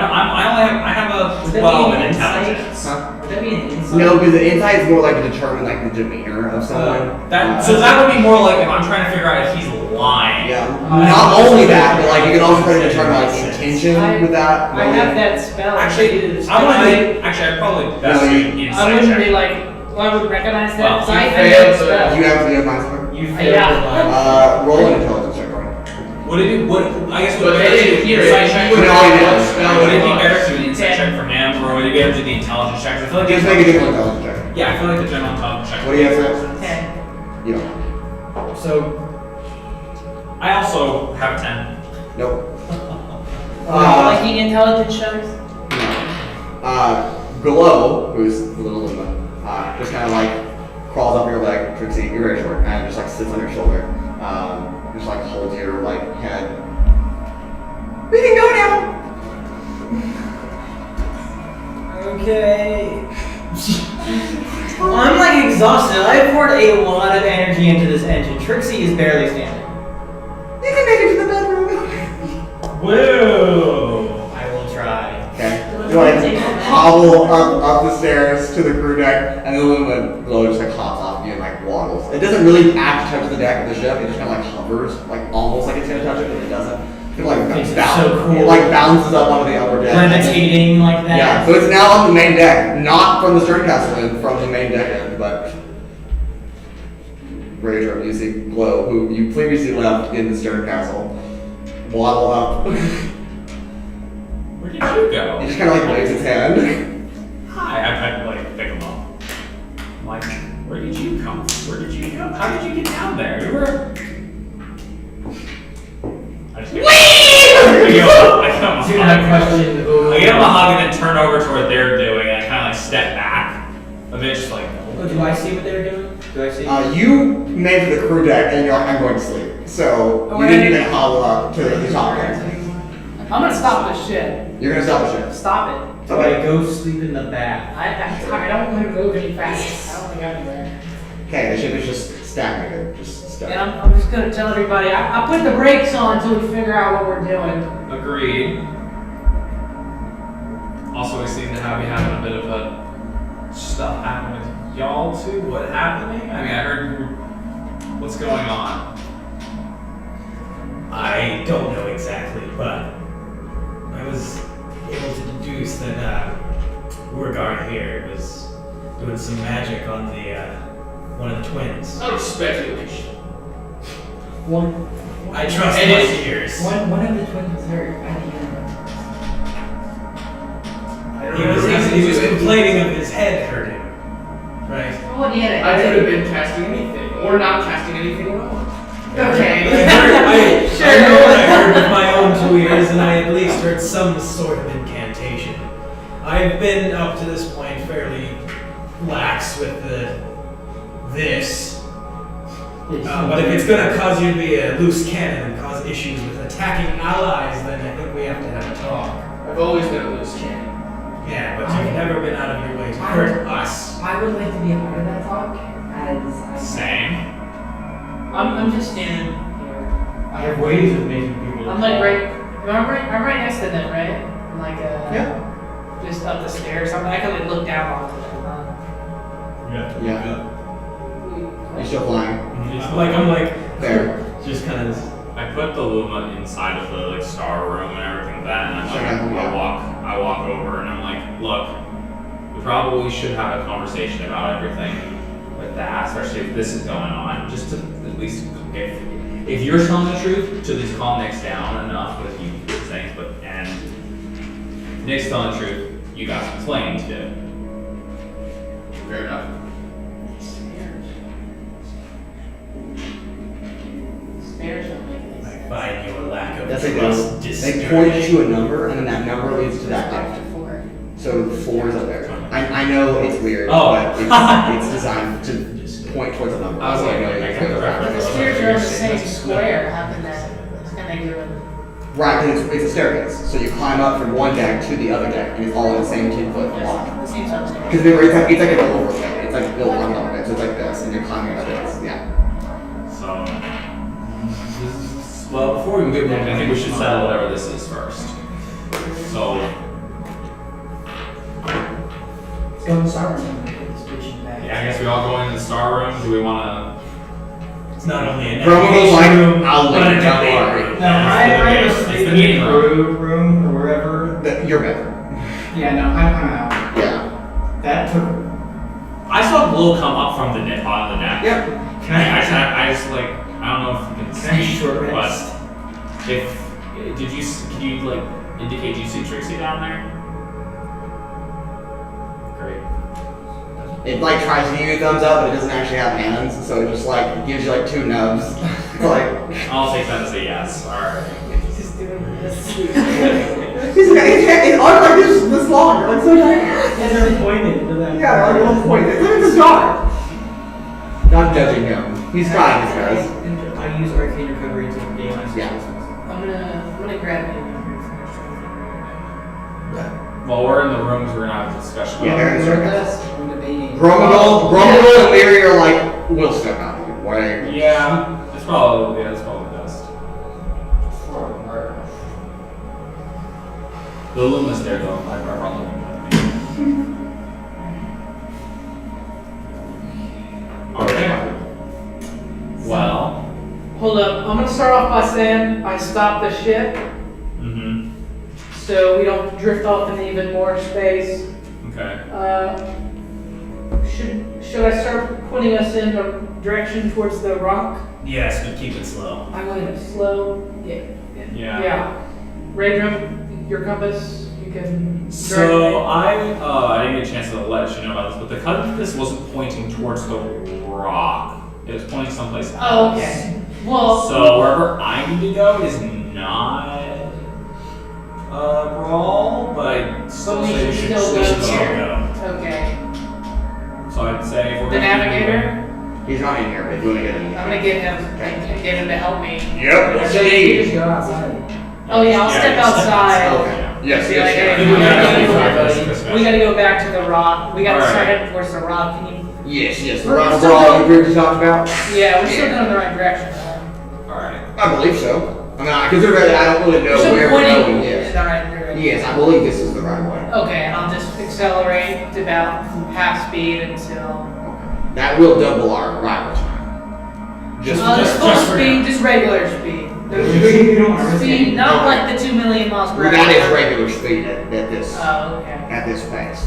have a Would that 12 be in an insight? intelligence. Would that be an insight? No, because the insight is more like to determine like the demeanor of someone. So that would be more like if I'm trying to figure out if he's lying. Yeah. Not only that, but like you can also try to determine like intention with that. I have that spell. Actually, I'd probably best No, do you- insight I wouldn't check. be like, well, I would recognize that. Well, 'cause I you have failed, that so spell. You have mind spark? You failed Yeah. the Roll an intelligence check. Right? Would it be? I guess But would they didn't hear it. insight check? You No, I didn't. Would it be better to do an insight Ten. check for him, or would it be better to do the intelligence check? 'Cause I feel like Just the make a different intelligence- intelligence check. Yeah, I feel like the general intelligence check. What do you have, Seth? 10. You don't. So, I also have 10. Nope. Like the intelligence shows. Glow, who's the little Luma, just kind of like crawls up your leg, Trixie, you're very short, and just like sits on your shoulder, just like holds your like head. We can go now. Okay. I'm like exhausted. I've poured a lot of energy into this engine. Trixie is barely standing. You can make it to the bedroom. Whoa! I will try. Okay. You like hobble up the stairs to the crew deck, and the Luma Glow just like hops off you and like waddles. It doesn't really act to touch the deck of the ship. It just kind of like hovers, like almost like it's gonna touch it, but it doesn't. It like Makes it bounces. so cool. It like bounces up onto the upper deck. Levitating like that. Yeah, so it's now on the main deck, not from the stern castle end, from the main deck end, but Raudrem, you see Glow, who you previously left in the stern castle, waddle up. Where did you go? He just kind of like waves his hand. Hi, I'd like pick him up. I'm like, where did you come from? Where did you go? How did you get down there? You were. I just I give him a hug and then turn over to what they're doing, and I kind of like step back a bit, just like. Oh, do I see what they're doing? Do I see? You made it to the crew deck and you're like, I'm going to sleep. So you didn't even hobble up to the top deck. I'm gonna stop this shit. You're gonna stop the ship. Stop it. Do I go sleep in the back? I'm tired. I don't want to move any fast. I don't think anywhere. Okay, the ship is just stagnated, just stuck. And I'm just gonna tell everybody, I put the brakes on until we figure out what we're doing. Agreed. Also, we seem to be having a bit of a stuff happen with y'all too. What happening? I mean, I heard you. What's going on? I don't know exactly, but I was able to deduce that Urogar here was doing some magic on the one of the twins. Out of speculation. I trust And my it's- ears. One of the twins hurt. I don't He was complaining of his head hurting. Right. What he had I could have been casting anything, or not casting anything at all. Okay. I know what I heard with my own 2 ears, and I at least heard some sort of incantation. I've been up to this point fairly lax with this. But if it's gonna cause you to be a loose cannon and cause issues with attacking allies, then I think we have to have a talk. I've always been a loose cannon. Yeah, but you've never been out of your way to hurt us. I would like to be a part of that talk, as Same. I'm just standing here. I have ways of making people. I'm like I'm right next to them, right? I'm like Yeah. just up the stairs. I can like look down on them. Yeah. You're still flying. I'm like There. just kind of. I put the Luma inside of the like star room and everything like that, and Sure, I'm like, yeah. I walk over and I'm like, look, we probably should have a conversation about everything with that, especially if this is going on. Just to at least, if you're telling the truth, to at least calm Nick's down enough with you things, but and if Nick's telling the truth, you got some explaining to do. Fair enough. Spares don't make any sense. By your lack of That's like trust, they point to a number, and then that number leads to that deck. after 4. So the 4 is up there. I know it's weird, Oh. but it's designed to point towards a number. I was so like, know I it's got the good. reference. The stairs are on the same square. How can that? How can they do it? Right, because it's a staircase. So you climb up from one deck to the other deck, and it's all in the same 10-foot block. The same sort of stairs. Because it's like an overlay. It's like built on top of it, so it's like this, and you're climbing up this. Yeah. So, well, before we get moving, I think we should settle whatever this is first. So, Let's go in the star room and put this bitch in the bag. yeah, I guess we all go into the star room. Do we want It's not only an From education like, room, I'll but a leave, don't debate worry. room. No, I was It's the thinking meeting room or wherever. You're better. Yeah, no, I'm out. Yeah. That took. I saw glow come up from the on the deck. Yep. Can I just like, I don't know if you can Can I see, short but rest? can you like indicate you see Trixi down there? Great. It like tries to give you a thumbs up, but it doesn't actually have hands, so it just like gives you like 2 nubs. It's like I'll take that as a yes. Alright. Just doing this. it's on like this long, like so tiny. And they're pointed to that. Yeah, like one point. Look at this guy. Not judging him. He's trying his best. I use arcane recovery to gain my Yeah. I'm gonna grab you. While we're in the rooms, we're gonna have a discussion. Yeah, about there it. is. I'm debating. Grumble and Leary are like, we'll step out of your way. Yeah, that's probably best. The Luma's there though. I probably won't. Okay. Well. Hold up. I'm gonna start off by saying I stopped the ship Mm-hmm. so we don't drift off into even more space. Okay. Should I start pointing us in the direction towards the rock? Yes, but keep it slow. I want it slow. Yeah. Yeah. Yeah. Raudrem, your compass. You can. direct So me. I didn't get a chance to let you know about this, but the compass wasn't pointing towards the rock. It was pointing someplace else. Oh, okay. Well. So wherever I need to go is not Brawl, but I still we say we should should still go still here. go. Okay. So I'd say if we're The gonna navigator. He's not in here, but if you want to get him. I'm gonna get him and get him to help me. Yep, let's So you see. just go outside. Oh yeah, I'll step outside. Okay. Yes, Be yes, like, yes. hey, we gotta go back to the rock. We gotta Alright. start heading towards the rock. Can you? Yes, yes. The We're Rock of still Bral going- you previously talked about? Yeah, we're still going in the right direction. Alright. I believe so. I mean, I consider that I don't really know We're still where we're pointing going. in Yes. the right direction. Yes, I believe this is the right way. Okay, and I'll just accelerate to about half speed until. That will double our arrival time. Just full for speed, now. just regular speed. You don't want to risk Speed, it. not like the 2 million miles per hour. that is regular speed at this Oh, okay. at this pace.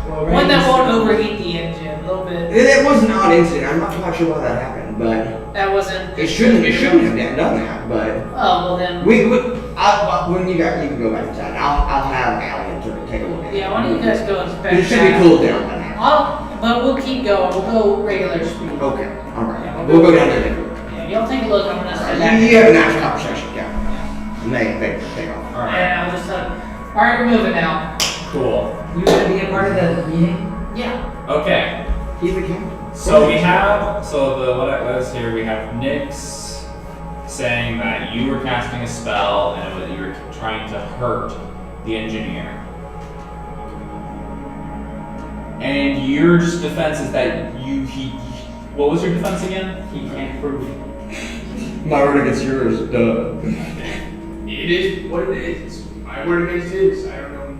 Well, One that right, won't overheat the engine. A little bit. It was an odd incident. I'm not quite sure why that happened, but That wasn't. it shouldn't have done that. But Oh well then. when you can go back inside. I'll have Allie to take a look at it. Yeah, why don't you guys go inspect It should that? be cooled down by now. But we'll keep going. We'll go regular speed. Okay, all right. Yeah, We'll go down there. Yeah, y'all take a look. I'm gonna step You back. have a nice conversation, yeah. And they take off. Alright. And I'll just alright, we're moving now. Cool. You gonna be a part of the meeting? Yeah. Okay. He's the king. So we have what is here? We have Nyx saying that you were casting a spell and you were trying to hurt the engineer. And your just defense is that what was your defense again? He can't prove it. My word against yours, duh. It is what it is. My word against his. I don't know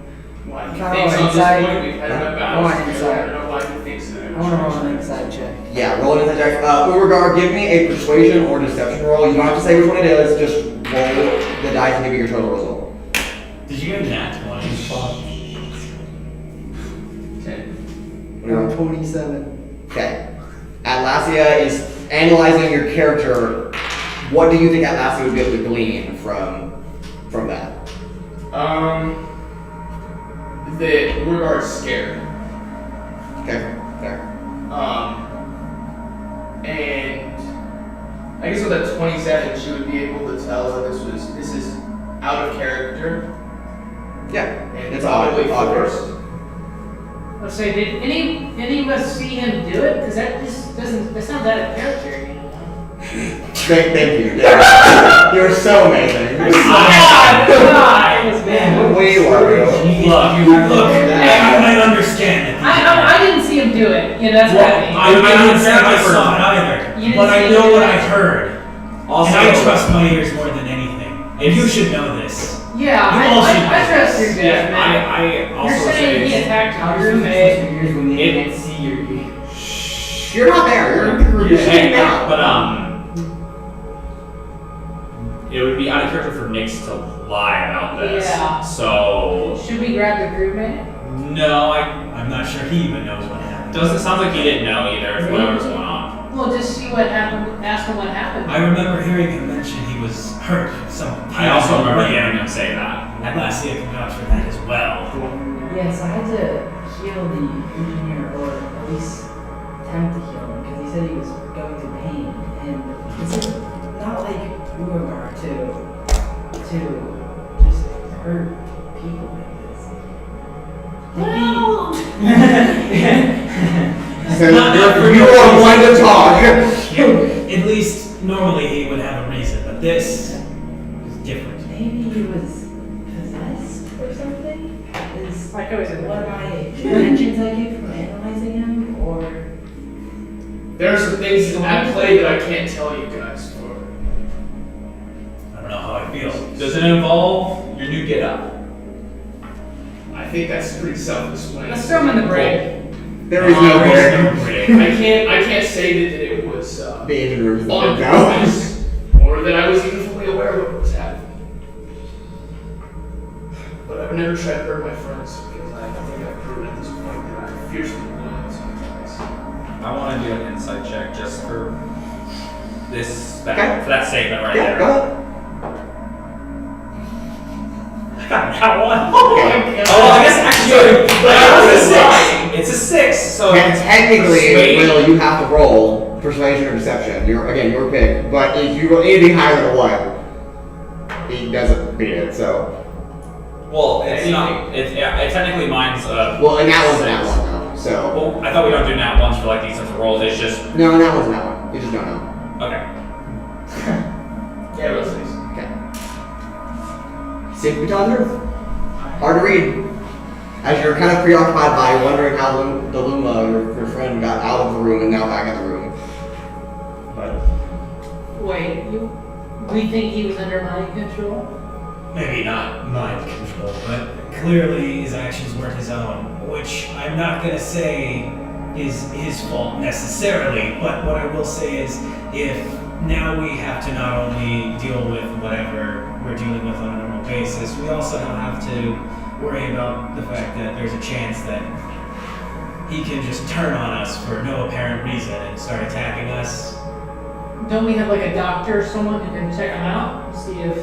why he Kinda thinks on this inside. point we've had enough I battles want together. inside. I don't know why he thinks that. I want to roll an inside check. Yeah, roll an inside check. Urogar, give me a persuasion or deception roll. You don't have to say which one it is, just roll the dice and give me your total result. Did you get a nat 20? 27. Okay. Atlasia is analyzing your character. What do you think Atlasia would be able to glean from that? That Urogar's scared. Okay, fair. And I guess with a 27, she would be able to tell that this is out of character Yeah, and it's odd. probably Odd forced. Let's say, did any of us see him do it? Because that just doesn't. That sounds out of character, you know. Thank you. You're so amazing. Man, We love you. Look, I understand it. I didn't see him do it. You know, that's Well, what I mean. I didn't say I saw it either, You didn't but I see know it what either. I heard. Also, And I trust my ears more than anything. And you should know this. Yeah, You all should know I trust your this. judgment. Yeah, I also You're saying he say attacked How your are you roommate. supposed to hear when they It- can't see your You're not there. You're in the group. hey, but it would be out of character for Nyx to lie about this. Yeah. So Should we grab the crewmate? no, I'm not sure he even knows what happened. doesn't sound like he didn't know either. Whatever's going on. Well, just see what happened. Ask him what happened. I remember hearing him mention he was hurt. I also remember hearing him say that. Atlasia can vouch for that as well. Yes, I had to heal the engineer, or at least attempt to heal him, because he said he was going through pain, and it's not like Urogar to just hurt people like this. Well, So you are one to talk. At least normally he would have a reason, but this is different. Maybe he was possessed or something? Is like I was in what my intentions I get from analyzing him, or There are some things at play that I can't tell you guys for. I don't know how I feel. Does it involve your new get up? I think that's pretty self-explanatory. let's throw him in the break. There is no break. I can't say that it was The engine room is on dead now. purpose, or that I was even fully aware of what was happening. But I've never tried to hurt my friends because I think I've proven at this point that I'm fiercely loyal sometimes. I want to do an insight check just for this Okay. for that statement right Yeah, there. go ahead. I got that one. Okay. Oh, I guess actually, it's a 6. So And technically, persuade- Will, you have to roll persuasion or deception. You're your pick. But if you roll anything higher than a 1, he doesn't beat it. So, Well, it's not. It technically mine's. well, and that one's an that one though. So, Well, I thought we don't do nat ones for like these types of rolls. It's just no, that one's that one. You just don't know. okay. Yeah, those things. Okay. Secret on Earth. Hard to read. As you're kind of preoccupied by wondering how the Luma, your friend, got out of the room and now back in the room. But Wait, we think he was under mind control? Maybe not mind control, but clearly his actions weren't his own, which I'm not going to say is his fault necessarily, but what I will say is if now we have to not only deal with whatever we're dealing with on a normal basis, we also don't have to worry about the fact that there's a chance that he can just turn on us for no apparent reason and start attacking us. Don't we have like a doctor or someone who can check him out? See if.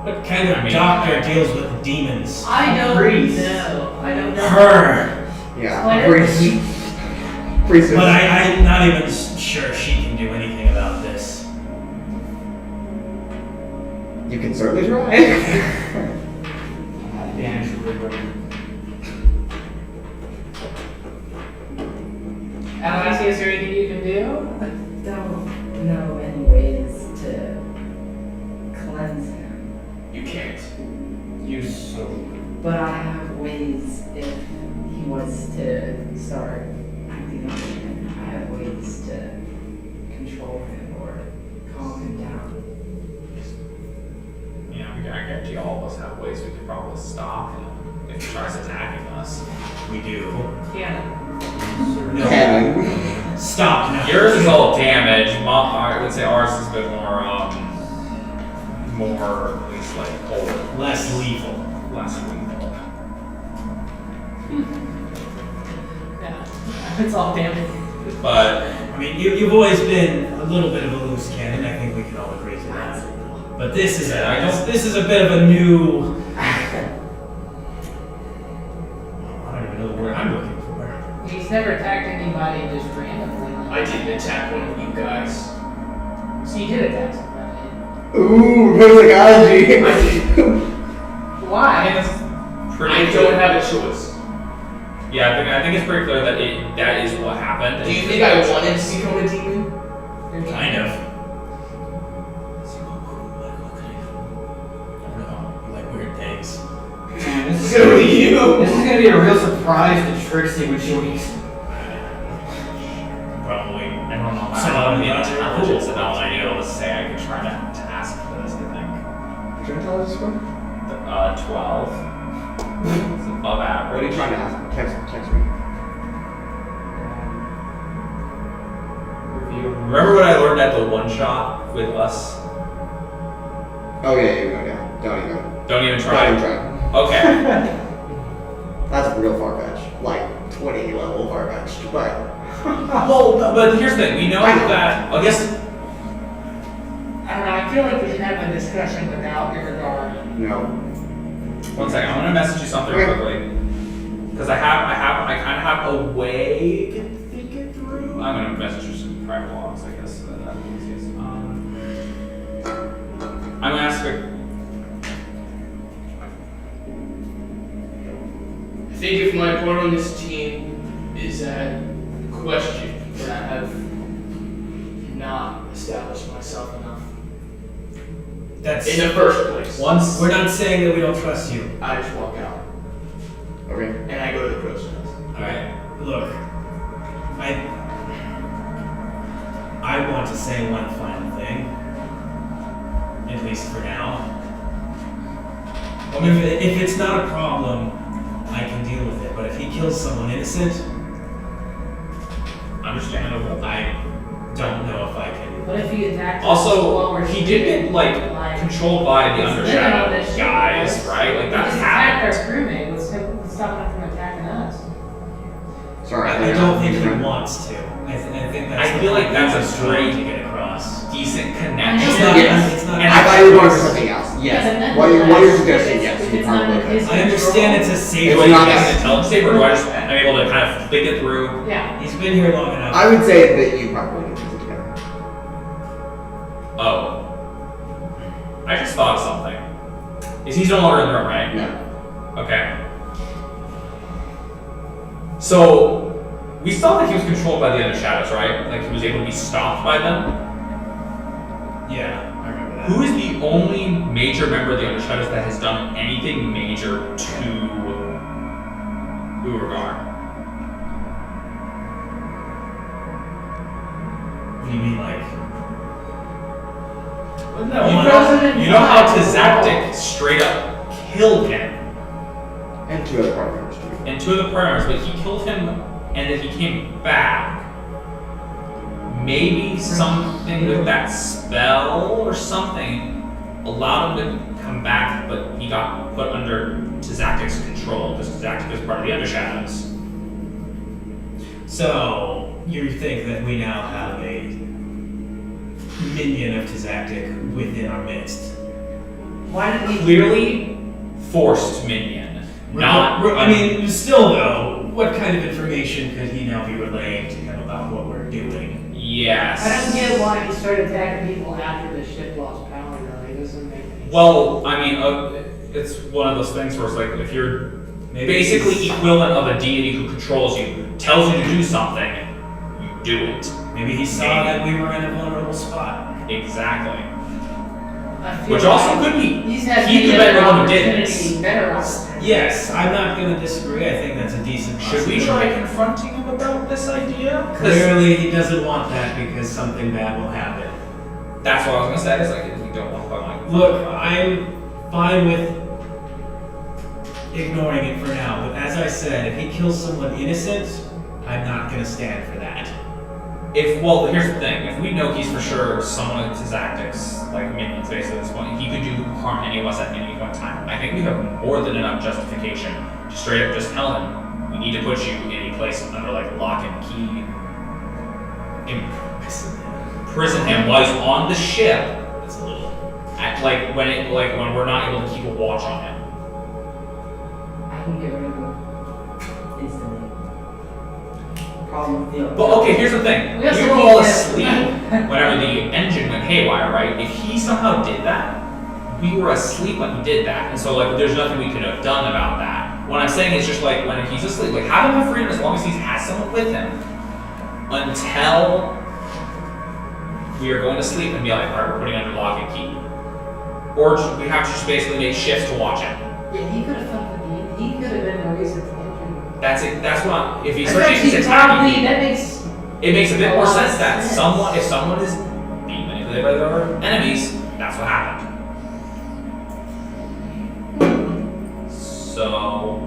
What kind of I mean, doctor deals with demons? I don't Priest. know. I don't know. Her! yeah, Claire? priest. But I'm not even sure she can do anything about this. You can certainly try. Atlasia, is there anything you can do? I don't know any ways to cleanse him. You can't. Use soap. But I have ways if he was to start acting up again. I have ways to control him or calm him down. Yeah, I guarantee all of us have ways we could probably stop him if he tries attacking us. We do. Yeah. No. Cannon. Stop now. Yours is all damage. I would say ours is a bit more, at least like hold. Less lethal. Less lethal. Yeah. It's all damage. But I mean, you've always been a little bit of a loose cannon. I think we can all agree to that. But this is this is a bit of a new. I don't even know the word I'm looking for. He's never attacked anybody just randomly. I didn't attack one of you guys. So you did attack somebody. Ooh, psychology. I did. Why? it's pretty. I don't have a choice. Yeah, I think it's pretty clear that that is what happened. Do you think I wanted to become a demon? Kind of. I don't know. You like weird things. Man, this is So do you. This is gonna be a real surprise to Trixi when she wakes. Probably. I don't know. Some I don't of have the the other intelligence cool. enough to be able to say I could try to ask for this, I think. intelligence score? 12. It's above What are average. you trying to ask? Text me. Remember what I learned at the one shot with us? Oh yeah. Don't even Don't try. even try. Okay. That's real far-fetched. Like 20 level far-fetched, but... Well, but here's the thing. We know I know. that. I guess. I don't know, I feel like we should have a discussion without Urogar. No. One second. I'm gonna message you something Okay. quickly. Because I kind of have a way to think it through. I'm gonna message you some private logs, I guess. That's easiest. I'm gonna ask her. I think if my part on this team is that question, that I have not established myself enough That's in the first place. once. We're not saying that we don't trust you. I just walk out Okay. and I go to the crow's nest. All right. Look, I want to say one final thing. At least for now. If it's not a problem, I can deal with it. But if he kills someone innocent, Understandable. I don't know if I can. What if he attacked us while Also, we're he did get like controlled by the He's living on Undershadow this shit, guys, guys. right? Like We that just attacked our happened. crewmate. Let's stop him from attacking us. Sorry. I don't think he wants to. I think that's. I feel like that's a the point straight- to get across. Decent It's connection. not. Yes. It's not. And I thought you were going for something else. Yes. What you're suggesting, yes. If You it's probably not could. his I understand it's a Do safe. I It's use not an that. intelligence save, or do I just am able to kind of think it through? Yeah. He's been here long enough. I would say that you probably need to put it together. Oh. I just thought of something. He's no longer in the room, right? No. Okay. So, we saw that he was controlled by the other shadows, right? Like he was able to be stopped by them. Yeah, I remember that. Who is the only major member of the other shadows that has done anything major to Urogar? What do you mean, like? You know how Tizaptic straight up killed him, And two other partners too. and two of the partners, but he killed him and then he came back. Maybe something with that spell or something allowed him to come back, but he got put under Tizaptic's control because Tizaptic is part of the Undershadows. So you think that we now have a minion of Tizaptic within our midst? Why did he? Clearly forced minion. Not. I mean, still though, what kind of information could he now be relaying to him about what we're doing? Yes. I don't get why he started attacking people after the ship lost power. Though it doesn't make any sense. Well, I mean, it's one of those things where it's like if you're basically equivalent of a deity who controls you, tells you to do something, you do it. Maybe he saw that we were in a vulnerable spot. Exactly. I feel Which also like could be he's had he many could have been other the one who did this. opportunities, better opportunities. Yes, I'm not going to disagree. I think that's a decent Should we try confronting him about this idea? Clearly, he doesn't want that because something bad will happen. That's what I was gonna say. It's like we don't want to like. Look, I'm fine with ignoring it for now, but as I said, if he kills someone innocent, I'm not going to stand for that. Well, here's the thing. If we know he's for sure someone of Tizaptic's like minions, basically at this point, he could do harm to any of us at any one time. I think we have more than enough justification to straight up just tell him we need to put you in a place under like lock and key, imprison him while he's on the ship. That's a little. When we're not able to keep a watch on him. I can get rid of him instantly. Problem with the But okay, here's the thing. We We also were need all to- asleep whenever the engine went haywire, right? If he somehow did that, we were asleep when he did that. And so like there's nothing we could have done about that. What I'm saying is just like when he's asleep, like have him have freedom as long as he has someone with him. Until we are going to sleep and be like, alright, we're putting under lock and key. Or we have to just basically make shifts to watch him. Yeah, he could have fucked with the. He could have been the reason for the injury. That's it. That's what I'm, if he's Actually, attacking probably me, that makes. it makes a bit a more lot of sense that sense. if someone is being manipulated by their enemies, that's what happened. So,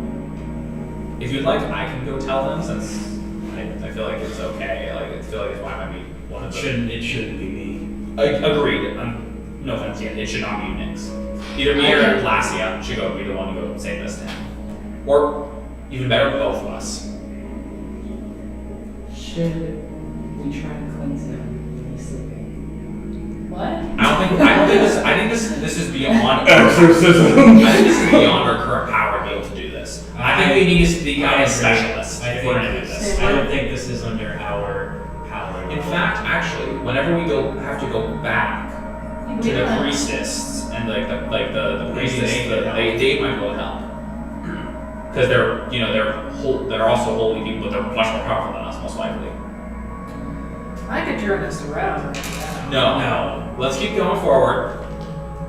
if you'd like, I can go tell them since I feel like it's okay. Like I feel like it might be one of the. It shouldn't be me. Agreed. No offense yet. It should not be you, Nix. Either me or Atlasia should go be the one to go say this to him, or even better, both of us. Should we try to cleanse him? He's sleeping. What? I think this is beyond Exorcism. I think this is beyond our current power to be able to do this. I think we need to speak out as specialists if we're gonna do this. I don't think this is under our power. In fact, actually, whenever we have to go back to the priestess and the priestess, they might go help because they're also holy people, but they're much more powerful than us, most likely. I could turn this around. No. Let's keep going forward.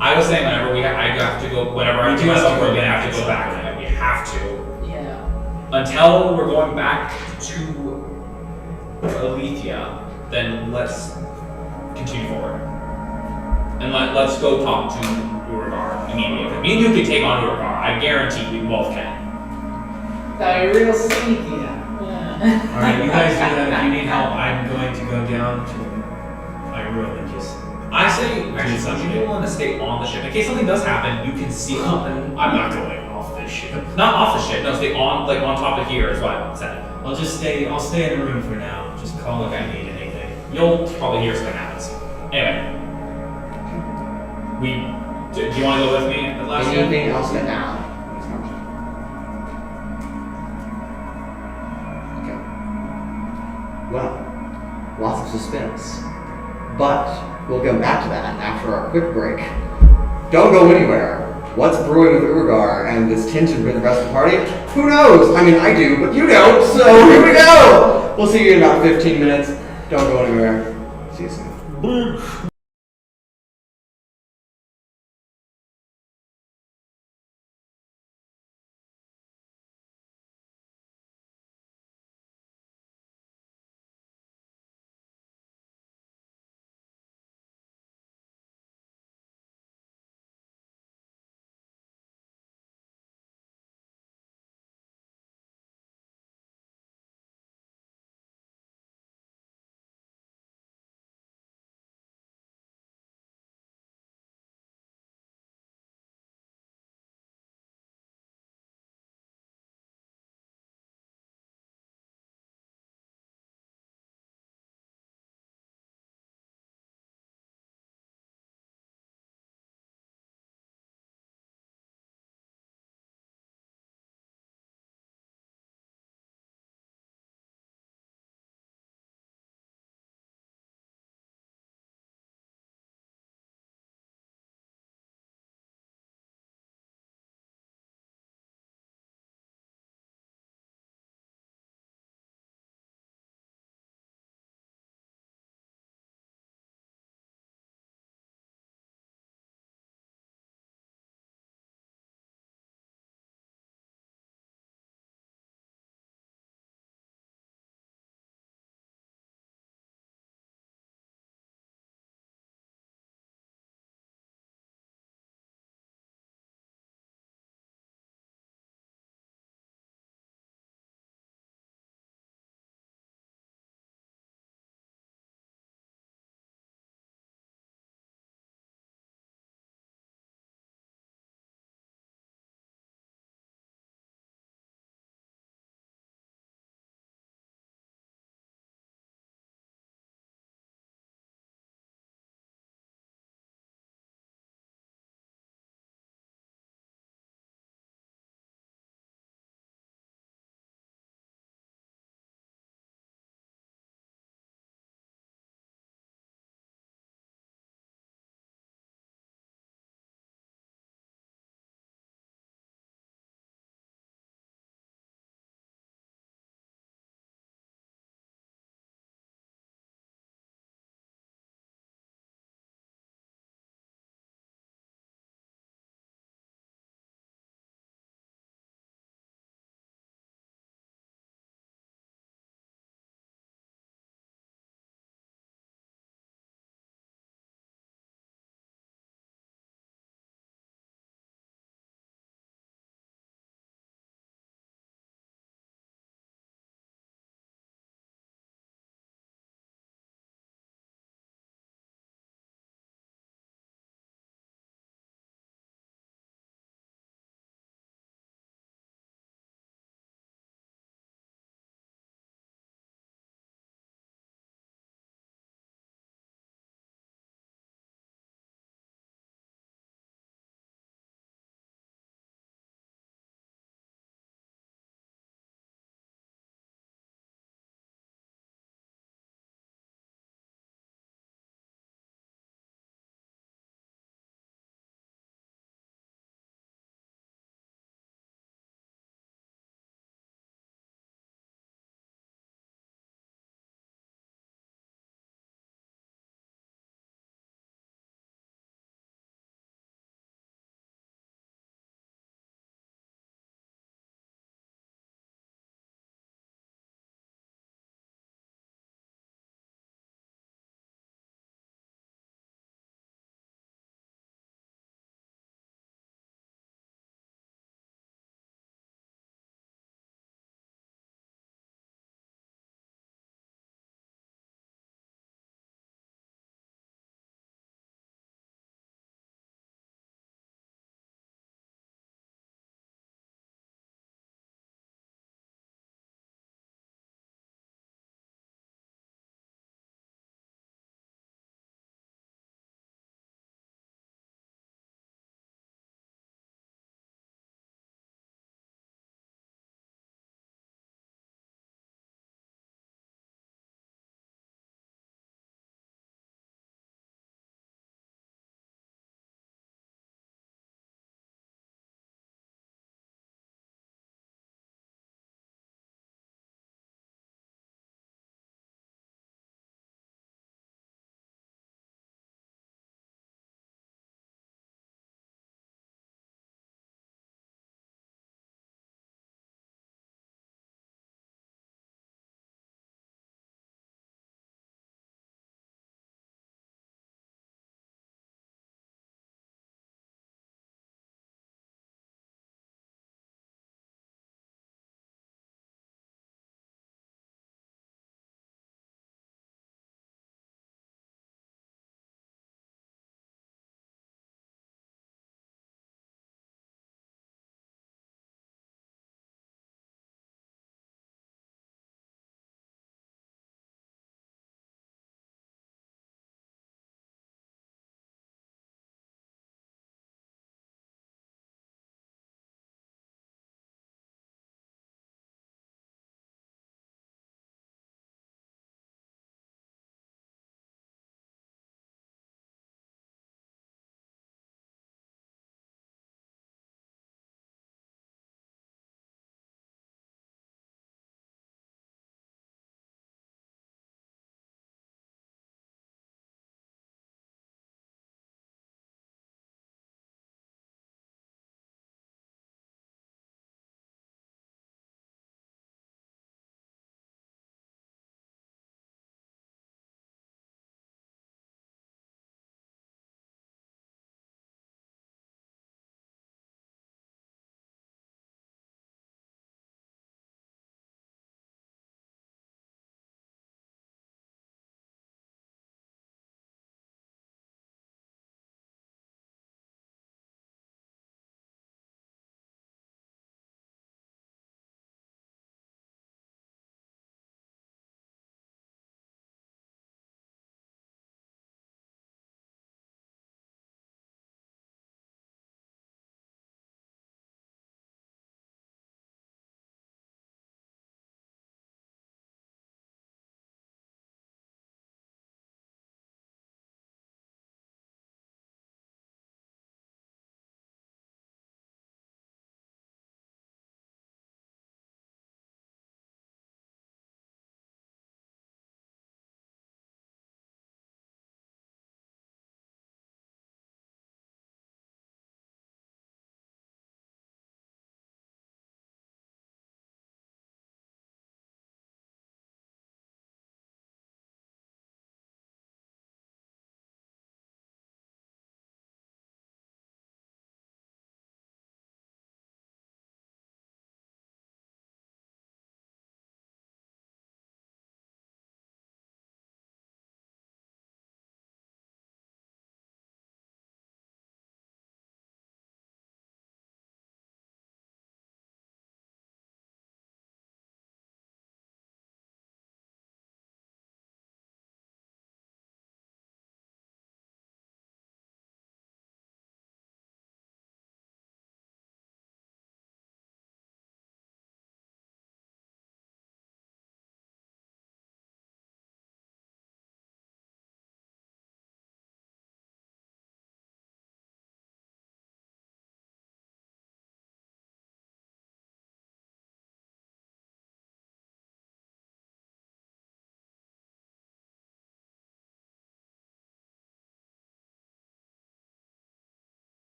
I was saying whenever I have to go, whenever I do myself, we're gonna have to go back. We have to. Yeah. Until we're going back to Alethea, then let's continue forward. And let's go talk to Urogar immediately. Me and you can take on Urogar. I guarantee we both can. That you're real sneaky. Alright, you guys do that. If you need help, I'm going to go down to my room and just. I say, actually, would you be willing to stay on the ship in case something does happen? You can see something. I'm not going off this ship. Not off the ship. No, stay on top of here is what I said. I'll stay in the room for now. Just call if I need anything. You'll probably hear something happens. Anyway, do you want to go with me at last? Anything else to add? Okay. Well, lots of suspense. But we'll go back to that after our quick break. Don't go anywhere. What's brewing with Urogar and this tension with the rest of the party? Who knows? I mean, I do, but you don't, so here we go! We'll see you in about 15 minutes. Don't go anywhere. See you soon.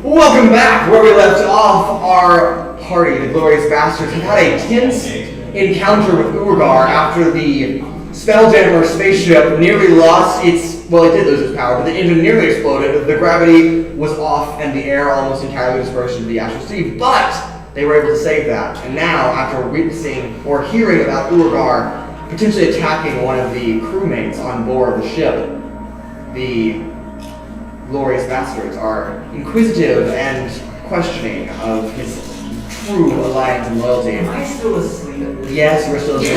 Welcome back! Where we left off, our party, the Glorious Bastards, had a tense encounter with Urogar after the Spelljammer spaceship nearly lost its, well, it did lose its power, but the engine nearly exploded, the gravity was off, and the air almost entirely dispersed into the Astral Sea, but they were able to save that. And now, after witnessing or hearing about Urogar potentially attacking one of the crewmates on board the ship, the Glorious Bastards are inquisitive and questioning of his true alliance and loyalty. Am I still asleep? Yes, we're still asleep.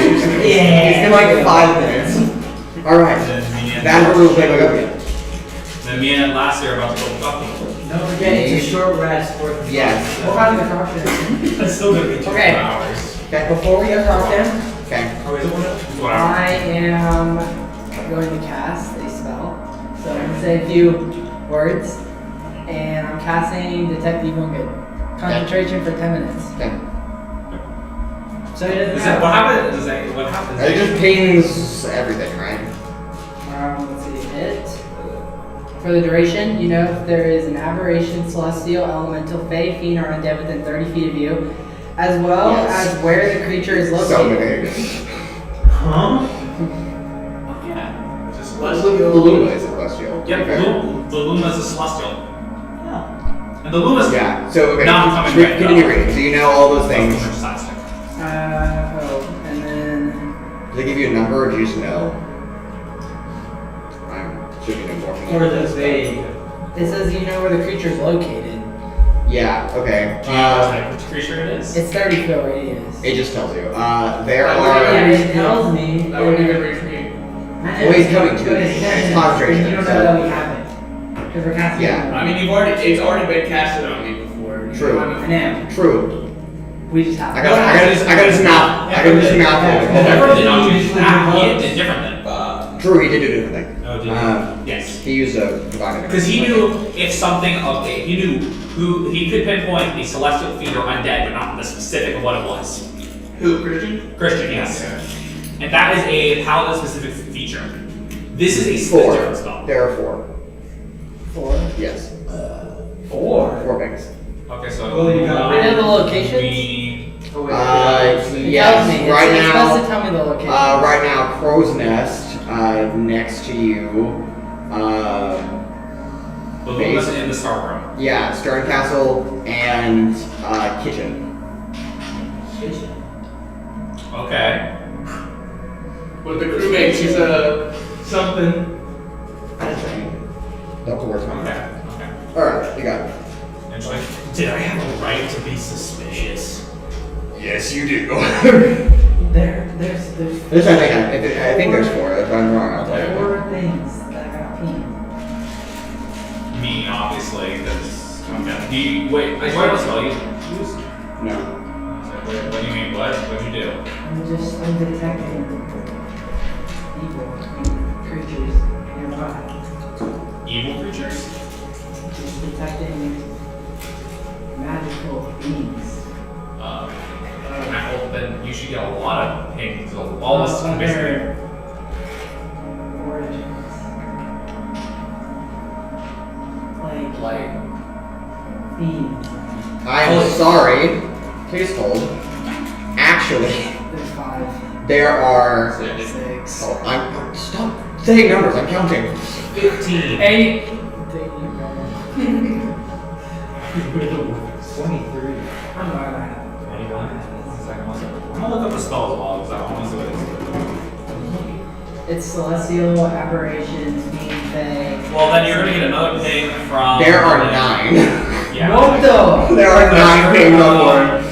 Yeah. It's in like 5 minutes. Alright. That is where we'll play back up again. Then me and Atlasia are about to go fucking. Don't forget, it's a short rest. Yes. What about the talk to him? That's still gonna be 2 Okay. hours. Okay. Before we go talk to him, Okay. Oh, is it one? Whatever. I am going to cast a spell. So I'm going to say a few words, and I'm casting Detect Evil and Good. Concentration for 10 minutes. Okay. So he doesn't Is have. that, what happens? Is that, what happens? It just pings everything, right? Let's see. It. For the duration, you know if there is an aberration, celestial, elemental, fae, fiend, or undead within 30 feet of you, as well Yes. as where the creature is So located. many. Huh? Yeah. Just The Luma is a celestial. Yep, Okay. the Luma's a celestial. And the Luma's Yeah, so okay. not coming right Continue now. reading. So you know all those things. Things. Plastic. And then Do they give you a number or do you just know? I'm shooting important. Or the vague. it says you know where the creature is located. Yeah, okay. Do you know what type of creature it is? It's 30 foot radius. It just tells you. There That are. Yeah, it tells me. That wouldn't even reach me. I know Well, he's it's coming to but you. it's 10 It's minutes, concentration, and you don't so- know that we have it. Because we're casting Yeah. it. I mean, it's already been casted on me before. True. I know. True. We just have I got his mouth. I got his mouth. Never did not do that. He did different than. True, he did do a different thing. Oh, did he? Yes. He used a divine. Because he knew if something, okay, he knew who, he could pinpoint the celestial fiend or undead, but not the specific of what it was. Who, Christian? Christian, yes. And that is a paladin specific feature. This is a different spell. There are 4. 4. Yes. 4. 4 things. Okay, so. Well, you got- I know the locations. We, It tells Yes. me. Right It's supposed now. to tell me the location. Right now, Crow's Nest. Next to you. the Luma's in the Star Room. Yeah, Stern Castle and Kitchen. Okay. With the crewmates, he's a Something. I didn't say anything. Local words. Okay. Okay. Alright, you got it. Interesting. Did I have a right to be suspicious? Yes, you do. There's This, I think there's 4. If I'm wrong, I'll tell you. 4 things that got pinged. Me, obviously, because. Okay. Do you, wait, what spell you use? No. What do you mean, what? What'd you do? I'm detecting evil creatures nearby. Evil creatures? Just detecting magical beings. Well, then you should get a lot of pings. Almost basically. Origins. Like fiends. I'm sorry. Please hold. Actually, There's 5. there are. 6. Oh, stop saying numbers. I'm counting. 15. 8. 23. I'm not. 21. Second one. I'm gonna look up the spell as well, because I want to see what it is. It's celestial aberrations, being fae. Well, then you're gonna get another ping from. There are 9. Yeah. What the? There are 9 pings on board.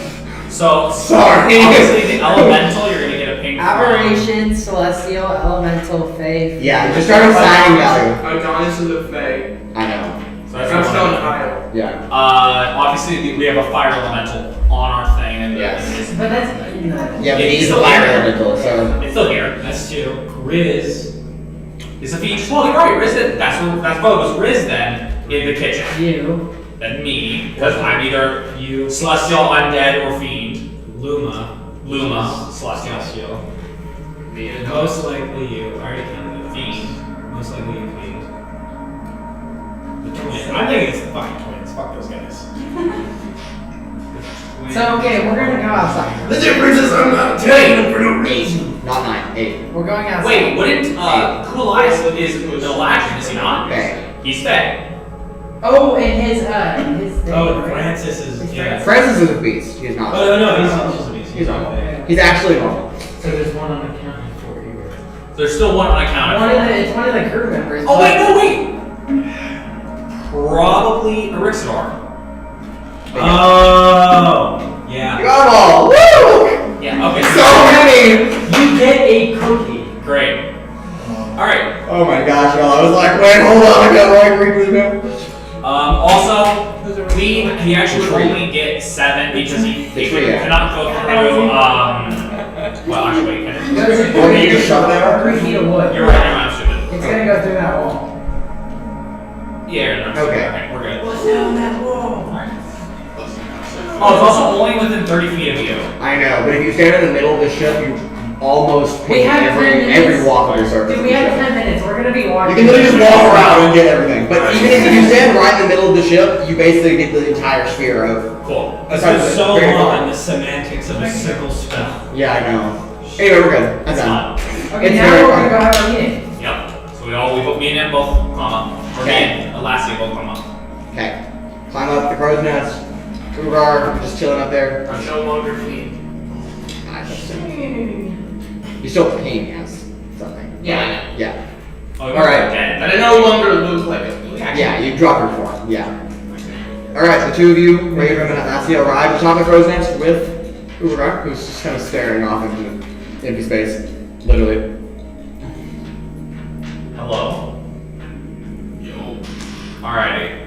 So, Sorry. obviously, the elemental, you're gonna get a ping from. Aberration, celestial, elemental, fae. Yeah, just start assigning value. Adonis is a fae. I know. So I'm that's still one. an idol. Yeah. Obviously, we have a fire elemental on our thing, and Yes. But that's in the. Yeah, but It's he's a still fire here. elemental, so. It's still here. That's 2. Riz. Is a feature. Well, you're right. Riz. That's what it was. Riz then in the kitchen. You. Then me, because I'm either You. celestial, undead, or fiend. Luma. Luma, celestial. Celestial. Me and Most likely you. I already counted the Fiend. Most likely you fiend. The twin. I think it's the fucking twins. Fuck those guys. So, okay, we're gonna go outside. The difference is I'm not telling them for no reason. Not 9, 8. We're going outside. Wait, wouldn't Cool Eyes is the Latin, is he not? Faye. He's Faye. Oh, and his thing, Oh, right? Francis is. Yeah. Francis is a beast. He's not. Oh, no, he's a beast. He's normal. He's actually normal. So there's one unaccounted for here. There's still one unaccounted for. It's one of the crew members. Oh, wait, no, wait! Probably Erixidor. Oh, yeah. You got them all. Woo! Yeah, okay. So many. You get a cookie. Great. Alright. Oh my gosh, y'all. I was like, wait, hold on. I gotta read with him. Also, he actually would only get 7 because he cannot go through, well, actually, wait, can it? Or you just shove that 3 feet of wood. You're right, I'm stupid. It's gonna go through that wall. Yeah, no, Okay. Alright, we're good. What's down that wall? Alright. Oh, it's also only within 30 feet of you. I know, but if you stand in the middle of the ship, you almost We pick have 10 minutes. every walk of the surface. Dude, we have 10 minutes. We're gonna be You walking. can literally just walk around and get everything. But even if you stand right in the middle of the ship, you basically get the entire sphere of. Cool. This is so long, the semantics of a single spell. Yeah, I know. Anyway, we're good. That's It's done. fun. Okay, It's now very we're gonna fun. go have our meeting. Yep. So me and him both come up. Or me and Atlasia both come up. Okay. Climb up the crow's nest. Urogar, just chilling up there. I'm no longer fiend. You still pain has something. Yeah, Yeah. Oh, Alright. But I no longer look like a Yeah, you drop your form. Yeah. Alright, the two of you, Raudrem and Atlasia, arrive atop the crow's nest with Urogar, who's just kind of staring off into empty space. Literally. Hello. Yo. Alrighty.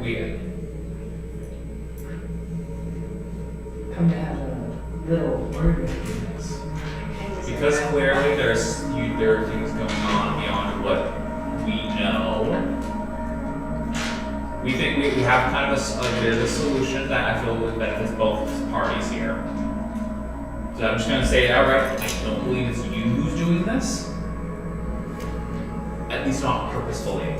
We Come to have a little word with you. because clearly there are things going on beyond what we know. We think we have kind of there's a solution that I feel would benefit both parties here. So I'm just gonna say it outright. I don't believe it's you who's doing this. At least not purposefully.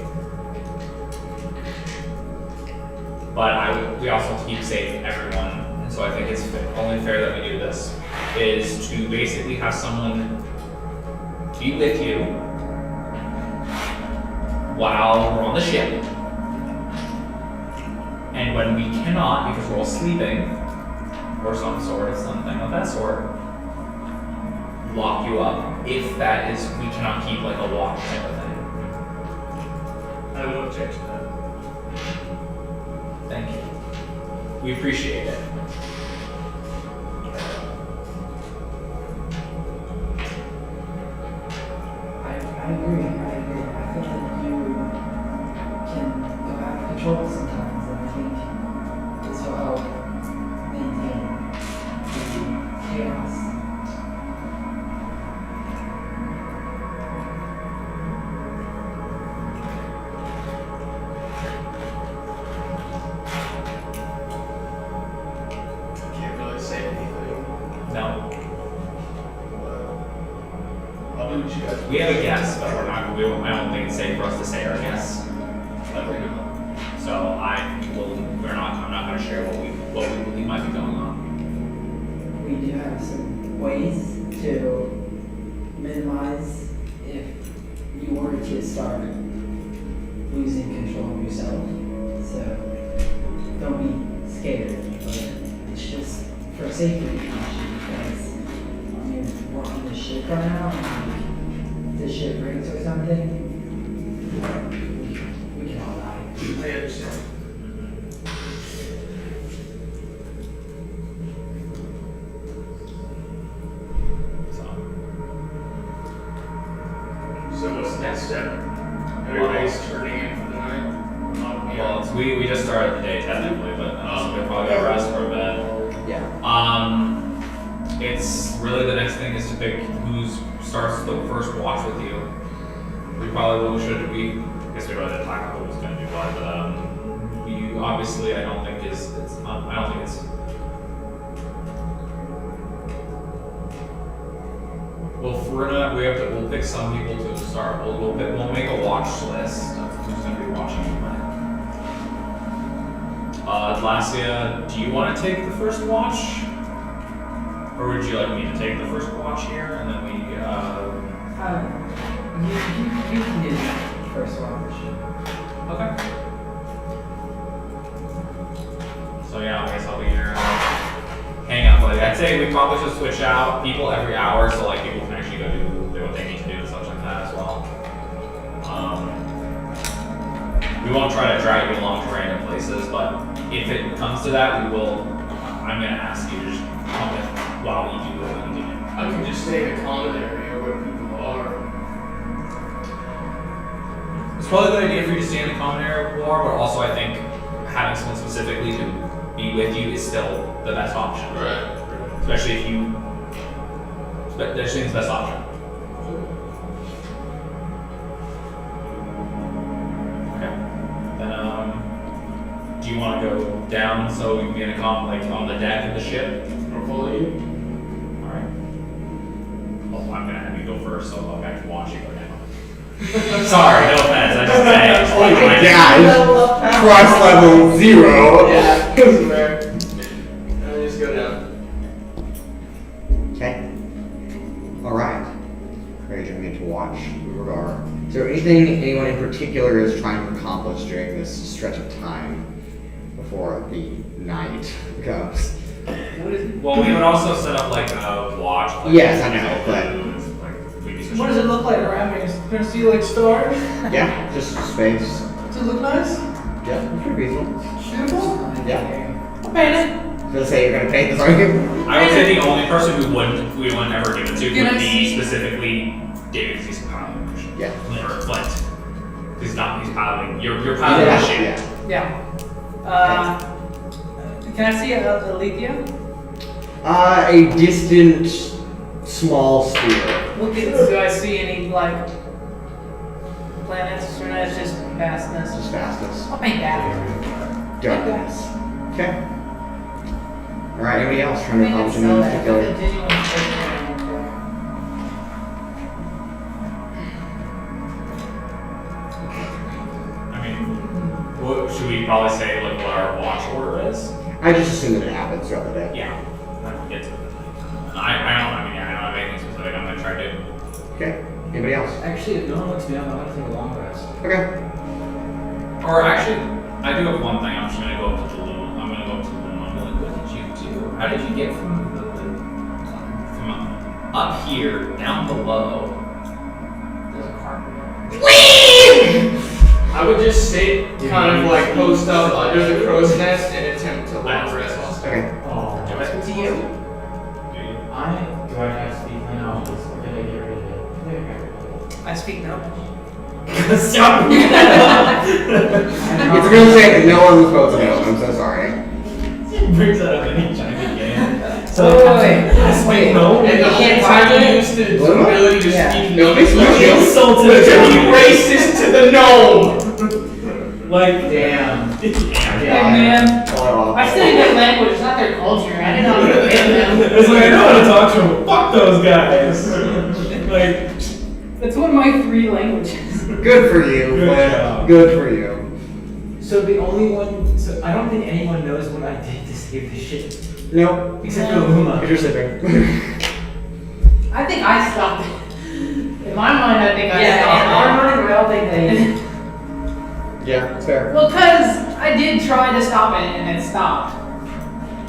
But we also keep safe everyone, and so I think it's only fair that we do this, is to basically have someone be with you while we're on the ship. And when we cannot, because we're all sleeping, or something of that sort, lock you up. If that is, we cannot keep like a lock type of thing. I won't object to that. Thank you. We appreciate it. I agree. I feel like you can go out of control sometimes, and I think this will help maintain the chaos. Can't really say anything. No. I'll do what you guys We have a guess, but I don't think it's safe for us to say our guess. So I'm not gonna share what we believe might be going on. We do have some ways to minimize if you were to start losing control of yourself. So don't be scared, but it's just for safety precaution, because I mean, we're on the ship right now, and if the ship breaks or something, we can all die. I understand. So what's the next step? Everybody's turning in for the night? Well, we just started the day technically, but we're probably gonna rest for a bit. Yeah. It's really the next thing is to pick who starts the first watch with you. We probably should. I guess we go ahead and talk about who's gonna do what, but you obviously I don't think it's. Well, we'll pick some people to start. We'll make a watch list of who's going to be watching when. Atlasia, do you want to take the first watch? Or would you like me to take the first watch here, and then we, You can do the first watch. Okay. So yeah, I guess I'll be here. Hang out, but I'd say we probably should switch out people every hour, so like people can actually go do what they need to do and stuff like that as well. We won't try to drag you along to random places, but if it comes to that, I'm gonna ask you to just come with while we do what we need to do. I can just stay in a common area where people are. It's probably a good idea for you to stay in the common area more, but also I think having someone specifically to be with you is still the best option. Right. Especially if you. Especially it's the best option. Okay. Then, do you want to go down so we can be in a on the deck of the ship? I'll follow you. Alright. Well, I'm gonna have you go first, so I can watch you go down. Sorry, no offense, I just said. Oh my gosh! Cross level 0! Yeah, doesn't matter. I'll just go down. Okay. Alright. Encouraging me to watch Urogar. Is there anything anyone in particular is trying to accomplish during this stretch of time before the night comes? Well, we would also set up like a watch. Yes, I know, but. What does it look like around me? Is it gonna see like stars? Yeah, just space. Does it look nice? Yeah, it's pretty peaceful. Shootable? Yeah. I'll paint it. I was gonna say you're gonna paint this, aren't you? I would say the only person we wouldn't ever give it to Can would I be see- specifically David, because he's piloting. Yeah. Or Flint. He's piloting. You're piloting the ship. Yeah. Yeah. Can I see Alethea? A distant, small sphere. Do I see any like planets or not? It's just vastness. Just fastest. I'll paint that. Darkness. Okay. Alright, anybody else trying to accomplish anything in particular? I mean, should we probably say like what our watch order is? I just assume that it happens throughout the day. Yeah. Get to it. I don't have anything specific. I'm gonna try to. Okay. Anybody else? Actually, if no one wants to be on, I'm gonna take a long rest. Okay. Or actually, I do have one thing. I'm just gonna go up to the loom. I'm gonna go up to the loom. I'm like, what did you do? How did you get from up here down below? There's a carpet. I would just sit, kind of like post up under the crow's nest and attempt to long rest. Okay. Oh, Do to you. you? Do I have speak now? Or did I get rid of it? I speak now. Stop! It's gonna say that no one was supposed to know. I'm so sorry. Brings that up anytime again. So, Wait. wait, no. And the whole time you used the ability to Yeah. speak No, no, it's not you insulted to be racist to the gnome! Like, Damn. Hey man, Oh, I studied their language, not their culture. I didn't know how to fit them. it's like, I know how to talk to them. Fuck those guys. Like, That's one of my 3 languages. Good for you. Good Flint. job. Good for you. So the only one, so I don't think anyone knows what I did to save the ship. Nope. Except for Luma. If you're sleeping. I think I stopped it. In my mind, I think I Yeah, in stopped our it. mind, we all think they. Yeah, it's fair. Well, because I did try to stop it and it stopped.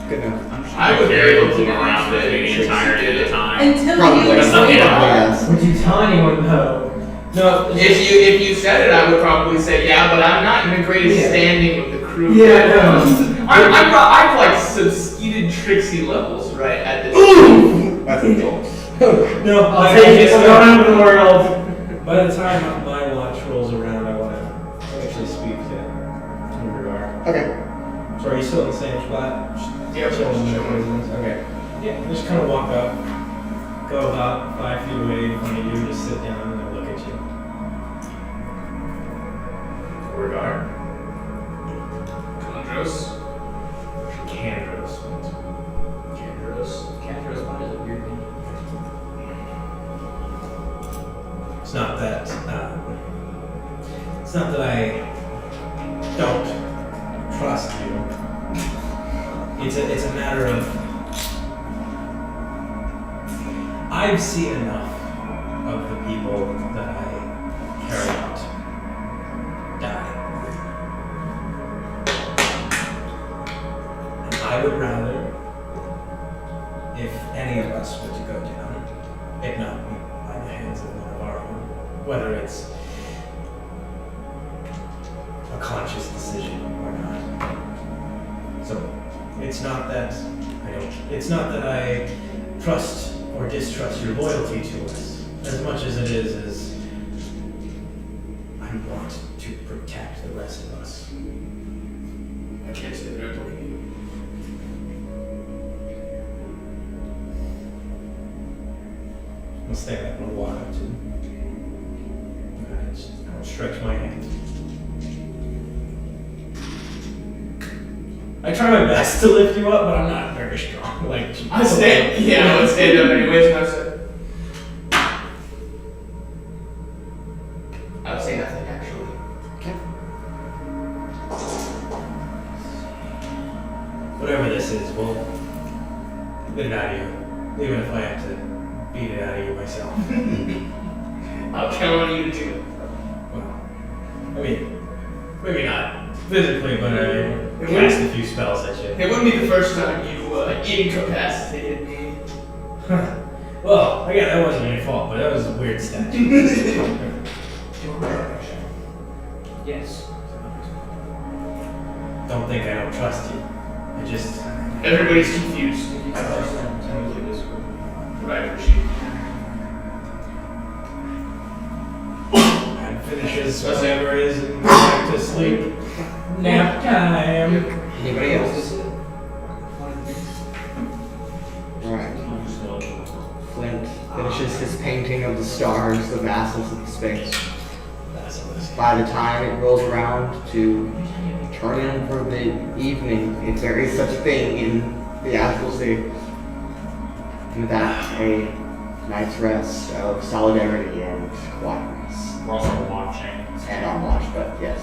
Good enough. I would be able to around believe with me that the entirety of the Trixi time. Until Probably. you That's not explained enough. it. Yes. Would you tell anyone though? No. if you said it, I would probably say yeah, but I'm not in the greatest Yeah. standing with the crew. Yeah, no. I'm like succeeded Trixie levels right at this. That's a goal. no, I'll take it. We're going over the world. by the time my watch rolls around, I want to actually speak to Urogar. Okay. So are you still in the same spot? Yeah, Still in the sure. poisons? Okay. Yeah, just kind of walk up, go about 5 feet away from you, just sit down and look at you. Urogar. Kandros. Kandros. Kandros. Kandros, what is a weird name? It's not that I don't trust you. It's a matter of I've seen enough of the people that I care about die. And I would rather, if any of us were to go down, it not be by the hands of one of our own, whether it's a conscious decision or not. So it's not that I trust or distrust your loyalty to us, as much as it is I want to protect the rest of us. I can't say that I believe you. I'll stand up and walk up to him. I'll stretch my hand. I try my best to lift you up, but I'm not very strong. Like I stand. Yeah, I would stand up anyways, and I would say nothing actually. Okay. Whatever this is, we'll get it out of you. Even if I have to beat it out of you myself. I'll count on you to do it. Well, I mean, maybe not physically, but I cast a few spells at you. It wouldn't be the first time you incapacitated me. Well, again, that wasn't your fault, but that was a weird statue. Yes. Don't think I don't trust you. I just... Everybody's confused. But I appreciate And finishes whatever it is and go back to sleep. Nap time. Anybody else? Alright. Flint finishes his painting of the stars, the vassals of space. By the time it rolls around to turn in for the evening, if there is such a thing in the Astral Sea, and that a night's rest of solidarity and quietness. We're also watching. And on watch, but yes.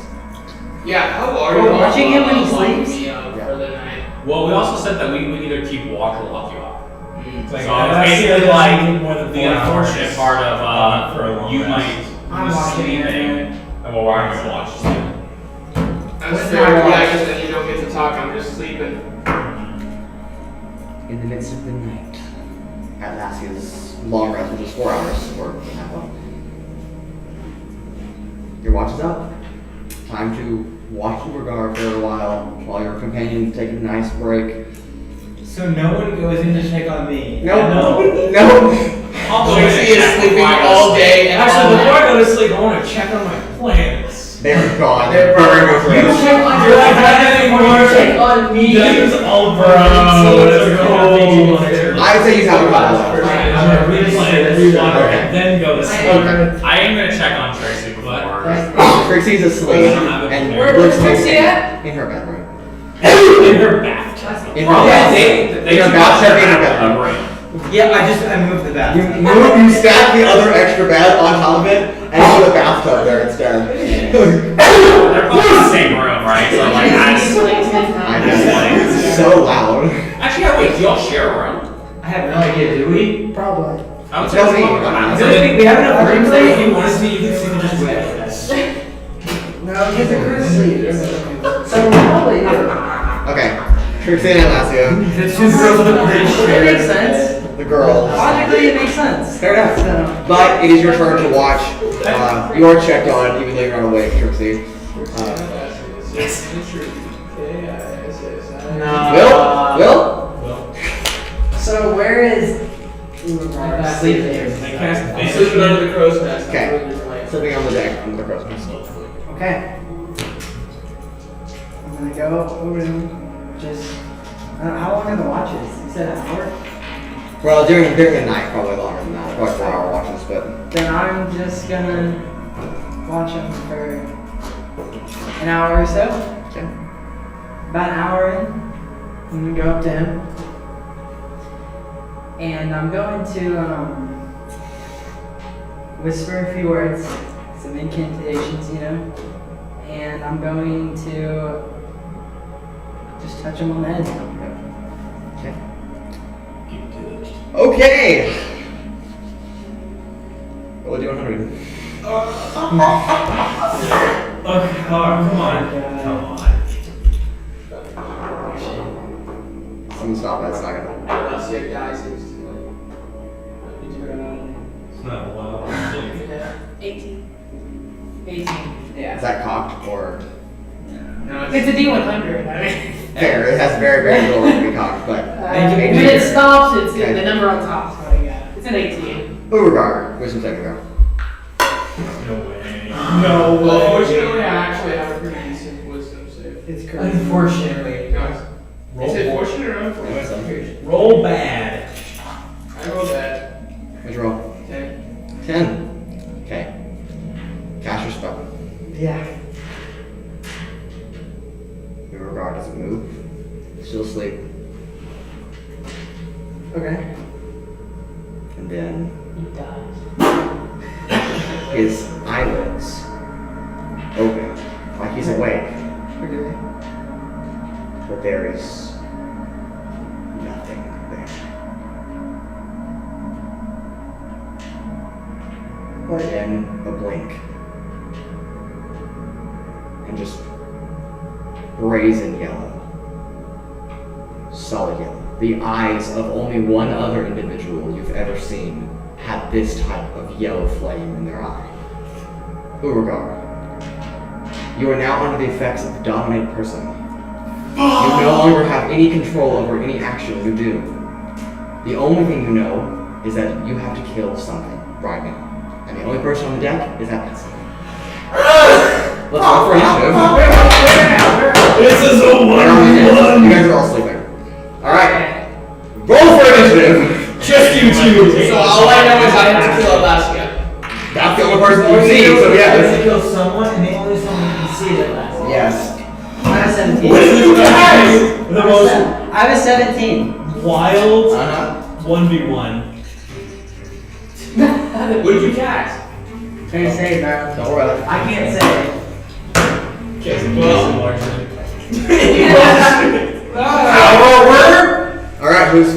Yeah, how are We're you? watching him when he Locking sleeps? me up for the night. Well, we also said that we either keep watch or lock you up. It's like, So it's basically like more than the 4 unfortunate hours. part of For a long you rest. might I'm be watching sleeping, it. and well, we're going to watch you. That's fair. Yeah, I guess then you don't get to talk. I'm just sleeping. In the midst of the night, Atlasia's long rest, which is 4 hours, or your watch is up. Time to watch Urogar for a while your companion take a nice break. So no one goes in to check on me. No. I'll go in and Trixi is check sleeping before I go all to day and Actually, all before I night. go to sleep, I want to check on my plants. They're gone. They're Burn burned. with rage. Check on You're like, your check on me. That's all bro. That's cool. I'd say you have a couple I'm hours. gonna replant, rewater, Okay. and then go to sleep. Okay. I am going to check on Trixi before. Trixie's asleep and Where's looks Trixi at? in her bedroom. In her bathtub. In Oh, her yeah, bathtub. they In her do bathtub, have in her a bedroom. room. Yeah, I moved the You bathroom. you stack the other extra bed on top of it and put a bathtub there instead. They're both in the same room, right? So like, I guess it's so loud. actually, yeah, wait, do y'all share a room? I have no idea, do we? Probably. I would say Tell it's me. one. I don't think we have enough rooms that if you want to see, you can see the just No, because the crew sleeps. So we're probably here. Okay. Trixie and Atlasia. The two girls with the bridge It makes sense. The girls. Logically, it makes sense. Fair enough. So, But it is your turn to watch. You are checked on, even though you're not awake, Trixie. Will? so where is Urogar sleeping? I cast I'm sleeping under the crow's nest. Okay. That's really different. Sitting on the deck under the Christmas. Okay. I'm gonna go over to just. How long are the watches? You said an hour? Well, during the night, probably longer than that. Probably 4-hour watches, but Then I'm just gonna watch him for an hour or so. okay. About an hour in, I'm gonna go up to him. And I'm going to whisper a few words, some incantations, you know. and I'm going to just touch him on the head. Okay. Okay! Roll a D100. Okay, come on. Come on. Someone stop that, it's not gonna. Unless you guys, it's too late. It's not wild. 18. Is Yeah. that cocked or? No, It's a D100. I mean, Fair, it has very, very little to be cocked, but. when it stops, it's the number on top is what I got. It's an 18. Urogar, wisdom saving throw. No way. Well, fortunately, I actually have a pretty decent wisdom save. It's crazy. Unfortunately. Guys, is it fortunate or unfortunate? Roll bad. I rolled that. What'd you roll? 10. 10. Okay. Cast your spell. Yeah. Urogar doesn't move. Still asleep. Okay. And then He dies. his eyelids open, like he's awake, Okay. but there is nothing there. But then a blink. And just brazen yellow. Solid yellow. The eyes of only one other individual you've ever seen had this type of yellow flame in their eye. Urogar, you are now under the effects of the dominate person. You no longer have any control over any action you do. The only thing you know is that you have to kill something right now. And the only person on the deck is Atlasia. Let's roll for initiative. This is a 1-1. You guys are all sleeping. Alright. Roll for initiative! Just you two. So all I know is I have to kill Atlasia. That's the only person you see, so You have to yeah. kill someone, and the only someone you can see that last. Yes. I was 17. What is this guy? The most I was 17. wild Uh-huh. 1v1. What did you cast? Can't say, bro. Don't worry about it. I can't say. Alright, who's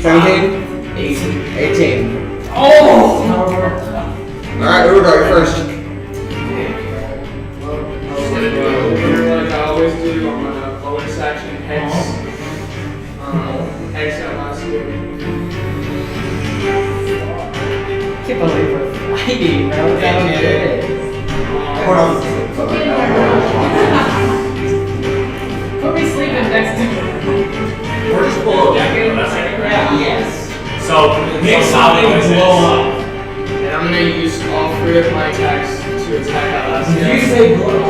17? 18. Oh! Alright, Urogar, you're first. Like I always do, I'm gonna bonus action Hex. Hex Atlasia. Can't believe we're fighting, bro. That's how it is. Hold on. Put me sleeping next to me. We're just below deck, that's it. Yes. So, make something blow up. And I'm gonna use all 3 of my attacks to attack Did you Atlasia. say blow?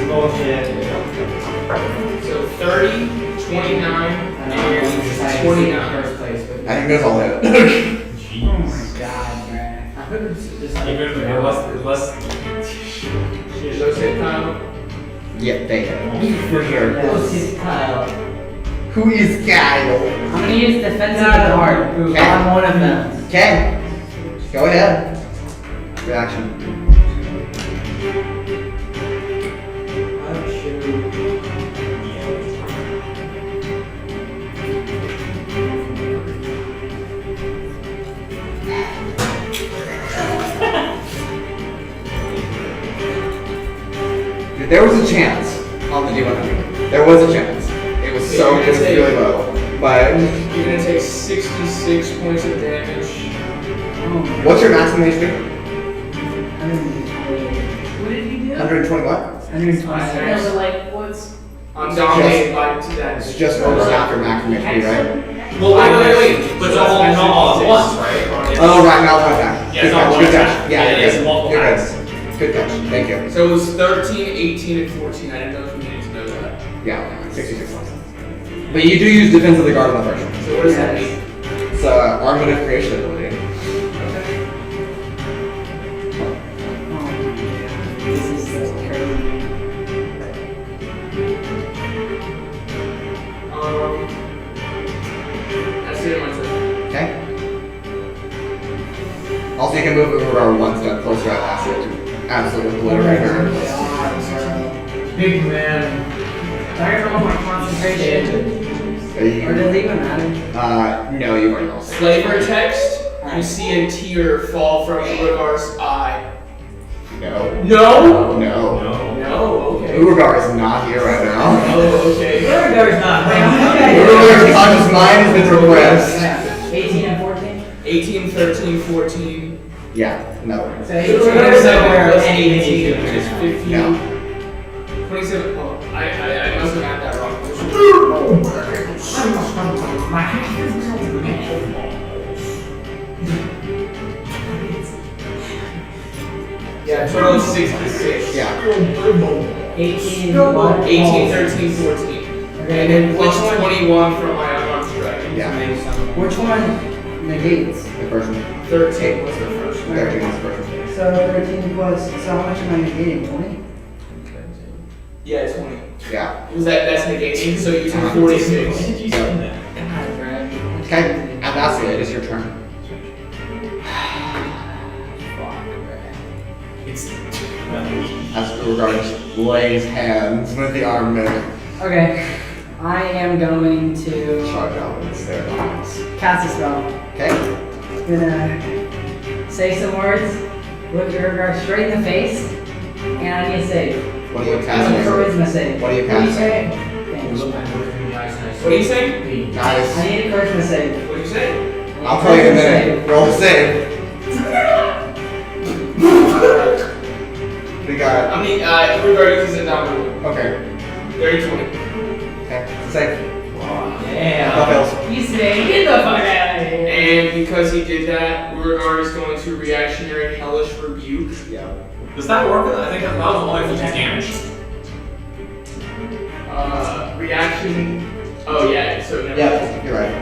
Bullshit. So 30, 29, and 29. First place, but I think that's all hit. oh my god, bro. Is those hit, Kyle? Yeah, they hit. For sure. This is Kyle. Who is Kyle? I'm gonna use defensive guard. Okay. I'm one of them. Okay. Go ahead. Reaction. Dude, there was a chance on the D100. There was a chance. It was so it was really low. But You're gonna take 66 points of damage. what's your maximum HP? What did he do? 120 what? 120. I was like, what's... I'm dominated by 2 damage. It's just almost after maximum HP, right? Well, wait. But it's all not all at once, right? Oh, right, now it's back. Yeah, Good it's not catch, one good attack. catch. Yeah, Yeah, you're it's good. multiple You're attacks. good. Good catch. Thank you. So it was 13, 18, and 14. I didn't know if you needed to know that. Yeah, 66 points. But you do use Defense of the Guard on the first one. So what does that mean? It's Armament of Creation ability. This is crazy. That's it, my turn. Okay. Also, you can move Urogar one step closer to absolutely obliterate her. Big man. I don't know my concentration. Or does it even matter? No, you weren't also. Flavor text. You see a tear fall from Urogar's eye. No. No? No. No, okay. Urogar is not here right now. Oh, okay. Urogar's not. Urogar's conscious mind has been repressed. 18 and 14? 18, 13, 14. Yeah, no. So Urogar's somewhere Plus any 18, which is 15. No. 27. Oh, I must have had that wrong. Yeah, total of 66. Yeah. 18, 18, 13, 14. And then plus 21 from my unarmed strike. Yeah. Which one negates? The first one. 13 was the first one. 13 is the first one. So 13 plus, so how much am I negating? 20? Yeah, 20. Yeah. Was that's negating, so you took 46. Okay, Atlasia, it is your turn. As Urogar lays hands with the armament. Okay. I am going to Charge out with their arms. cast a spell. Okay? I'm gonna say some words, look Urogar straight in the face, and I need a save. What are you It's a casting? charisma save. What are you What do you casting? say? Thanks. What do you say? Nice. I need a charisma save. What do you say? I'll tell you in a minute. Roll the save. We got. I mean, Urogar uses it down the road. Okay. 30, 20. Okay. Save. Yeah. No fails. You say, get the fuck out of here. And because he did that, Urogar is going to reactionary hellish rebuke. Yeah. Does that work? I think that was only for 2 damage. Reaction. Oh yeah. So never. Yeah, you're right.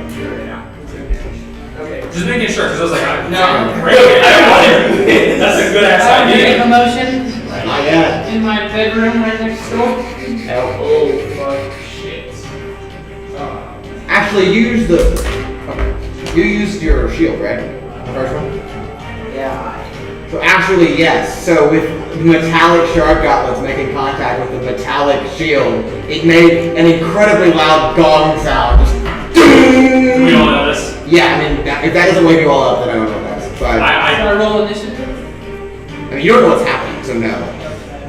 Okay. Just making sure, because I was like, No. Great. I don't want it. That's a good ass I make a idea. motion Not yet. in my bedroom right next door. Oh fuck shit. Actually, you used the. Okay. You used your shield, right? The first one? Yeah. So actually, yes. So with the metallic shard gauntlets making contact with the metallic shield, it made an incredibly loud gong sound. Just Do we all know this? yeah, I mean, if that doesn't wake you all up, then I don't know what that is. But Should I I roll initiative? I mean, you don't know what's happening, so no. mean,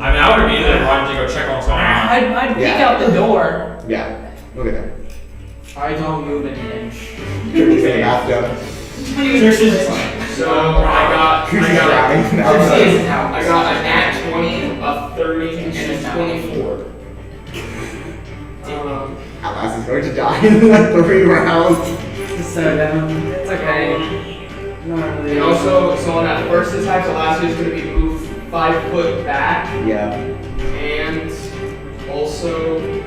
I would have immediately wanted to go check on what's going on. I'd peek Yeah. out the door. Yeah. Look at that. I don't move an inch. Trixie's in the bathtub. So I got Trixie's drowning. I got a nat 20, a 30, and a 24. Atlas is going to die in like 3 rounds. It's so dumb. It's okay. Not really. And also, so on that first attack, Atlasia is going to be moved 5 foot back, Yeah. and also.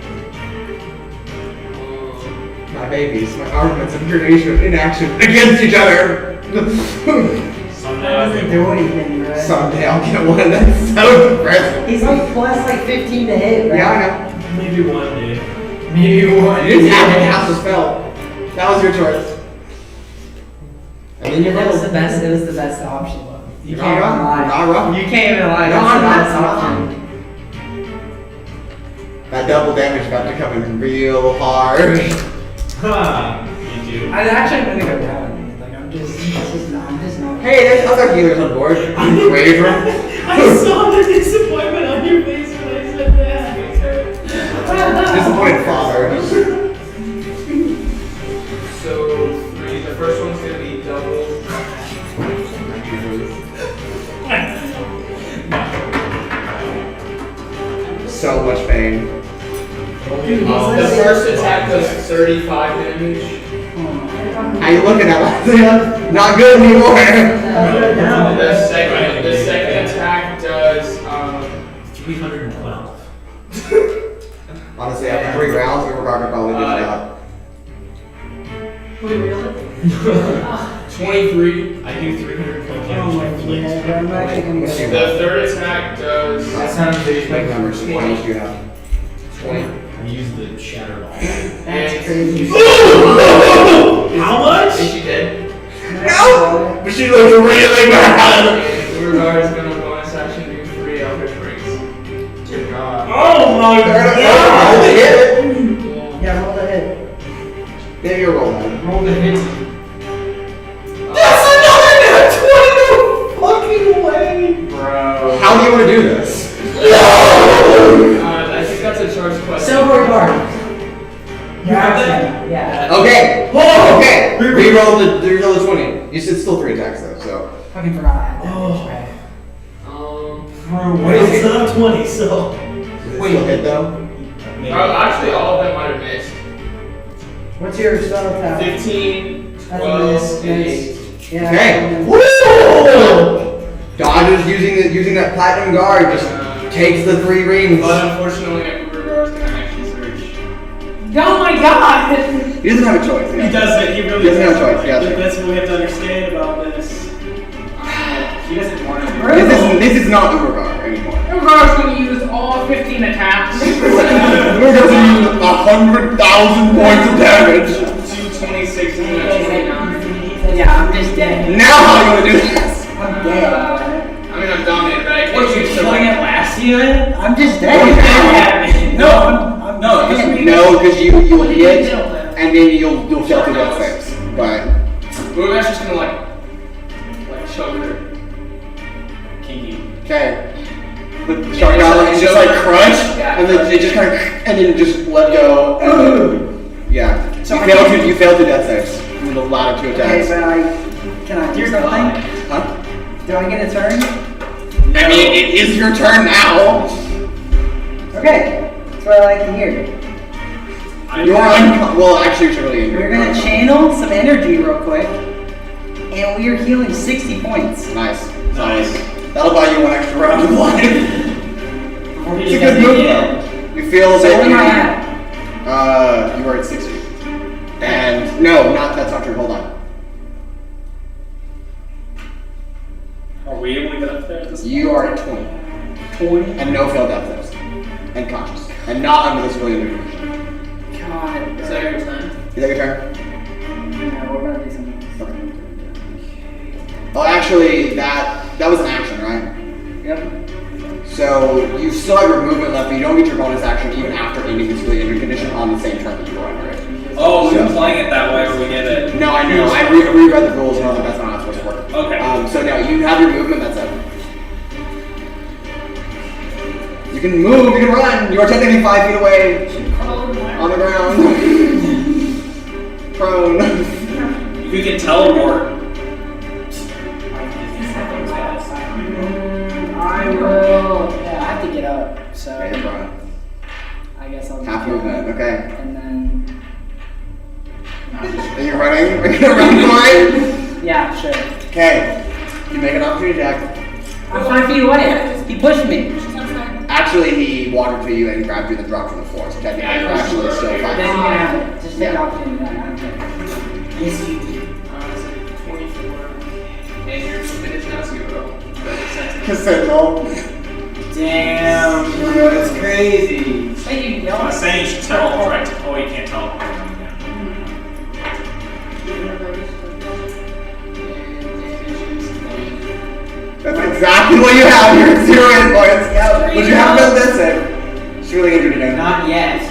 My babies, my armaments of creation in action against each other. Someday That I'll doesn't be do anything, bro. Someday I'll get one that's so depressing. He's like plus like 15 to hit, right? Yeah, I know. Maybe one day. Maybe one. You didn't have to cast the spell. That was your choice. And then you're It was the wrong. best. It was the best option. You You're can't not even wrong. lie. You're not wrong. You can't even lie. No, That's I'm the not. best option. That double damage is about to come in real hard. Ha! You do. I actually am gonna go down. Like I'm just not. Hey, there's other healers on board. Raudrem. I saw the disappointment on your face when I said that. Disappointed father. So 3. The first one's going to be double. So much pain. The first attack does 35 damage. How you looking at Atlasia? Not good anymore. The second attack does 312. Honestly, after 3 rounds, Urogar could probably do it out. Wait, really? 23. I do 312 Oh damage my from Flint. god, I'm actually gonna go. The third attack does That sounds Big big. numbers. How much do you have? 20. I use the shatter ball. That's crazy. How much? Is she dead? No! But she looks really bad. Urogar is going to bonus action do 3 me a roll then. Roll the hit. That's another 20! No fucking way! Bro. How do you want to do this? I think that's a charge question. Silver card. You have that? Yeah. Okay. Oh! Okay. Reroll the 20. You said still 3 attacks though, so. Fucking forgot. Oh. Um, Bro, wait, it's not 20, so. Wait, still hit though? Maybe. actually, all of them might have missed. What's your spell attack? 15, That's 12, miss, and nice. 8. Yeah. Okay. Woo! Dodges using that platinum guard just takes the 3 rings. But unfortunately, Urogar is going to actually search. Oh my god! He doesn't have a choice. He doesn't, he really He doesn't have a choice, yeah. That's what we have to understand about this. He doesn't want to do This is not Urogar anymore. Urogar's going to use all 15 attacks. Urogar's gonna use 100,000 points of damage. 226 and Yeah, I'm just dead. Now how do you want to do this? I'm dead. I mean, I'm dominated, but I can't What, you're use killing Atlasia? I'm just Oh, dead. yeah. No, I'm dead. No, because you'll What did you hit do then? and then you'll fail to death saves. But Urogar's just going to, like choke her. Kinky. okay. The shark goblin is just like crunch, Yeah. and then it just kind of and then just let go. And then, yeah. So you failed to death saves from the latter 2 Okay, attacks. but can I do something? Huh? Do I get a turn? I mean, it is your turn now. Okay, that's what I like to hear. You're well, actually, you're really We're gonna channel some energy real quick, and we are healing 60 points. Nice. Nice. That'll buy you 1 extra round of life. Before It's he a does good it move again. though. You feel So that what am I you at? you are at 60. And no, that's not true. Hold on. Are we able to get up there at this point? You are at 20. 20? And no failed death saves. And conscious. And not under this really new condition. God. Is that your turn? Is that your turn? No, we're gonna do something. Well, actually, that was an action, right? Yep. So you still have your movement left, but you don't get your bonus action even after ending this really injured condition on the same turn that you were under it. Oh, we've been playing it that way where we get it. No, I know. I reread the rules and know that that's not how it's supposed to work. Okay. So no, you have your movement. That's it. You can move. You can run. You are technically 5 feet away on the ground, prone. We can teleport. I will. Yeah, I have to get up, so Okay, you're prone. I guess I'll Half get up. movement. Okay. And then. Are you running? Are you gonna run for it? Yeah, sure. Okay. You make an opportunity attack. I'm 5 feet away. He pushed me. Actually, he walked to you and grabbed you and then dropped to the floor. So technically, you're actually still 5 Then feet. you can have it. Just take Yeah. opportunity. I don't care. Yes, you do. 24. And your movement is now 0. Cassandra. Damn, bro, it's crazy. Hey, you I yell. was saying you should teleport. Oh, you can't teleport. That's exactly what you have. You're at 0 hit points. But you haven't done this yet. She's really injured again. Not yet.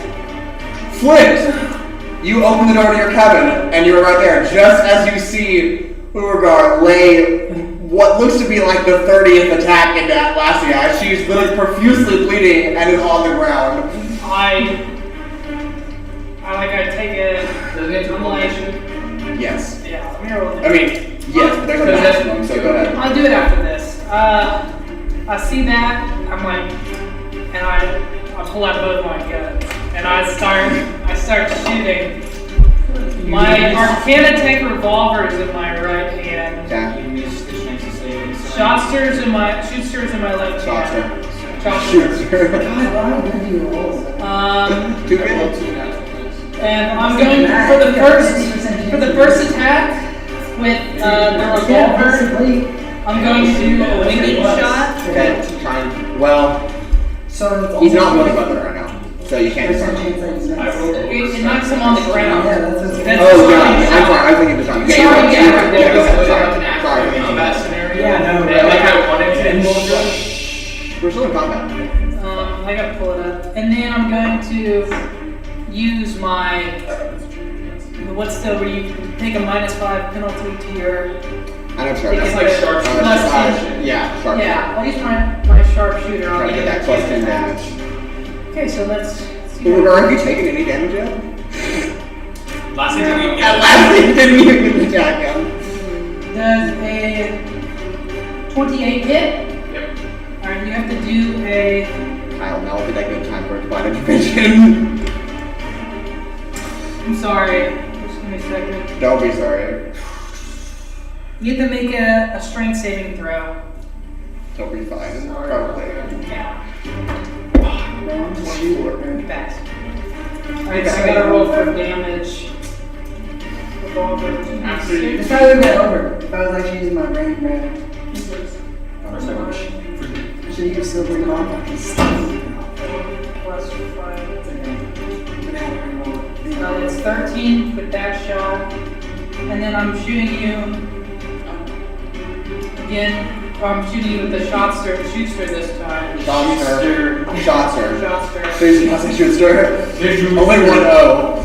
Flint, you open the door to your cabin, and you're right there. Just as you see Urogar lay what looks to be like the 30th attack into Atlasia. She's literally profusely bleeding and is on the ground. I take it. Does it get to elimination? Yes. Yeah, let me roll it. I mean, yes, but there's a maximum, so go ahead. I'll do it after this. I see that. I'm like, and I pull out both my guns, and I start shooting. My Arcane tank revolver is in my right hand. Okay. You missed the chance to save it. Shootsters in my left hand. Shoots her. God, why would you do rolls? Two good. And I'm going for the first attack with the Yeah, revolver. basically. I'm going to do a winged shot. Okay, trying. Well, So it's he's not willing weapon right now, so you can't. There's a chance that he's I rolled It knocks him on the ground. Yeah, that's what's That's Oh a god, winged I'm shot. sorry. I was thinking of the time. Sorry, you're right. yeah, You're right. There Yeah, was go like ahead. an act Sorry. in Sorry. that scenario. Yeah, no, And like I wanted to. We're still in combat. I gotta pull it up. And then I'm going to use my what's the where you take a -5 penalty to your? I know sharp. That's like sharpshooter. Yeah, sharp. Yeah, I'll use my sharpshooter on Try to you. get that plus 10 damage. Okay, so let's see. Urogar, have you taken any damage yet? Last thing we At last, he didn't even attack him. Does a 28 hit? Yep. Alright, you have to do a. Kyle, now will be that good time for a divine intervention. I'm sorry. Just give me a second. Don't be sorry. You have to make a strength saving throw. Don't be fine. Probably. Yeah. Shoot. Pass. Alright, so I gotta roll for damage. It's probably a bit over. If I was actually using my brain, man. Should you still bring it on? Plus 5. It's 13 with that shot. And then I'm shooting you again. I'm shooting you with the shootster this time. Shotster. Shotster. Please, not say shootster. Only 1-0.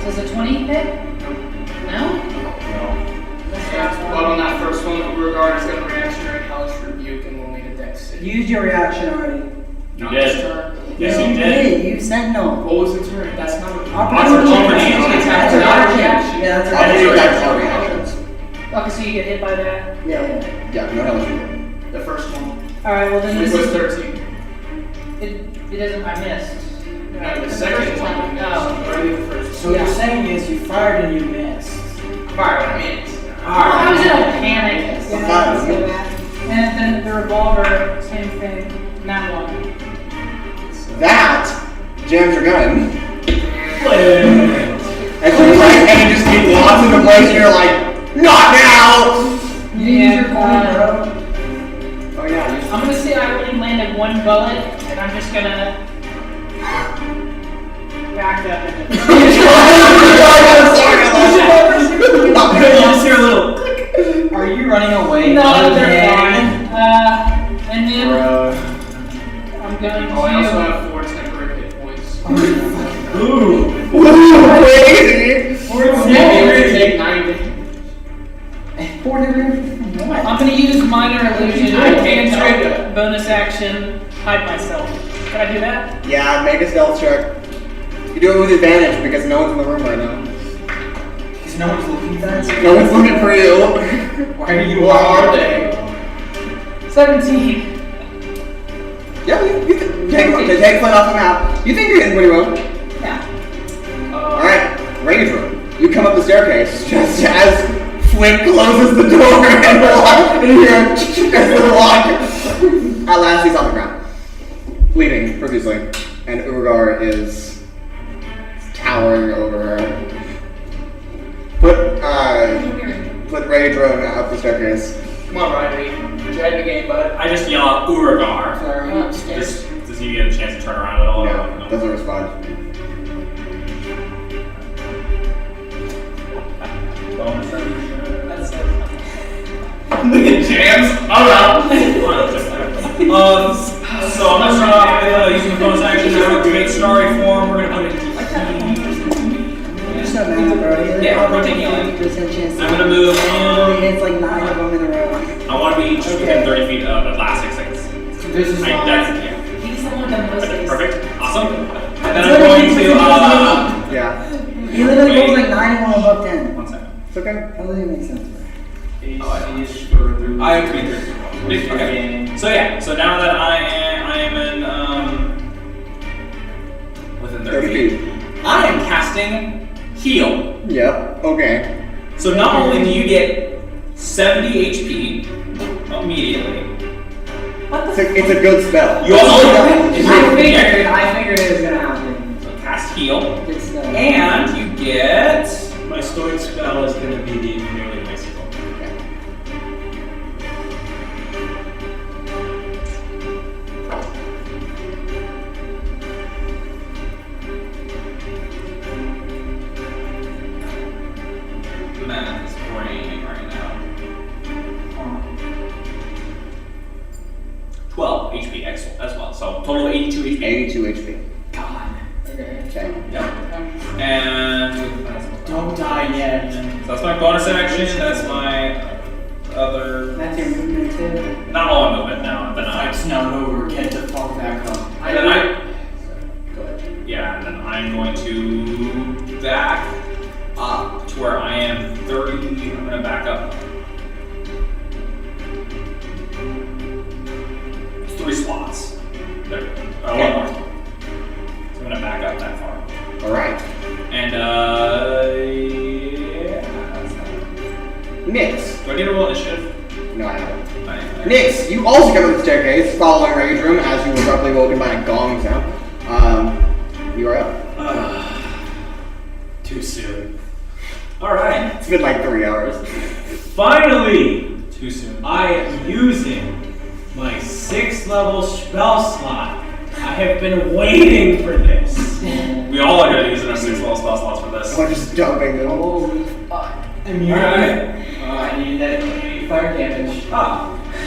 Does a 20 hit? No? But on that first one, Urogar is going to reactionary hellish rebuke and we'll need a dex save. Used your reaction already. You Not did. this turn. Yes, No, you did. You sentinel. What was the turn? That's not a Opportunity. That's an not a action. reaction. Yeah, that's I'll an do action. that all reactions. Okay, so you get hit by that. Yeah. Yeah, no hellish. The first one. Alright, well then It this was is. 13. It doesn't. I missed. No, the second one. Oh. Already the first So what you're saying is you fired and you missed. Fire, I mean. I was in a panic. Fine. Yeah, so that. And then the revolver, same thing. That one. That jams your gun. And you just get lost into place and you're like, not now! You didn't use your coin, bro. Oh yeah, I'm gonna say I only landed one bullet, and I'm just gonna back up. You just hear a little click. Are you running away? No, they're again? fine. And then I'm going Oh, I also to. have 4 temporary hit points. Ooh. crazy! Maybe we're gonna take 9 damage. 4 damage. I'm gonna use minor illusion, I can't tell cantrip, bonus action, hide myself. Can I do that? Yeah, make a stealth check. You do it with advantage because no one's in the room right now. Because no one's looking for us. No one's looking for you. Why are you What are they? 17. Yeah, you take Flint off the map. You think you're getting pretty well. Yeah. Alright, Raudrem, you come up the staircase just as Flint closes the door and you hear as the lock. At last he's on the ground, bleeding profusely, and Urogar is towering over her. Put Raudrem up the staircase. Come on, Riley. You're in the game, bud. I just yell out Urogar. Sorry. Does he get a chance to turn around at all? No, doesn't respond. That's it. Jams? So I'm gonna start off with using the bonus action to activate Starry Form. We're gonna put it into You're so mad, bro. Yeah, we're taking it. 50% chance. I'm gonna move in. It's like 9 of them in a row. I want to be each within 30 feet of Atlasia Sol. This is fine. Yeah. He's the one with the most Okay, aces. perfect. Awesome. And then I'm going to Yeah, He literally rolls like 9 and 1 above 10. 1 second. it's okay. That doesn't even make sense, bro. I have to be 30. Okay. So yeah. So now that I am in within 30 feet, I am casting Heal. Yep, okay. So not only do you get 70 HP immediately, It's a good spell. you also I figured it was gonna happen. So cast Heal, Good stuff. and you get. My stoic spell is going to be the Nearly Bicycle. Math is raining right now. 12 HP as well. So total of 82 HP. 82 HP. God. Okay. And Don't die yet. that's my bonus action. That's my other. That's your movement too. Not all my movement now. Then I. Fight's not over. Get the fuck back home. And then and then I'm going to back up to where I am 30. I'm going to back up 3 slots. There. One more. So I'm going to back up that far. Alright. And, Nix. do I need to roll initiative? No, I haven't. Nix, you also come up the staircase, following Raudrem as you were abruptly woken by a gong sound. You are up. Too soon. Alright. It's been like 3 hours. Finally! Too soon. I am using my 6th level spell slot. I have been waiting for this. We all are going to use our 6 level spell slots for this. I'm just dumping them. Holy fuck. I'm using I need that immunity fire damage.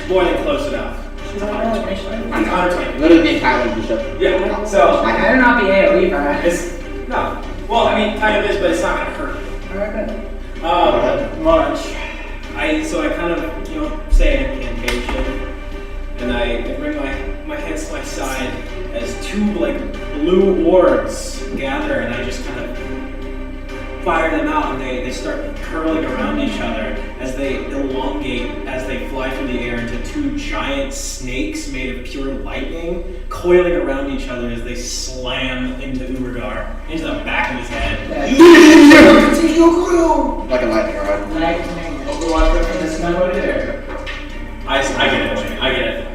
Boiling close enough. I'm literally the entire leadership. Yeah, so I Better not be AoE, right? it's no. Well, I mean, kind of is, but it's not gonna hurt. Alright, good. Much. So I kind of, say an incantation, and I bring my hands to my side as 2 blue orbs gather, and I just kind of fire them out, and they start curling around each other as they elongate as they fly through the air into 2 giant snakes made of pure lightning, coiling around each other as they slam into Urogar, into the back of his head. Like a lightning rod. Overwatch reference number there. I get it. I get it.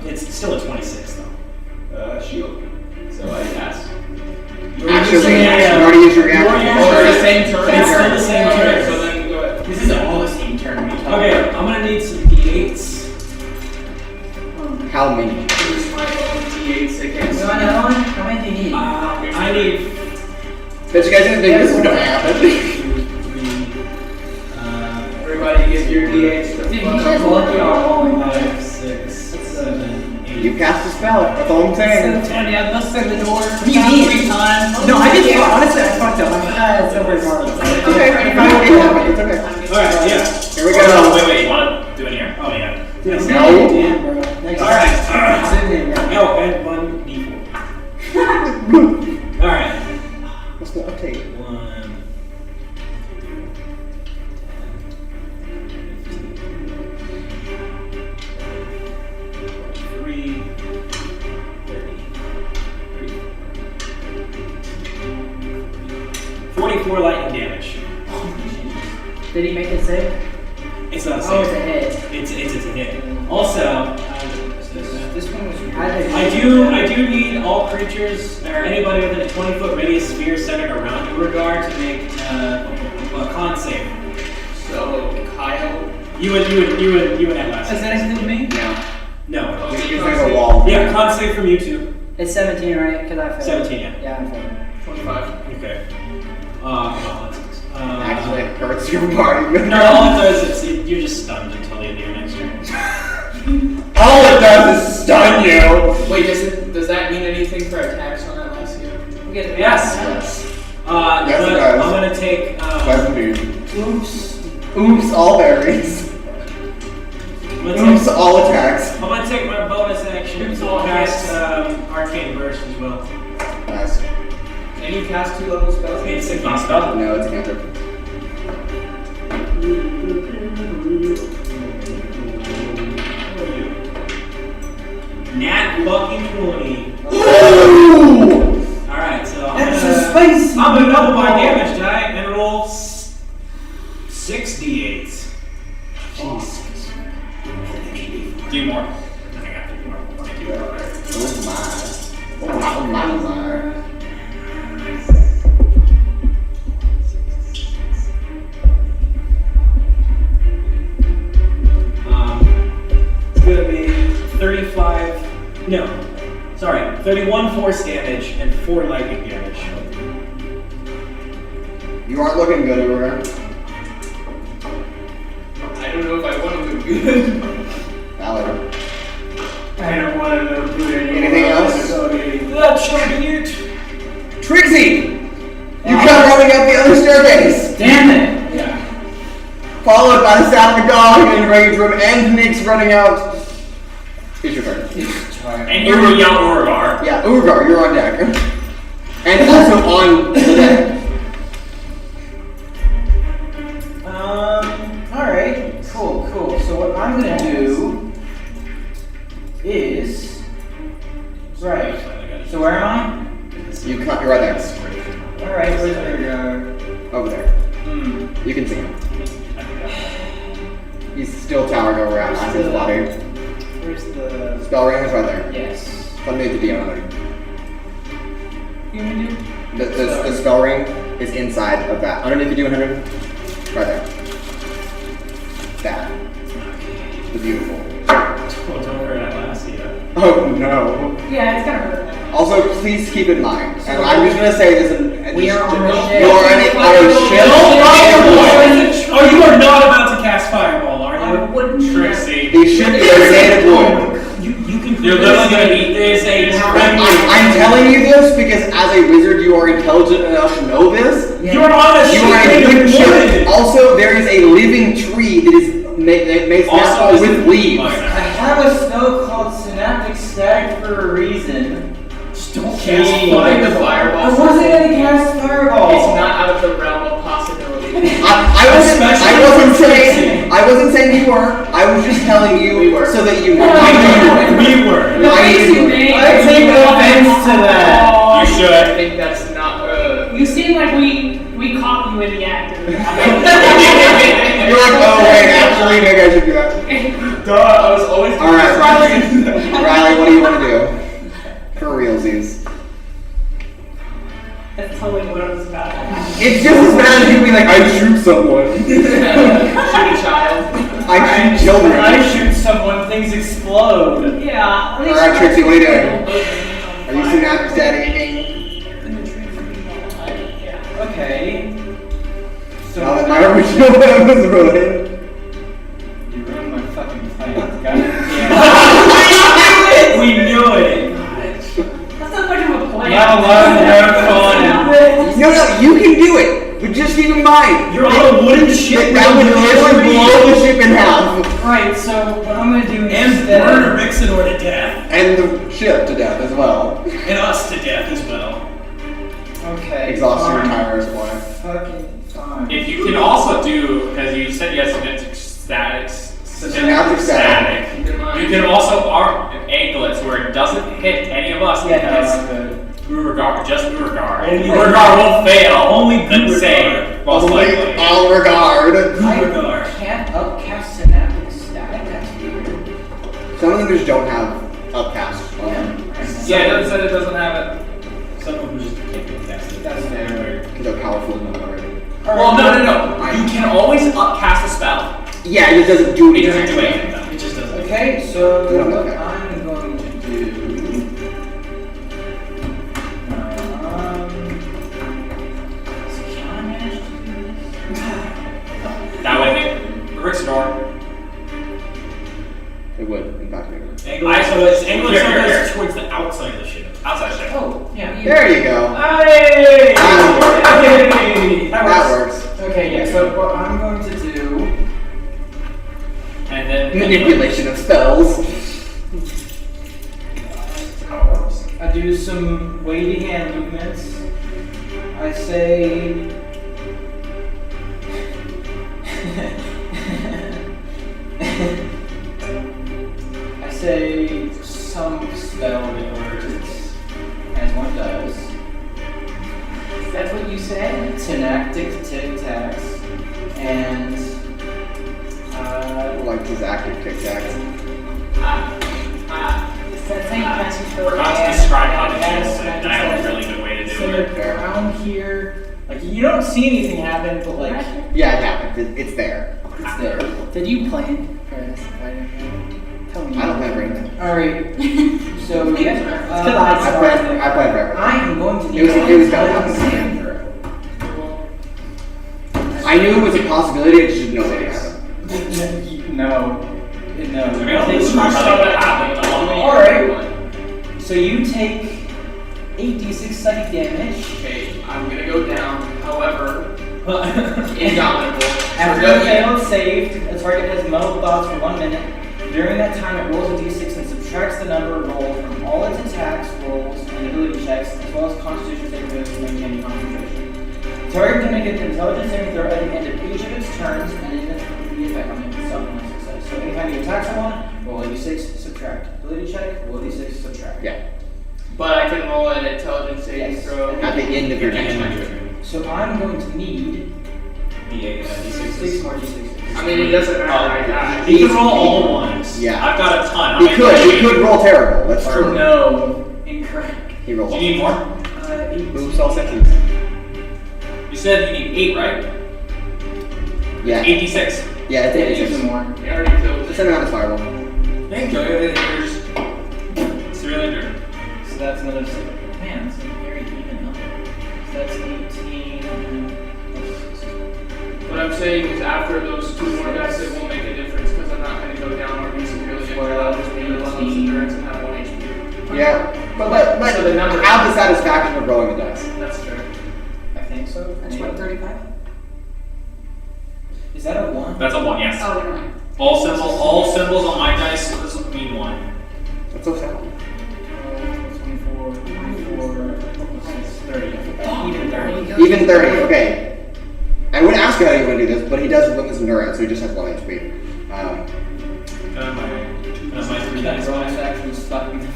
It's still a 26 though. Shield. So I cast. Actually, you already used your reaction. Or the same turn. It's still the same turn. So then go ahead. This is all the same turn. Okay, I'm gonna need some d8s. How many? Use my own D8s against. You want another one? How many do you need? I need But you guys didn't think this was gonna happen. 2, 3, Everybody give your D8s to Dude, you fuck guys up. lucky on. 5, 6, 7, 8. You cast a spell. That's all I'm saying. 20, I busted the door What do you mean? 3 times. No, I did. Honestly, I fucked up. It's over regardless. It's okay. It's okay. It's okay. Alright, yeah. Here we Oh, go. wait, you want to do it here? Oh, yeah. No. Alright. Sit in there. Oh, and 1 d4. Alright. What's the uptake? 1, 3, 44 lightning damage. Did he make it save? It's not a Oh, it's a save. hit. It's a hit. Also, This one was I do need all creatures or anybody within a 20-foot radius sphere centered around Urogar to make a con save. So Kyle. You and Atlasia. Does that include me? No. You're like a wall. Yeah, con save from you two. It's 17, right? Because I failed. 17, yeah. Yeah, I failed. 25. Okay. Actually, it hurts your party. No, all it does is you're just stunned until the end of your next turn. All it does is stun you. Wait, does that mean anything for attacks on Atlasia? We get Yes. Yes, But it does. I'm gonna take. Does indeed. Oops. Oops, all berries. I'm gonna Oops, take, all attacks. I'm gonna take my bonus action to cast Arcane Burst as well. Nice. Can you cast 2 level spells? It's a not spell. No, it's a cantrip. Nat fucking 20. Ooh! Alright, so Spicy. I'm gonna double my damage die and roll 6 d8s. Jesus. Do more. I got 3 more. Thank you. Oh my. Oh my. It's gonna be 35. No, sorry, 31 force damage and 4 lightning damage. You aren't looking good, Urogar. I don't know if I want to do good. Valid. I don't want to know who Anything else? That should be it. Trixi! your face! Damn it! Yeah. Followed by the sound of the gong and Raudrem and Nyx running out. It's your turn. And you're a young Urogar. Yeah, Urogar, you're on deck. And also on the deck. Alright, cool. So what I'm gonna do is right. So where am You're right there. I? Alright, where's Urogar? Over there. You can see him. He's still towering over at his body. Where's the Spell ring is right there. yes? Underneath the DM. You want me to do? The spell ring is inside of that. Underneath the D100. Right there. That. The beautiful. Oh, don't hurt Atlasia. Oh no. Yeah, it's gonna hurt. Also, please keep in mind, and I'm just gonna say this, and We are on a ship. you are on a ship. Oh, you are not about to cast Fireball, are I you? wouldn't. Trixi. The ship is made of wood. You can. You're literally gonna be. There's a I'm telling you this because as a wizard, you are intelligent enough to know this. You're on a You ship are a made good of ship. wood. Also, there is a living tree that is made Also with leaves. I have a spell called Synaptic Static for a reason. Just don't Cast cast the Fireball. fireball. I wasn't gonna cast Fireball. It's not out of the realm of possibility. I wasn't saying you were. I was just telling you We were. so that you knew. We were. I knew. I take offense to that. You should. I think that's not. You seem like we caught you in the act. You're like, oh wait, actually, maybe I should do that. Duh, I was always. All right, Riley, what do you want to do? For realsies. That's totally what I was about. It's just as bad as you being like, I shoot someone. Shoot a child. I shoot children. I shoot someone, things explode. Yeah. All right, Trixie, what are you doing? Are you synaptic static again? Okay. So Now that my original plan was ruined. you ruined my fucking plan. God We knew it. That's not much of a plan. Not allowed to have fun. No, you can do it. But just keep in mind, You're on a wooden ship. that would literally blow the ship in half. Right, so what I'm gonna do And instead. murder Mixidor to death. And the ship to death as well. And us to death as well. Okay. Exhaust your fine. entire supply. Fucking fine. If you can also do, because you said you had synaptic static. Keep in mind. You can also angle it to where it doesn't hit any of us. Yeah, because no, I'm good. Urogar, just Urogar. Only Urogar will fail. Only the Urogar. save, most Only likely. all regard. Urogar. I can't upcast Synaptic Static, that's weird. Some of them just don't have upcast on them. Yeah, it said it doesn't have it. Some of them just can't be casted. That's fair. Because they're powerful enough already. Well, no. You can always upcast a spell. Yeah, it doesn't do It anything. doesn't do anything though. It just doesn't. Okay, so They don't what know. I'm going to do. So can I manage to do this? That would hit Rixidor. It would, in fact. It would. Angle I- it so it's Here, here. goes towards the outside of the ship. Outside ship. Oh, yeah. There you go. Hey! That That works. Okay, yeah, so what I'm going to do. And then Manipulation of spells. I do some wavy hand movements. I say. I say some spell words, as one does. That's what you said? Synaptic tic-tacs, and Like his active Tic Tacs. That's how you cast your spell. Forgot to describe how to use it. I have a really good way to so do it. around here, like you don't see anything happen, but like Yeah, it happens. It's there. it's there. Did you plan for this? Tell me. I don't remember anything. Alright, so I played forever. I am going to need It was gonna happen. I knew it was a possibility, I just didn't know it would happen. No. I mean, I don't describe how that happened. Alright. So you take 8d6 psychic damage. Okay, I'm gonna go down. However, Indomitable. After a failed save, the target has multiple dots for 1 minute. During that time, it rolls a d6 and subtracts the number rolled from all its attacks, rolls, and ability checks, as well as Constitution saving throws to maintain concentration. The target can make an intelligence saving throw at the end of each of its turns, and it has the effect on itself on a success. So anytime you attack someone, roll a d6, subtract. Ability check, roll a d6, subtract. Yeah. But I can roll an intelligence saving Yes. throw. At the end of your next Yeah. turn. So I'm going to need D6. 6 more d6s. I mean, it doesn't matter. You can roll all at once. Yeah. I've got a ton. How He many could. do you He need? could roll terrible. That's true. No, incorrect. He rolled. Do you need more? 8. Oops, all sixes. You said you need 8, right? Yeah. 86. Yeah, it's Yeah, 86. use more. We already killed Just send him out as fireball. Thank you. It's really good. So that's another 6. Man, it's a very even number. So that's 18. What I'm saying is after those 2 more dice, it won't make a difference because I'm not going to go down or be severely injured. I'll just be 1 endurance and have 1 HP. Yeah. But So the number- have the satisfaction of rolling the dice. That's fair. I think so. That's what, 35? Is that a 1? That's a 1, yes. Oh, never mind. All symbols on my dice mean 1. That's so sad. 24, 24, 30. Even 30. Even 30. Okay. I would ask you how you want to do this, but he does ruin his endurance, so he just has 1 HP. My 3 dice. Bonus action stuck me.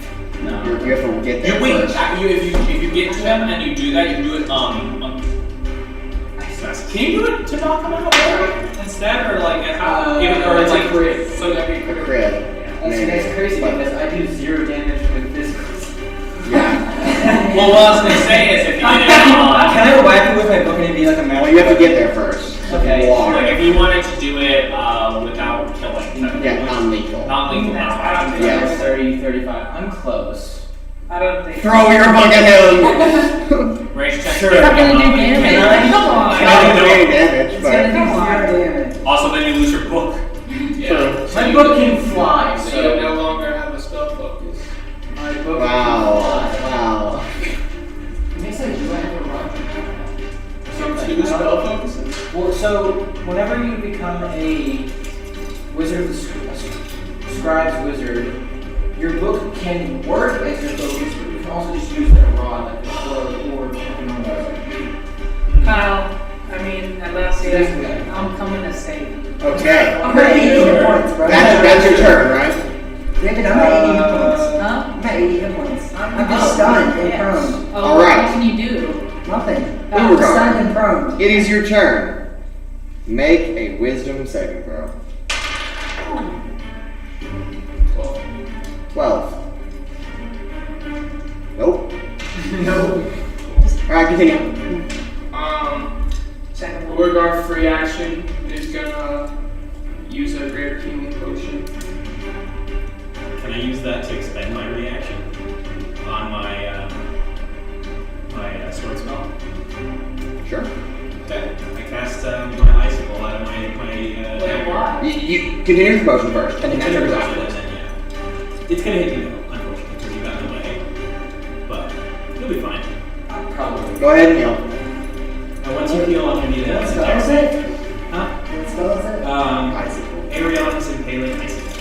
No. You have to get there You wait. first. If you get to him and you do that, you do it can you do it to knock him out instead, or like how? Or it's like crit. so that'd be A crit. That's crazy But- because I do 0 damage with this. Yeah. Well, what I was gonna say is if you did it on. Can I whack it with my book and it'd be like a magic? Well, you have to get there first. Okay. Walk. Like if you wanted to do it without killing. Yeah, non-lethal. Not lethal. Yeah. Yes. 30, 35. I'm close. I don't think. Throw your book at him! Range check. Sure. It's not gonna do damage. Come on. It's not gonna do any damage, It's but... gonna do Zero more. damage. Also, then you lose your book. Yeah. My book can fly, So so you no longer have a spell focus. my book Wow. can fly. Wow. It makes sense. Do I have a rock? So 2 spell focuses? Well, so whenever you become a wizard, a scribe's wizard, your book can work as your focus, but you can also just use like a rod, like a sword, or a normal wizard. Kyle, I mean, Atlasia, Yeah. I'm coming to save you. Okay. I'm at 80 hit points, bro. That's your turn, right? David, I'm at 80 hit points. Huh? I'm at 80 hit points. I'm just Oh, stunned and yes. prone. Oh, Alright. what can you do? Nothing. Oh, I'm Urogar. stunned and prone. It is your turn. Make a wisdom saving throw. 12. Nope. No. Alright, continue. Second one. Urogar free action is gonna use a greater healing potion. Can I use that to expend my reaction on my sword spell? Sure. Okay. I cast my icicle out of my dagger. Why? You continue with the motion first, and then that triggers After after. that, then, yeah. It's gonna hit you though, unfortunately, because you got in the way. But you'll be fine. Probably. Go ahead and heal. And once you heal, I'm gonna need What a spell is it? Huh? What spell is it? Icicle. Aeolus Impaling Icicle.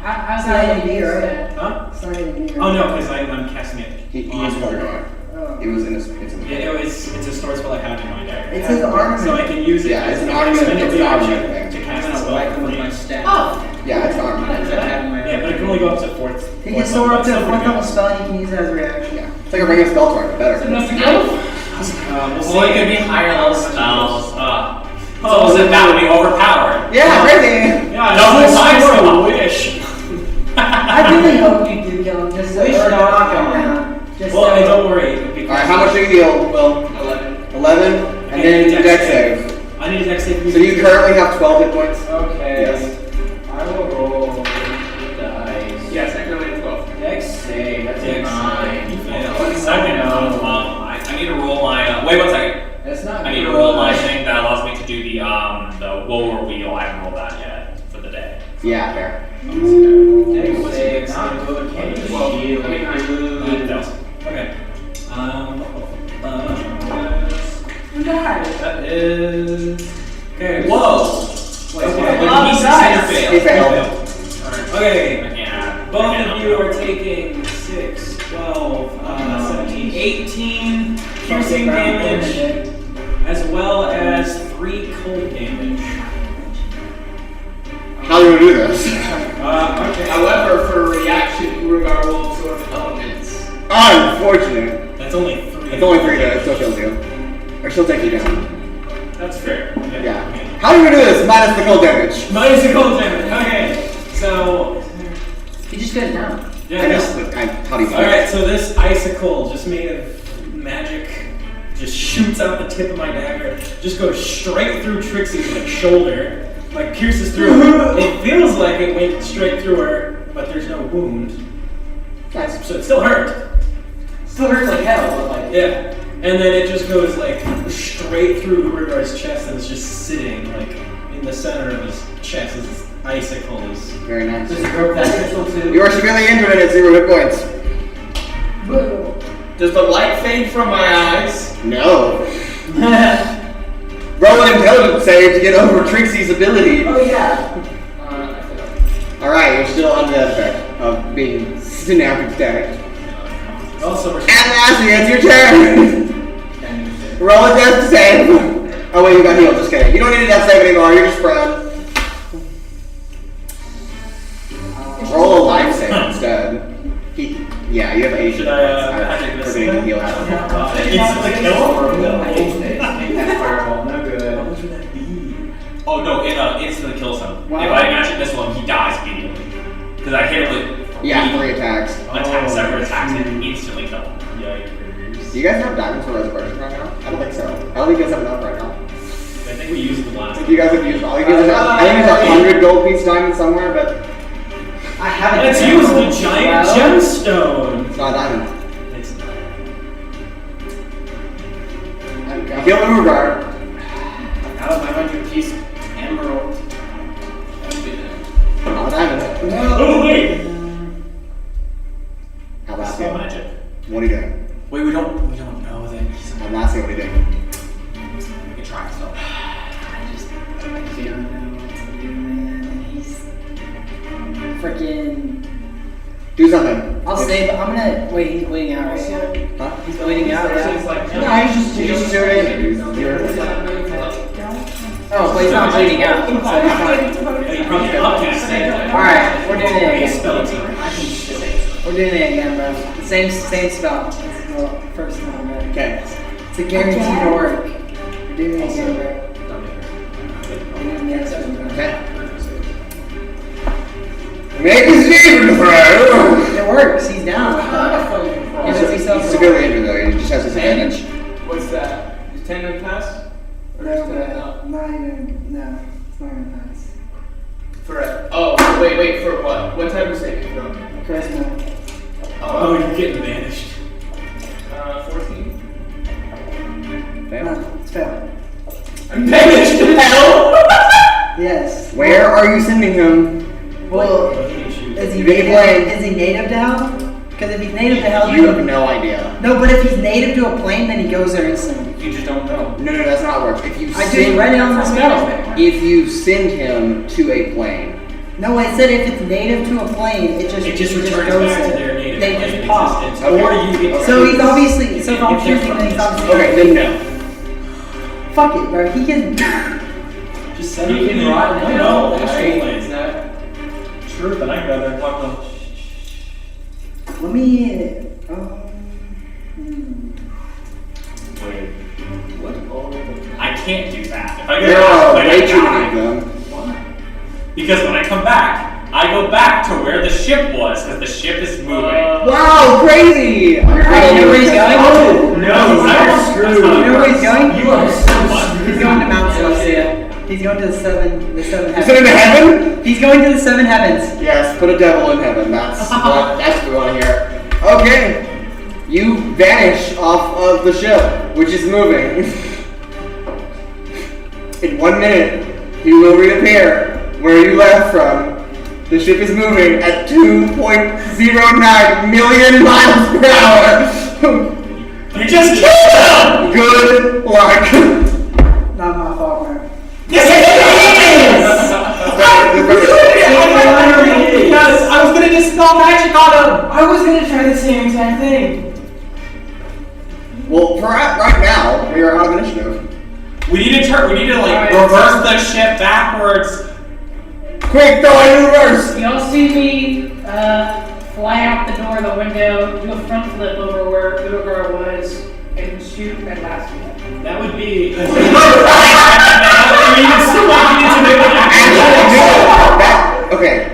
How's It's not that gonna be, right? Huh? It's not gonna be, right? Oh no, because I'm casting it. He on is Urogar. Oh. It was in his. It's in the. Yeah, it's a sword spell I have in my dagger. It's his armament. So I can use it Yeah, as it's an an armament, expended it's an reaction armament to I'm cast a gonna spell whack for him with free. my staff. Oh! Yeah, it's an What armament. does that have in my Yeah, but it can only go up to fourth. He can store up to a 4th level spell and you can use it as a reaction. Yeah. It's like a ring of spell torrent, but better. Enough to go? We'll Well, it see. could be higher level spells. So that would be overpowered. Yeah, crazy! Yeah, Double it's size for spell. a wish. I really hope you do kill him. Just Wish or not knock him on. down. Just Well, so- don't worry. Because Alright, how much do you heal, Will? 11. 11? And then Dex dex save. save. I need a dex save. So you currently have 12 hit points? Okay. Yes. I will roll the dice. Yes, I can only have 12. Dex save. That's a Dex 9. You fail. 1 second. I need to roll my. Wait 1 second. That's not I need to good. roll my thing that allows me to do the lower wheel. I haven't rolled that yet for the day. Yeah, fair. Dex What's save. your dex Not save? good. Can you Well, shield? I mean, I- Fails. Okay. You die. that? That is. Okay. Whoa! Wait, Okay. he succeeded or failed? He failed. Alright. Okay. I can't add. Both I can't of you add. are taking 6, 12, 17, 18 piercing damage, as well as 3 cold damage. How do we do this? Okay. However, for reaction, Urogar will absorb elements. Unfortunate. That's only 3. It's only 3 though, it still kills you. Or still take you down. That's fair. Yeah. How do we do this? Minus the cold damage. Minus the cold damage. Okay. So. He just goes down. Yeah. I guess, but how do you do it? Alright, so this icicle, just made of magic, just shoots out the tip of my dagger, just goes straight through Trixie's like shoulder, like pierces through. It feels like it went straight through her, but there's no wound. Nice. So it still hurt. Still hurts like hell, but like. Yeah. And then it just goes like straight through Urogar's chest and is just sitting like in the center of his chest as this icicle is. Very nice. Does it broke that crystal too? You are severely injured and at 0 hit points. Does the light fade from my eyes? No. Roll an intelligence save to get over Trixie's ability. Oh yeah. I failed. Alright, you're still under the effect of being synaptic static. Also, we're Atlasia, it's your turn! Roll a death save! Oh wait, you got healed, just kidding. You don't need a death save anymore, you're just prone. Roll a life save instead. Yeah, you have 80 Should I magic I'm this predicting thing? heal out. Instantly kill? I hate this. Fireball, no good. How much would that be? Oh no, it instantly kills him. Wow. If I magic this one, he dies immediately. Because I hit him with Yeah, 3 attacks. separate attacks and instantly kill him. Yikers. Do you guys have diamonds for resurrection right now? I don't think so. I don't think you guys have enough right now. I think we used the I last think you guys have used all. You guys have, I think there's 100 gold piece diamonds somewhere, but I haven't. Let's use the giant gemstone. it's not a diamond. It's not. You kill Urogar. Out of my 100-piece emerald. Not a diamond. Oh wait. How about spell you? magic. What are you doing? Wait, we don't know that he's. I'm not saying what are you doing. We can try still. I don't know what to do, man. He's freaking. Do something. I'll save. I'm gonna wait. He's waiting out right now. Huh? He's waiting out. Yeah. No, he's just doing it. Oh, but he's not waiting out. So he's not. Yeah, you probably upcast it. All right, we're doing it Base again. spell time. We're doing it again, bro. Same spell. It's the first time, bro. Okay. It's a guarantee to work. We're doing it again, bro. We're doing it again. Okay. Make a Steven throw! It works. He's down. He does himself He's severely injured though, he just has disadvantage. What's that? Is 10 gonna pass? Or No, is 10 not? not even. No, it's not gonna pass. For oh, wait, for what? What type of saving throw? Charisma. Oh, you're getting banished. 14. No, it's failed. I'm banished to hell! Yes. Where are you sending him? Well, What can you choose? is he You didn't native? play. Is he native to hell? Because if he's native to hell, You have no idea. no. But if he's native to a plane, then he goes there instantly. You just don't know. No, that's not how it works. If you I just send, read it on the spell. if you send him to a plane, No, it said if it's native to a plane, it just returns goes back to there. their native They plane just of pop. existence. Or you get So he's obviously. So if I'm If they're choosing, then he's obviously. okay, then no. Fuck it, bro. He can. Just send He him can ride in hell, astral right? plane. Is that? True, but I'd rather talk to. Let me. Wait. What? I can't do that. If I go There back, are I way too die. many of them. Why? Because when I come back, I go back to where the ship was, because the ship is moving. Wow, crazy! You know where he's going? Oh, no, I'm screwed. You know where he's going? You are so much. He's going to Mount Celestia. He's going to the seven You sent him heavens. to heaven? He's going to the seven heavens. Yes, put a devil in heaven. That's what we want to hear. Okay. You vanish off of the ship, which is moving. In 1 minute, you will reappear where you left from. The ship is moving at 2.09 million miles per hour. You just killed him! Good luck. Because I was gonna dispel magic on him. I was gonna try the same exact thing. Well, right now, we are out of initiative. We need to Alright. reverse the ship backwards. Quick, throw it in reverse! Y'all see me fly out the door of the window, do a front flip over where Urogar was, and shoot Atlasia. That would be. Okay,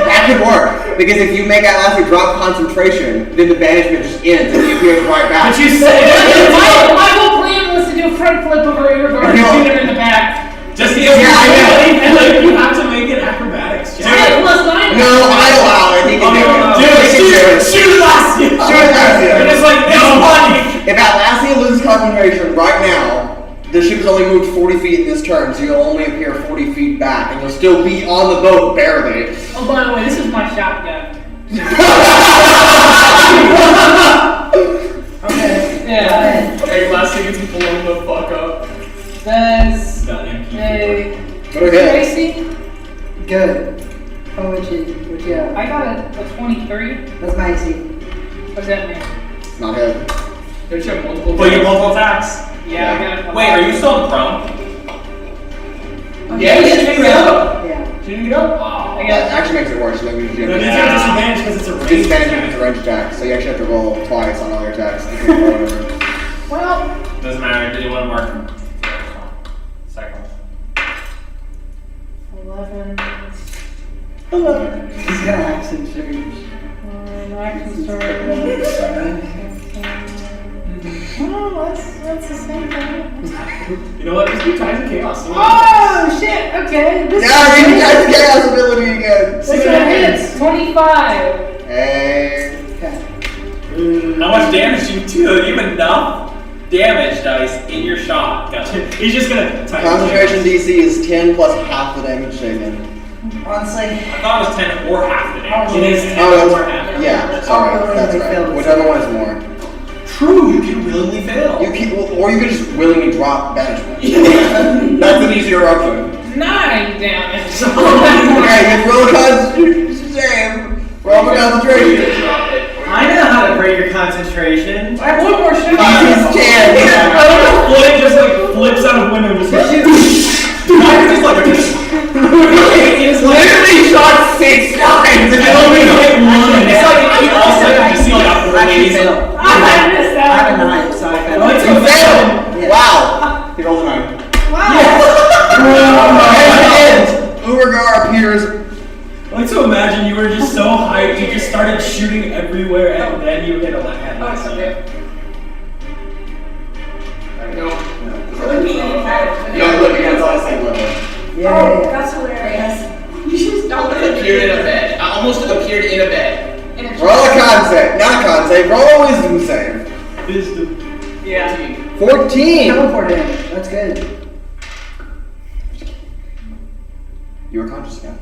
that could work. Because if you make Atlasia drop concentration, then the banishment just ends and he appears right back. But you said. My whole plan was to do a front flip over Urogar and shoot him in the back. Just the And like, you have to make an acrobatics check. I had +9. No, I allow it. He can do it. Shoot Atlasia! Shoot Atlasia. You're just like, it's funny! If Atlasia loses concentration right now, the ship has only moved 40 feet in this turn, so you'll only appear 40 feet back, and you'll still be on the boat, barely. Oh, by the way, this is my shotgun. Okay. Yeah. Hey, last thing gets blown the fuck up. Does Got MP4. Tracy? Good. Oh, what you have? I got a 23. That's my AC. What's that mean? It's not him. Don't you have multiple? But you have multiple attacks. Yeah, I got a Wait, are you still in prone? Yeah, you didn't get up. Yeah. She didn't get up. I That got actually makes it worse. That means you No, have you to have disadvantage because it's a range. disadvantage against a range attack, so you actually have to roll twice on all your attacks. well. Doesn't matter. Do you want to mark? Second. 11. He's got accent surge. Action surge. Oh, that's the same thing. You know what? Just do times of chaos. See what Oh shit! Okay. This Yeah, you got the chaos ability again. This one hits 25. Hey. Okay. How much damage do you do? You have enough damage dice in your shot. Gotcha. He's just gonna type Concentration DC is 10 plus half the damage taken. Honestly, I thought it was 10 or half the damage. It is 10 Oh, that's or half. Yeah, sorry, that's right. Whichever one is more. True, you can willingly fail. You can, or you can just willingly drop banishment. That's an easier option. 9 damage. Okay, just roll a concentration. Roll a concentration. I know how to break your concentration. I have one more shot. He's scared. I don't know. Flint just like flips out of window and just like. Just like. He's literally shot 6 times and it only hit one. It's like you also you see like a actually blaze. failed. I missed I that. have a 9, so I failed. You failed! Yeah. Wow! He rolled a 9. Urogar appears. I like to imagine you were just so hyped, you just started shooting everywhere, and then you hit a last Okay. No. No, look, you guys all the same level. Yeah. That's hilarious. You just don't Appeared in a bed. I almost appeared in a bed. Roll a con save. Not a con save, roll a wisdom save. Wisdom. Yeah. 14! Teleport in. That's good. You are conscious again.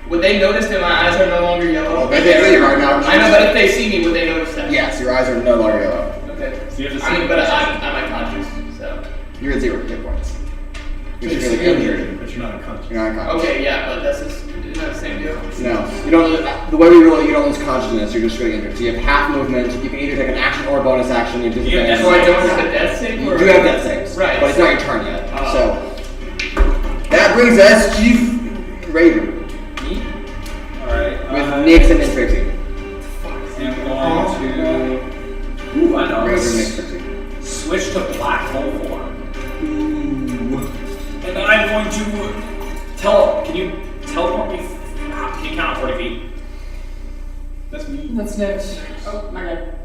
Would they notice that my eyes are no longer yellow? Well, they see you right now. I know, but if they see me, would they notice that? Yes, your eyes are no longer yellow. Okay. So you have to I mean, but I'm unconscious, so. You're at 0 hit points. You're You're severely injured. but you're not unconscious. You're not unconscious. Okay, yeah, but isn't that the same deal? No, you don't. The way we roll it, you don't lose consciousness. You're just really injured. So you have half movement. You can either take an action or a bonus action. You just You have So I don't have a death save? You Or? do have death saves, Right. but it's not your turn yet. Oh. So that brings us Chief Raven Alright. with Nix and Trixi. I'm going to. Ooh, I know. Raven, Nix, Trixi. Switch to black hole form. And I'm going to can you teleport me? Can you count 40 feet? That's me. That's next. Oh, my god.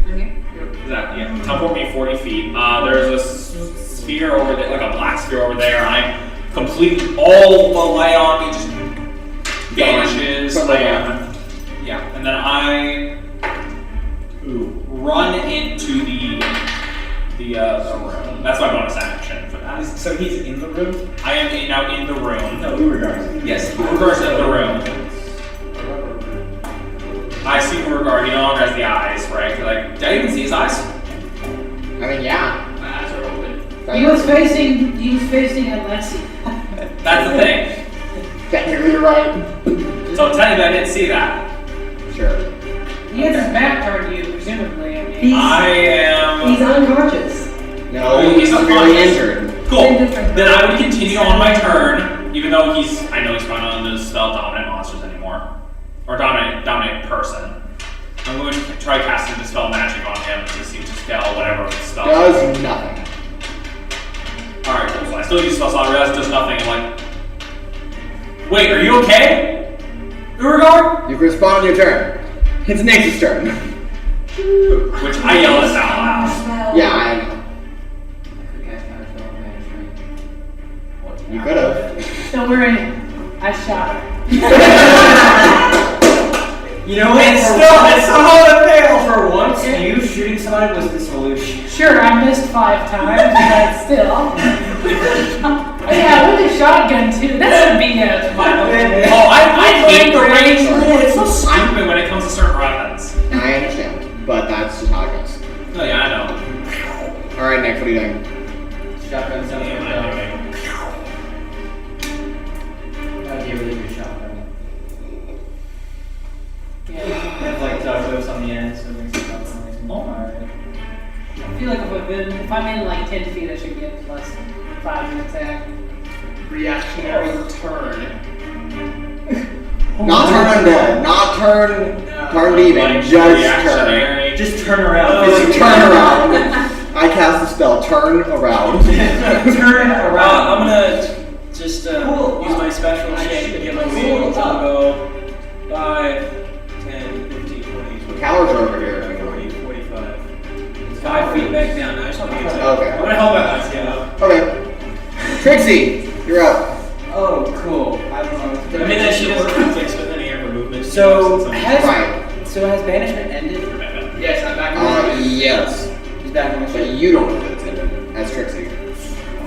I'm here. Exactly, yeah. Teleport me 40 feet. There's a sphere over there, like a black sphere over there. I'm completely, all the light on me just vanishes. Yeah, and then I run into the room. That's my bonus action for that. So he's in the room? I am now in the room. No, Urogar. Yes, Urogar's in the room. I see Urogar, he no longer has the eyes, right? Like, did I even see his eyes? I mean, yeah. My eyes are open. He was facing Atlasia. That's the thing. Technically, you're right. So technically, I didn't see that. Sure. He has his back toward you, presumably. I mean. He's He's unconscious. No, he's severely unconscious. injured. Cool. Then I would continue on my turn, even though I know he's probably not under the spell dominate monsters anymore, or dominate person. I'm going to try casting dispel magic on him to see to spell whatever spell. Does nothing. All right, cool. So I still use spell slot. I realize it does nothing. I'm like, wait, are you okay, Urogar? You can respond on your turn. It's Nix's turn. Which I yell this out loud. Yeah, I know. You could have. Don't worry, I shot her. You know what? It's somehow a fail for once. You shooting somebody was the solution. Sure, I missed 5 times, but still. Oh yeah, with a shotgun too. That's a BS, by the way. Oh, I hate the range rule. It's so stupid when it comes to certain weapons. I understand, but that's just how it goes. Oh yeah, I know. All right, Nick, what are you doing? Shotgun sounds Yeah, like I'm a doing. that'd be a really good shotgun. Yeah. Have like dogos on the end, so it makes it sound nice and alright. I feel like if I'm in like 10 feet, I should get plus 5 in attack. Reactionary turn. Not turn undead, not turn demon, Like, just turn. reactionary. Just turn around. Just turn around. I cast the spell, turn around. Turn around. I'm gonna just Cool. use my special shape to get my wings. I'll go 5, 10, 15, 20, 20, Cowards are over here. 40, 45. It's 5 feet back down. I just want to get to Okay. I'm gonna help Atlasia. Okay. Trixie, you're up. Oh, cool. I don't know. I mean, that she doesn't conflict with any of her movements. So Right. has banishment ended? Yes, I'm back on the Yes. He's back on the But ship. you don't know that it's ended, as Trixie.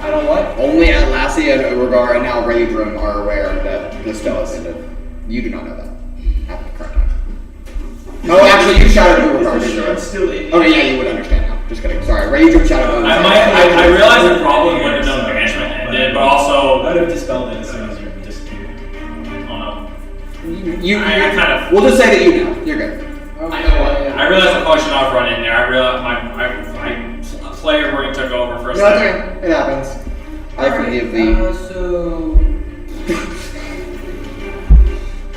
I don't what? Only Atlasia and Urogar and now Raudrem are aware that the spell is ended. You do not know that at the current time. Oh, actually, you shouted Urogar, didn't you? It's still in. Okay, yeah, you would understand now. Just kidding. Sorry, Raudrem shouted Urogar. I realize I probably wouldn't have known banishment ended, but also, I would have dispelled it as soon as you disappeared. oh You, I kind of- we'll just say that you know. You're good. no. I realized I probably should not have run in there. I realized my player where he took over for a No, it's second. okay. It happens. I forgive thee. So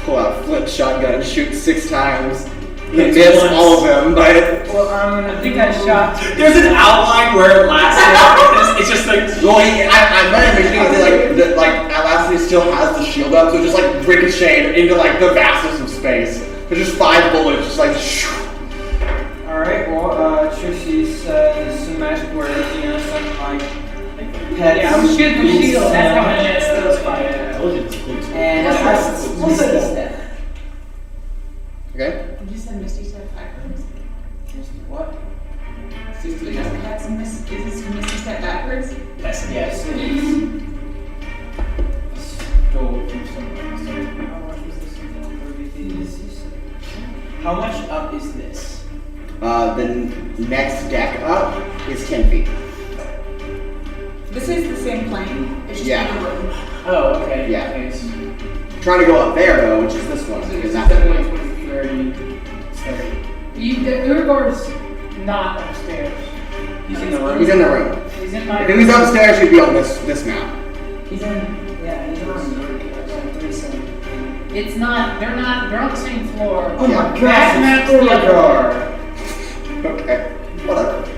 Pull out Flint shotgun and shoot 6 times. You That's miss once. all of them, but well, I'm gonna I think I shot. There's an outline where it lasts. It's just like, well, I'm not imagining that like Atlasia still has the shield up, so it just like ricocheted into like the vastness of space. There's just 5 bullets, just like. Shoo. Alright, well, Trixie says some magic words, something like pets. Yeah, I was shooting the shield. That's how I missed those 5. And what's that? Okay. Did you say Misty Step backwards? What? Is this Misty Step backwards? Yes, it is. Stole from someone. How much was this? How much up is this? The next deck up is 10 feet. This is the same plane. It's just Yeah. in a room. Oh, okay. Yeah. Okay, so Trying to go up there though, which is this one, because that's 20, 30, 30. Urogar's not upstairs. He's in the room. He's in the room. He's in my If he was upstairs, he'd be on this map. He's in. Yeah, he's on. It's not. They're on the same floor. Oh my That gosh, map's it's the other Urogar. Okay. Whatever.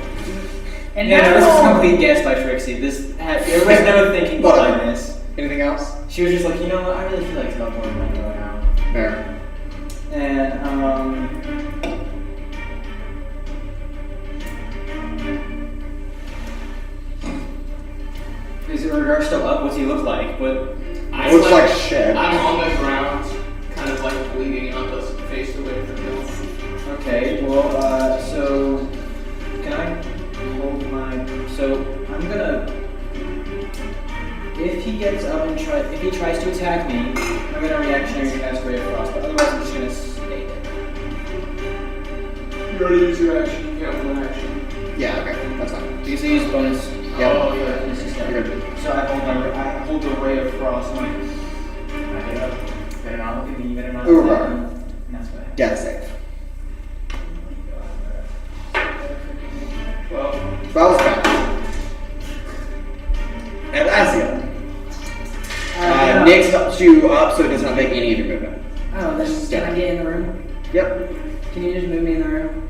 And Yeah, no, that's this is all. a complete guess by Trixie. There was no thinking Whatever. behind this. Anything else? She was just like, you know what, I really feel like teleporting my go now. Fair. And, is Urogar still up? What's he look like? What? It looks like shit. I'm on the ground, kind of like bleeding out, just face away from him. Okay, well, so can I hold my? So I'm gonna. If he gets up and if he tries to attack me, I'm gonna reactionary cast Ray of Frost. But otherwise, I'm just gonna stay there. You already used your action, you have one action. Yeah, okay. That's fine. Do you use bonus? Yeah. Oh, yeah. This is You're good. So I hold the ray of frost. I'm like, I get up. Better not look at me. Better not. Urogar. And that's what I have. Death save. 12. 12 fails. Atlasia. Nick helps you up so it does not make any of your movement. Oh, then can I get in the room? Yep. Can you just move me in the room?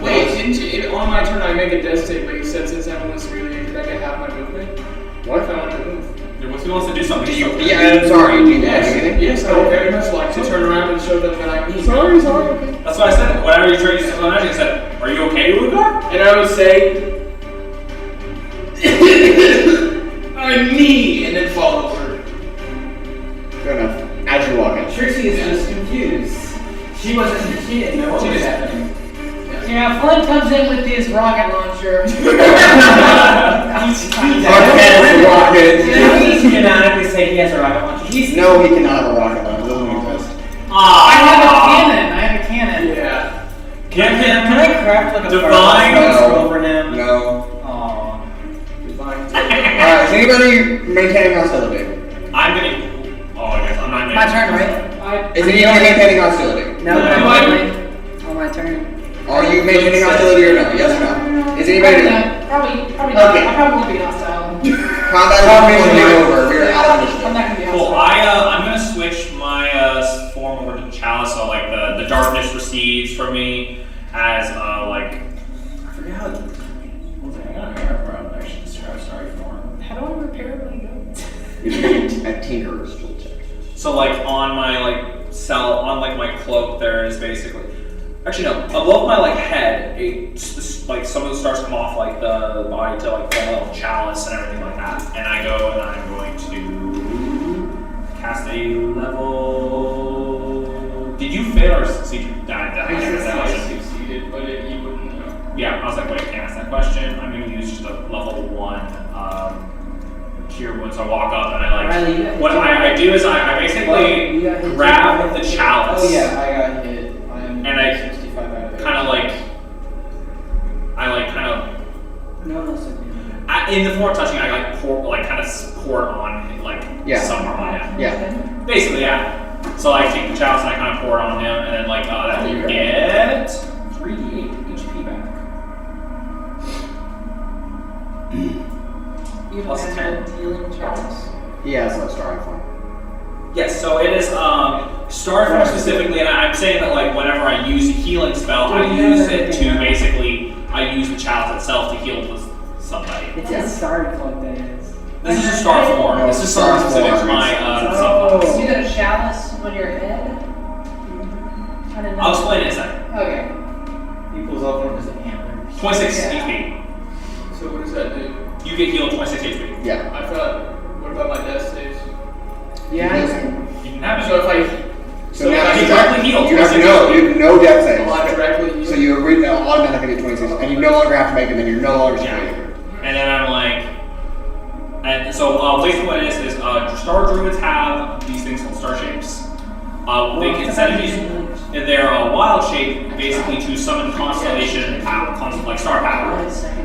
Wait, didn't you, on my turn I make a death save, but you said since everyone was really injured, I get half my movement? What? If I want to move. Yeah, what if he wants to do something? Do you? Yeah, I'm sorry. Do you want to do anything? Yes, I would very much like to turn around and show them that I'm sorry. Okay. That's what I said. Whenever you try to use physical energy, I said, "Are you okay, Urogar?" And I would say, I'm me, and then fall over. Fair enough. As you walk in. Trixi is just confused. She didn't know what was happening. Yeah, Flint comes in with his rocket launcher. Arcane rocket. He canonically say he has a rocket launcher. No, he cannot have a rocket launcher. Doesn't exist. I have a cannon. Yeah. Can I craft like a Divine fire No. for him? No. Aww. Divine. Alright, is anybody maintaining hostility? I'm gonna. Oh, I guess I'm not. My turn, right? Is anybody maintaining hostility? No, No. on my turn. Are you maintaining hostility or no? Yes or no? Is anybody Probably Okay. not. I probably won't be hostile. combat is officially over? We're out of I'm initiative. not gonna be Cool. hostile. I'm gonna switch my form over to Chalice, so like the darkness recedes from me as like I forget how. One second, I got an error from I should describe sorry form. How do I repair my goat? A tinker's tool check. So like on my like cell on like my cloak there is basically actually no above my like head like some of the stars come off like the body to like form a little chalice and everything like that, and I go and I'm going to cast a level. Did you fail or succeed? I succeeded, but you wouldn't know. Yeah, I was like, wait, I can't ask that question. I'm going to use just a level 1 cure wound. So I walk up and I Riley, you like, got what hit. I do is I You basically got hit grab too. the chalice. Oh yeah, I got hit. I'm And I 65 out of it. kind of like, kind of, No, that's okay. in the form of touching, I like pour, like kind of pour it on, like Yeah. somewhere on him. Yeah. Basically, yeah. So I take the chalice and I kind of pour it on him, and then like that will get 3d8 HP back. You Plus have 10. a healing chalice. He has no starting form. Yes, so it is star form specifically, and I'm saying that like whenever I use a healing spell, I use it to basically I use the chalice itself to heal somebody. It's Yeah. a star club that is. This is a star form. No, This is star something specific to form my is- subclass. You got a chalice on your head? I didn't know. I'll explain it in a second. Okay. He pulls off one of his antlers. 26 Yeah. HP. So what does that do? You get healed 26 HP. Yeah. I thought, what about my death saves? Yeah. You didn't have So it. if I, So now you you directly heal. You have no death saves. well, I directly So you automatically get 26, and you no longer have to make them, and you're no longer Yeah. scared. And then I'm like, and so basically what it is star druids have these things called star shapes. They can instead of using their wild shape basically to summon constellation power, like star power.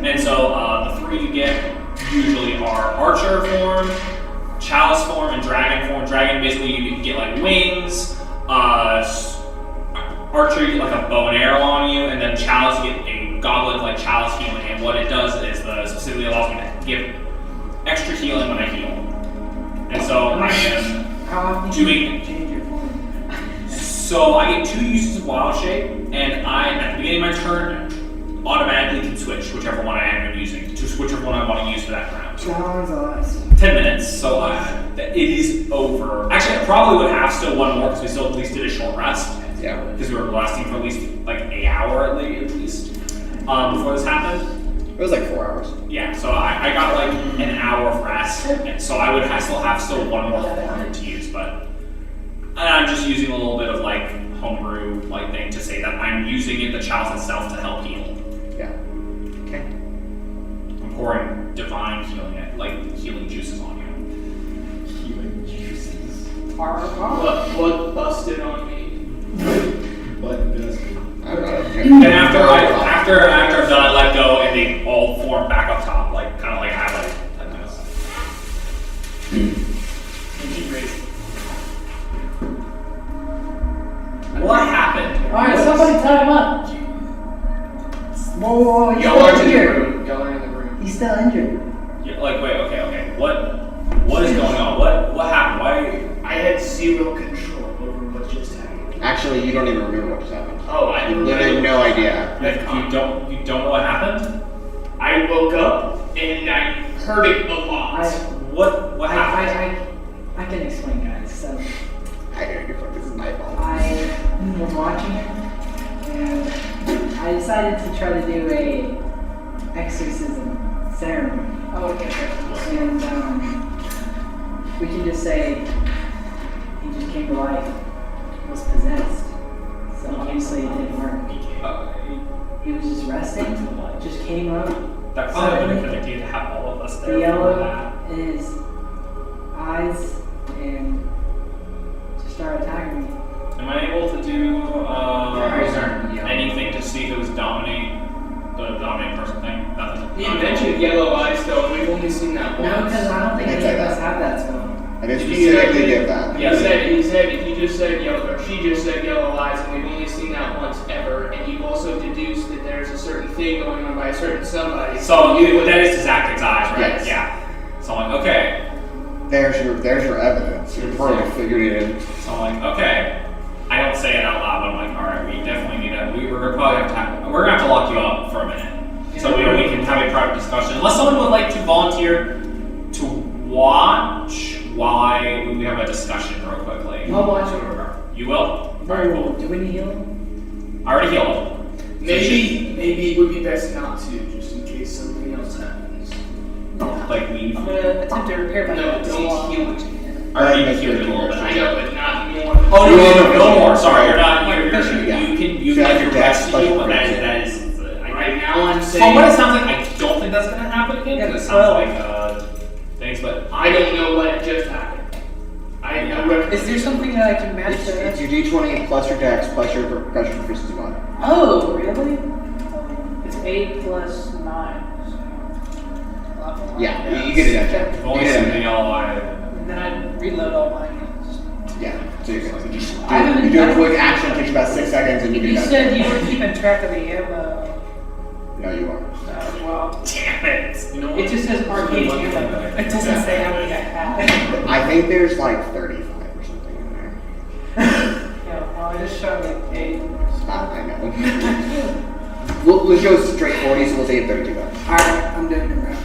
And so the three you get usually are archer form, chalice form, and dragon form. Dragon basically you can get like wings. Archer you get like a bow and arrow on you, and then chalice you get a goblet like chalice healing. And what it does is specifically allows me to give extra healing when I heal. And so I am How often do doing. you change your form? So I get 2 uses of wild shape, and I at the beginning of my turn automatically can switch whichever one I am using to whichever one I want to use for that round. So how long's the last? 10 minutes, so it is over. Actually, I probably would have still one more because we still at least did a short rest. Yeah. Because we were lasting for at least like an hour at least before this happened. It was like 4 hours. Yeah, so I got like an hour of rest, and so I would still have one more form to use, but I'm just using a little bit of like homebrew like thing to say that I'm using the chalice itself to help heal. Yeah. Okay. I'm pouring divine healing juices on you. Healing juices. what busted on me? I don't know. And after I've done, I let go, and they all all form back up top, like kind of like have like that kind of stuff. What happened? Alright, somebody tie him up. Whoa, he's Y'all are still in the injured. room. Y'all are in the room. He's still injured. Yeah, like wait, okay. What is going on? What happened? Why? I had zero control over what just happened. Actually, you don't even remember what just happened. Oh, I You literally have no idea. You don't know what happened? I woke up and I heard it a lot. What happened? I can explain, guys. So I don't know. This is my fault. I was watching it, and I decided to try to do a exorcism ceremony. Oh, okay. And we can just say he just came to life, was possessed. So obviously it didn't work. He was just resting, just came up. That probably would have been a good idea to have all of us there. The for yellow that. in his eyes and just started attacking me. Am I able to do anything to see if it was the dominate person thing? Nothing. He mentioned yellow eyes though, and we've only seen that once. No, because I don't think any of us have that spell. I didn't specifically give that. He just said yellow, or she just said yellow eyes, and we've only seen that once ever. And you also deduced that there's a certain thing going on by a certain somebody. So that is Zactic's eyes, right? Yes. Yeah. So I'm like, okay. There's your evidence. Your pearl figured it in. So I'm like, okay. I don't say it out loud, but I'm like, all right, we definitely need to. We're gonna probably we're gonna have to lock you up for a minute, so we can have a private discussion. Unless someone would like to volunteer to watch while we have a discussion real quickly. I'll watch it. You will? Alright, cool. Do we need healing? I already healed him. Maybe it would be best not to, just in case something else happens. Like leave. I'm gonna attempt to repair my No, guns. don't heal it. I already healed him a little bit. I know, but not more. Oh no more. Sorry, you're not. Yeah. You So can your your dad's best to like heal, but that crazy. is. Right now I'm saying. From what it sounds like, I don't think that's gonna happen again. Because it sounds like things, but I don't know what just happened. I know. Is there something that I can match It's that? your D20 plus your dex plus your percussion proficiency mod. Oh, really? It's 8 plus 9. So a lot more. Yeah, you get it at you've only seen the yellow eye. And then I reload all mine. Yeah, so you're good. You I haven't do a been- quick action, takes about 6 seconds, and you get You it out. said you were keeping track of the ammo. No, you are. Well, Damn it! You know it just says arcane ammo. It doesn't say how many I have. I think there's like 35 or something in there. Yeah, well, I just shot like 8. I know. we'll go straight 40, so we'll say 32 though. Alright, I'm doing it right.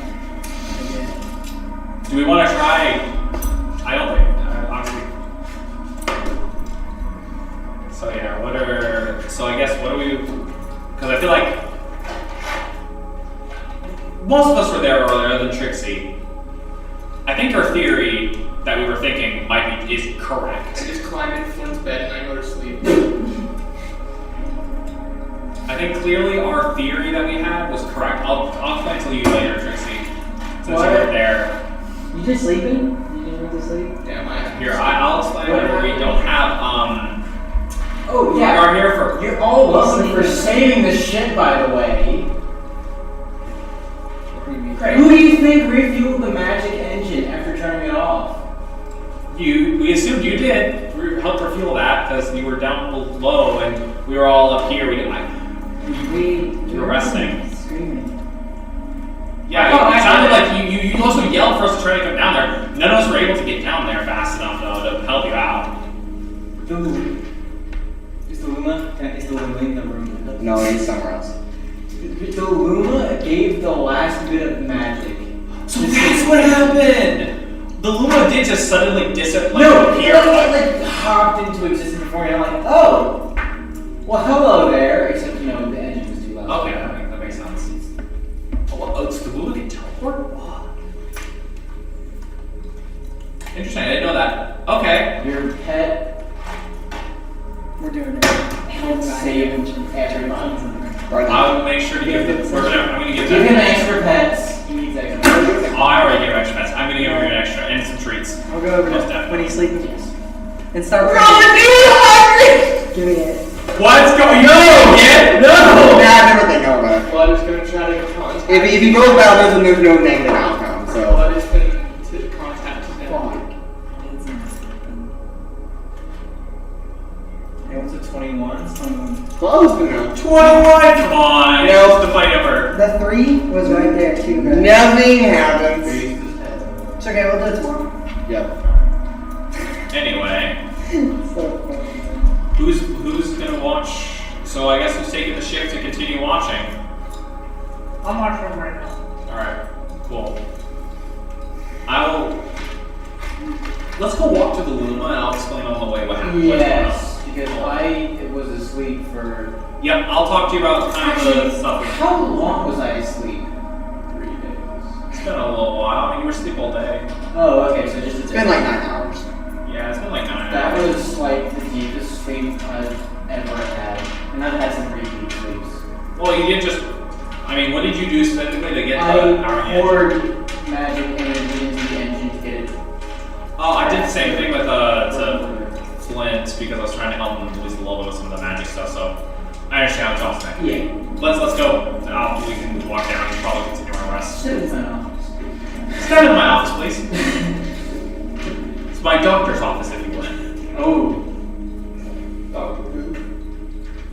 Do we want to try? I don't think. Honestly. So yeah, so I guess what do we? Because I feel like most of us were there earlier than Trixi. I think her theory that we were thinking is I correct. just climb in Flint's bed and I go to sleep. I think clearly our theory that we had was correct. I'll explain to you later, Trixi, since you What? were there. You just sleeping? You just went to sleep? Damn, Here, I'll explain whenever we don't have Oh We yeah. are here for. You're all welcome for saving the ship, by the way. Great. Who do you think refueled the magic engine after turning it off? We assumed you did. We helped refuel that because you were down below and we were all up here. We didn't like. We were resting. Screaming. Yeah, it sounded like you also yelled for us to try to come down there. None of us were able to get down there fast enough though to help you out. Is the Luma in the room? No, he's somewhere else. The Luma gave the last bit of magic. So that's what happened. The Luma did just suddenly disappear. No, it hopped into existence before you. I'm like, oh, well, hello there. Except the engine was too loud. Okay, that makes sense. Oh, so the Luma can teleport? What? Interesting. I didn't know that. Okay. Your pet We're doing it. helped save everyone. Right I will make sure to give him. I'm gonna give Give him that. extra pets. He needs extra pets. Oh, I already gave him extra pets. I'm gonna give him an extra and some treats. I'll go over Most to definitely. when he's sleeping and start. Give me it. What's going on? No! Nah, I never think about it. Blood is gonna try to get If he goes bad, then there's no negative outcome. So. But it's been to contact them. Hey, what's a 21? It's 21. Close enough. 21! Come on! No. It's the fight over. The 3 was right there too, right? Nothing happens. It's okay, we'll do it tomorrow. Yep. Anyway, So funny. who's gonna watch? So I guess who's taking the shift to continue watching? I'm watching them right now. Alright, cool. Let's go walk to the Luma and I'll explain on the way what happened. Yes, because I was asleep for. Yep, I'll talk to you about kind of the stuff. How long was I asleep? 3 days. It's been a little while. I mean, you were asleep all day. Oh, okay, so just It's been like 9 hours. Yeah, it's been like 9 That hours. was like the deepest sleep I've ever had, and I've had some pretty deep sleeps. Well, you did just. I mean, what did you do specifically to get I the Arenovias? poured magic energy into the engine to get it. Oh, I did the same thing with to Flint because I was trying to help him release the level with some of the magic stuff. So I understand how it's all connected. Yeah. Let's go. We can walk down and probably continue our rest. Sit in my office. Start in my office, please. It's my doctor's office, if you would. Oh.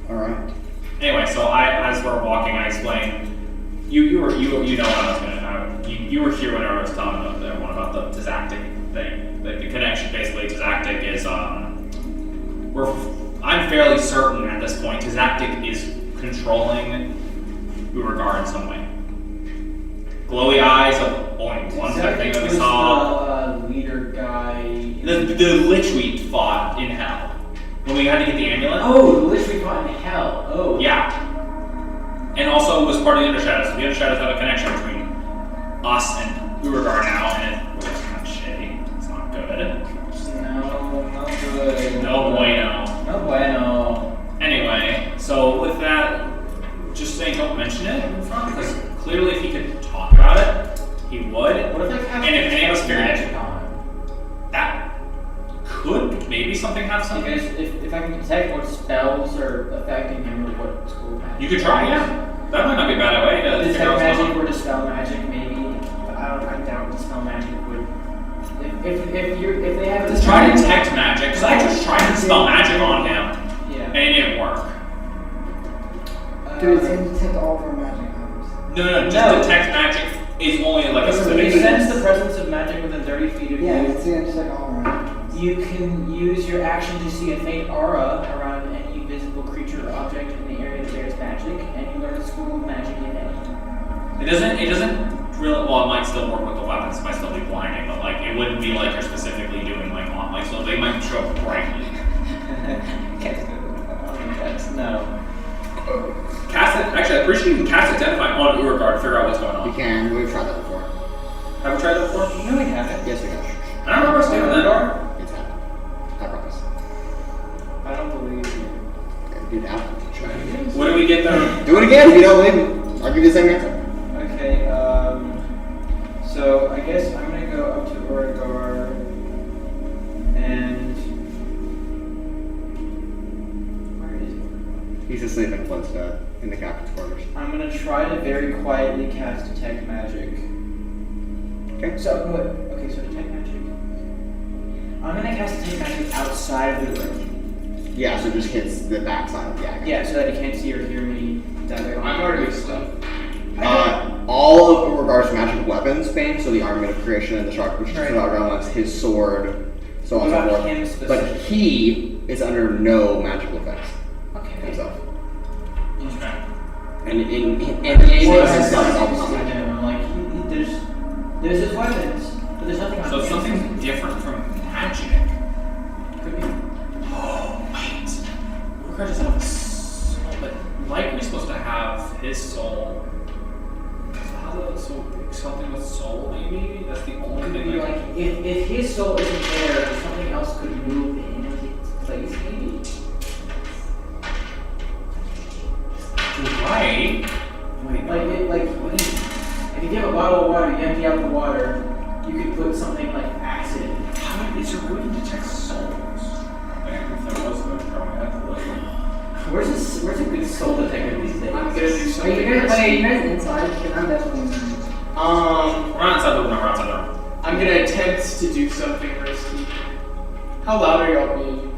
Alright. Anyway, so as we're walking, I explained. You know what I was gonna. You were here when I was talking about everyone about the Tizactic thing. Like the connection, basically, Tizactic is I'm fairly certain at this point Tizactic is controlling Urogar in some way. Glowy eyes of only one thing that we saw. The leader guy. The Lich we fought in hell when we had to get the amulet. Oh, the Lich we fought in hell. Oh. Yeah. And also was part of the Undershadows. So the Undershadows have a connection between us and Urogar now, and it's kind of shitty. It's not good. No, not good. No bueno. No bueno. Anyway, so with that, just saying don't mention it in front, because clearly if he could talk about it, he would. What if they have And if any of us feared magic it, on him? that could maybe something have something. Because if I can detect what spells are affecting him or what school magic. You could try, yeah. That might not be a bad way to figure Detect out what's going magic on. or dispel magic, maybe. But I doubt dispel magic would. If they have Just try to detect magic, because I just tried to spell magic on him, Yeah. and it didn't work. Dude, it's going to detect all of our magic items. No, just No. detect magic is only like a If specific. you sense the presence of magic within 30 feet of Yeah, you, it's going to detect all of our items. you can use your action to see a faint aura around any visible creature or object in the area that bears magic, and you learn a school of magic in it. It doesn't really, well, it might still work with the weapons, it might still be blinding, but like, it wouldn't be like you're specifically doing like on, like, so they might show up brightly. No. Actually, I appreciate you can cast Identify on Urogar to figure out what's going You on. can. We've tried that before. Have we tried that before? No, we haven't. Yes, we have. I don't remember us doing that. It's happened. I promise. I don't believe you. Do that. Try it again. What do we get there? Do it again if you don't believe me. I'll give you the same answer. Okay, so I guess I'm gonna go up to Urogar and where is Urogar? He's asleep in Flint's bed in the captain's quarters. I'm gonna try to very quietly cast Detect Magic. Okay. So what? Okay, so Detect Magic. I'm gonna cast Detect Magic outside of the room. Yeah, so it just hits the backside of the ag. Yeah, so that he can't see or hear me. That way. I'm already asleep. All of Urogar's magic weapons thing, so the Armament of Creation and the Shark, which is Right. about realms, his sword, so on What and so about forth. him But specifically? he is under no magical effects Okay. himself. Okay. And he Well, knows that's his stuff all the just, time. like, there's his weapons, but there's nothing on So him. something different from magic. Could be. Oh, wait. Urogar doesn't have a soul, but like we're supposed to have his soul. So something with soul, maybe? That's the only Could thing be like. like, if his soul isn't there, something else could move in its place, maybe. Right. Wait, If you give a bottle of water, you empty out the water, you could put something like acid. how is it really detect souls? Man, if there was, I would probably have to look. Where's a good soul detective these days. I'm gonna do Wait, something. you guys, risky. you guys inside? Because I'm definitely inside. We're not inside the room, we're outside the room. I'm gonna attempt to do something risky. How loud are y'all being?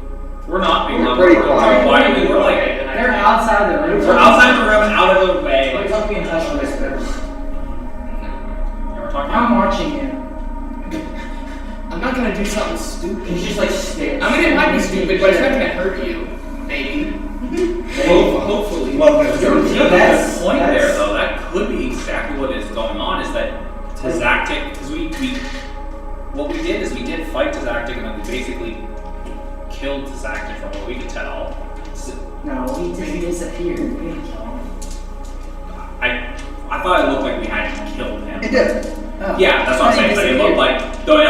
We're not being We're loud. pretty We're quiet. quiet. We're like, They're outside the room. we're outside the room, out of the way. Like, don't be in hush whispers. Yeah, we're talking. I'm watching you. I'm not gonna do something stupid. He's just like stares. I mean, it might be stupid, but it's not gonna hurt you. Maybe. Hopefully. Well, That's the point there, though. That could be exactly what is going on. Is that Tazaktic? Because what we did is we did fight Tazaktic, and then we basically killed Tazaktic from what we could tell. So, No, he disappeared. We didn't kill him. I thought it looked like we had killed him. It did. Oh. Yeah, that's what I'm saying. But it looked like, though,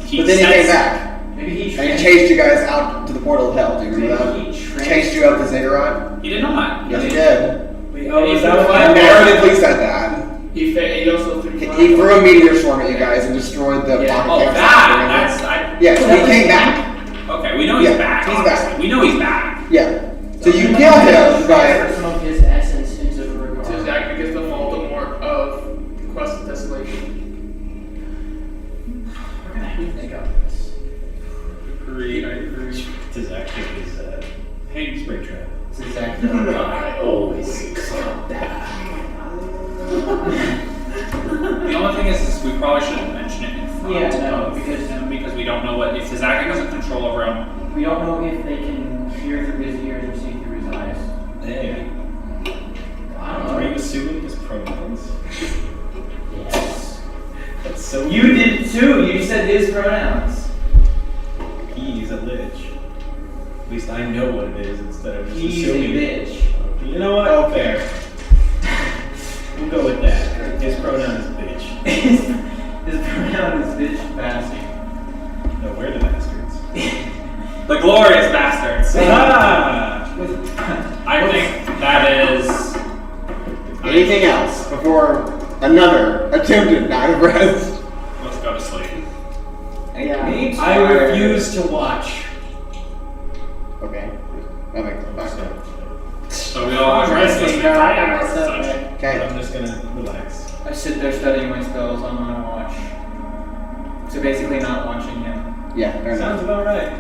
he But then he said- came back. Maybe he And he chased you guys out to the portal of hell. Do you remember that? Maybe he Chased you up the ziggurat? He did not. Yes, he did. Wait, oh, is that And what narratively said that. He also threw He threw a meteor storm at you guys and destroyed the Yeah. pocket Oh, campsite, that's remember? Yeah, he came back. okay. We know he's Yeah, back. he's obviously. back. We know he's back. Yeah. So you killed him, but Some of his essence into Urogar. Tazaktic is the Voldemort of Quest of Desolation. We're gonna have to think of this. Agree. I agree. Tazaktic is Hey, spray trap. It's exactly what I always come back. The only thing is we probably shouldn't mention it in front Yeah, no, of him because we don't know what if Tazaktic has a control over him. We don't know if they can hear through his ears or see through his eyes. Hey. I don't Are you know. assuming his pronouns? Yes. That's so You did too. You said his pronouns. He's a lich. At least I know what it is instead of just He's a assuming. bitch. You know what? Oh, fair. We'll go with that. His pronoun is bitch. His pronoun is bitch bastard. No, we're the bastards. The glorious bastards. Ah! I think that is. anything else before another attempted night of rest? Let's go to sleep. Yeah. I refuse to watch. Okay. That makes sense. So we all I'm rest resting, this girl. I got hours and myself such. back. Okay. I'm just gonna relax. I sit there studying my spells on my watch. So basically not watching him. Yeah, fair Sounds enough. about right.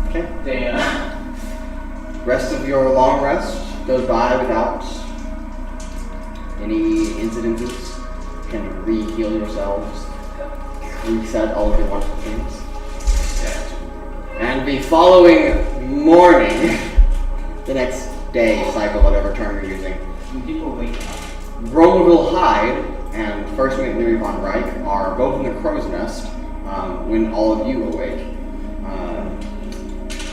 Okay. They Rest of your long rest goes by without any incidences. You can re-heal yourselves, reset all of your wonderful things. And the following morning, the next day, cycle, whatever term you're using, When people wake up. Romerville Hyde and First Mate Louis von Reich are both in the crow's nest when all of you awake.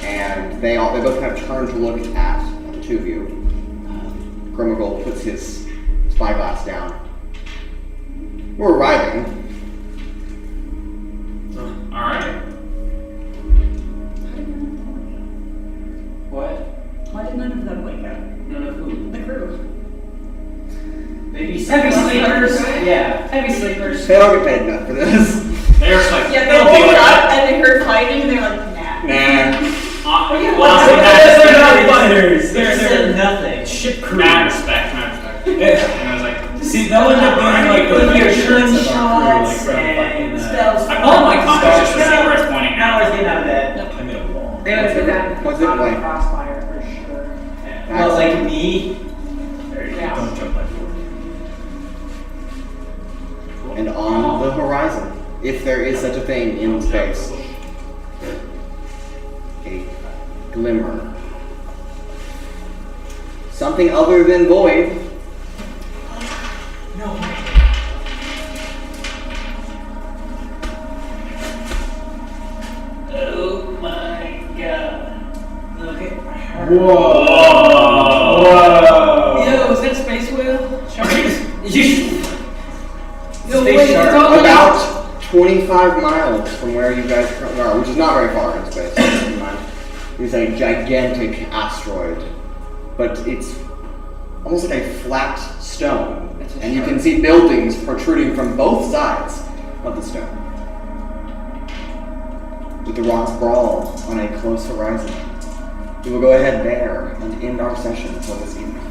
And they both kind of turn to look at the two of you. Grimogold puts his spyglass down. We're arriving. Alright. What? Why did none of them wake up? None of who? The crew. maybe Heavy sleepers. Right? Yeah. Heavy sleepers. They don't get paid enough for this. They're just like, Yeah, they they'll deal woke with up it. and they heard fighting and they're like, nah. Nah. Honestly, They're not that's fighters. They They're said nothing. ship crew. Mad respect. And I was like, See, they'll end up being like the With your insurance of our crew, like slingshots from and fucking, spells. I pulled my compass just to see where it's pointing Now I was at. getting out of bed. I made a wall. They would have been that What's it like? crossfire for sure. Well, like me. Yeah. Don't jump my floor. And on the horizon, if there is such a thing in space, a glimmer. Something other than void. No. Oh my god. Look at her. Whoa! Yo, is that a space whale? Sharks? Yo, Space wait, shark. it's all About 25 miles from where you guys currently are, which is not very far in space, keep in mind, is a gigantic asteroid. But it's almost like a flat stone. It's a And you shark. can see buildings protruding from both sides of the stone. With the Rock of Bral on a close horizon. we will go ahead there and end our session for this evening.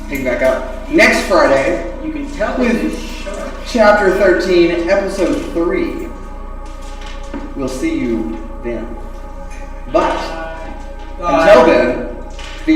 Pick back up next Friday. You can tell with this is sharp. Chapter 13, Episode 3. We'll see you then. But until then,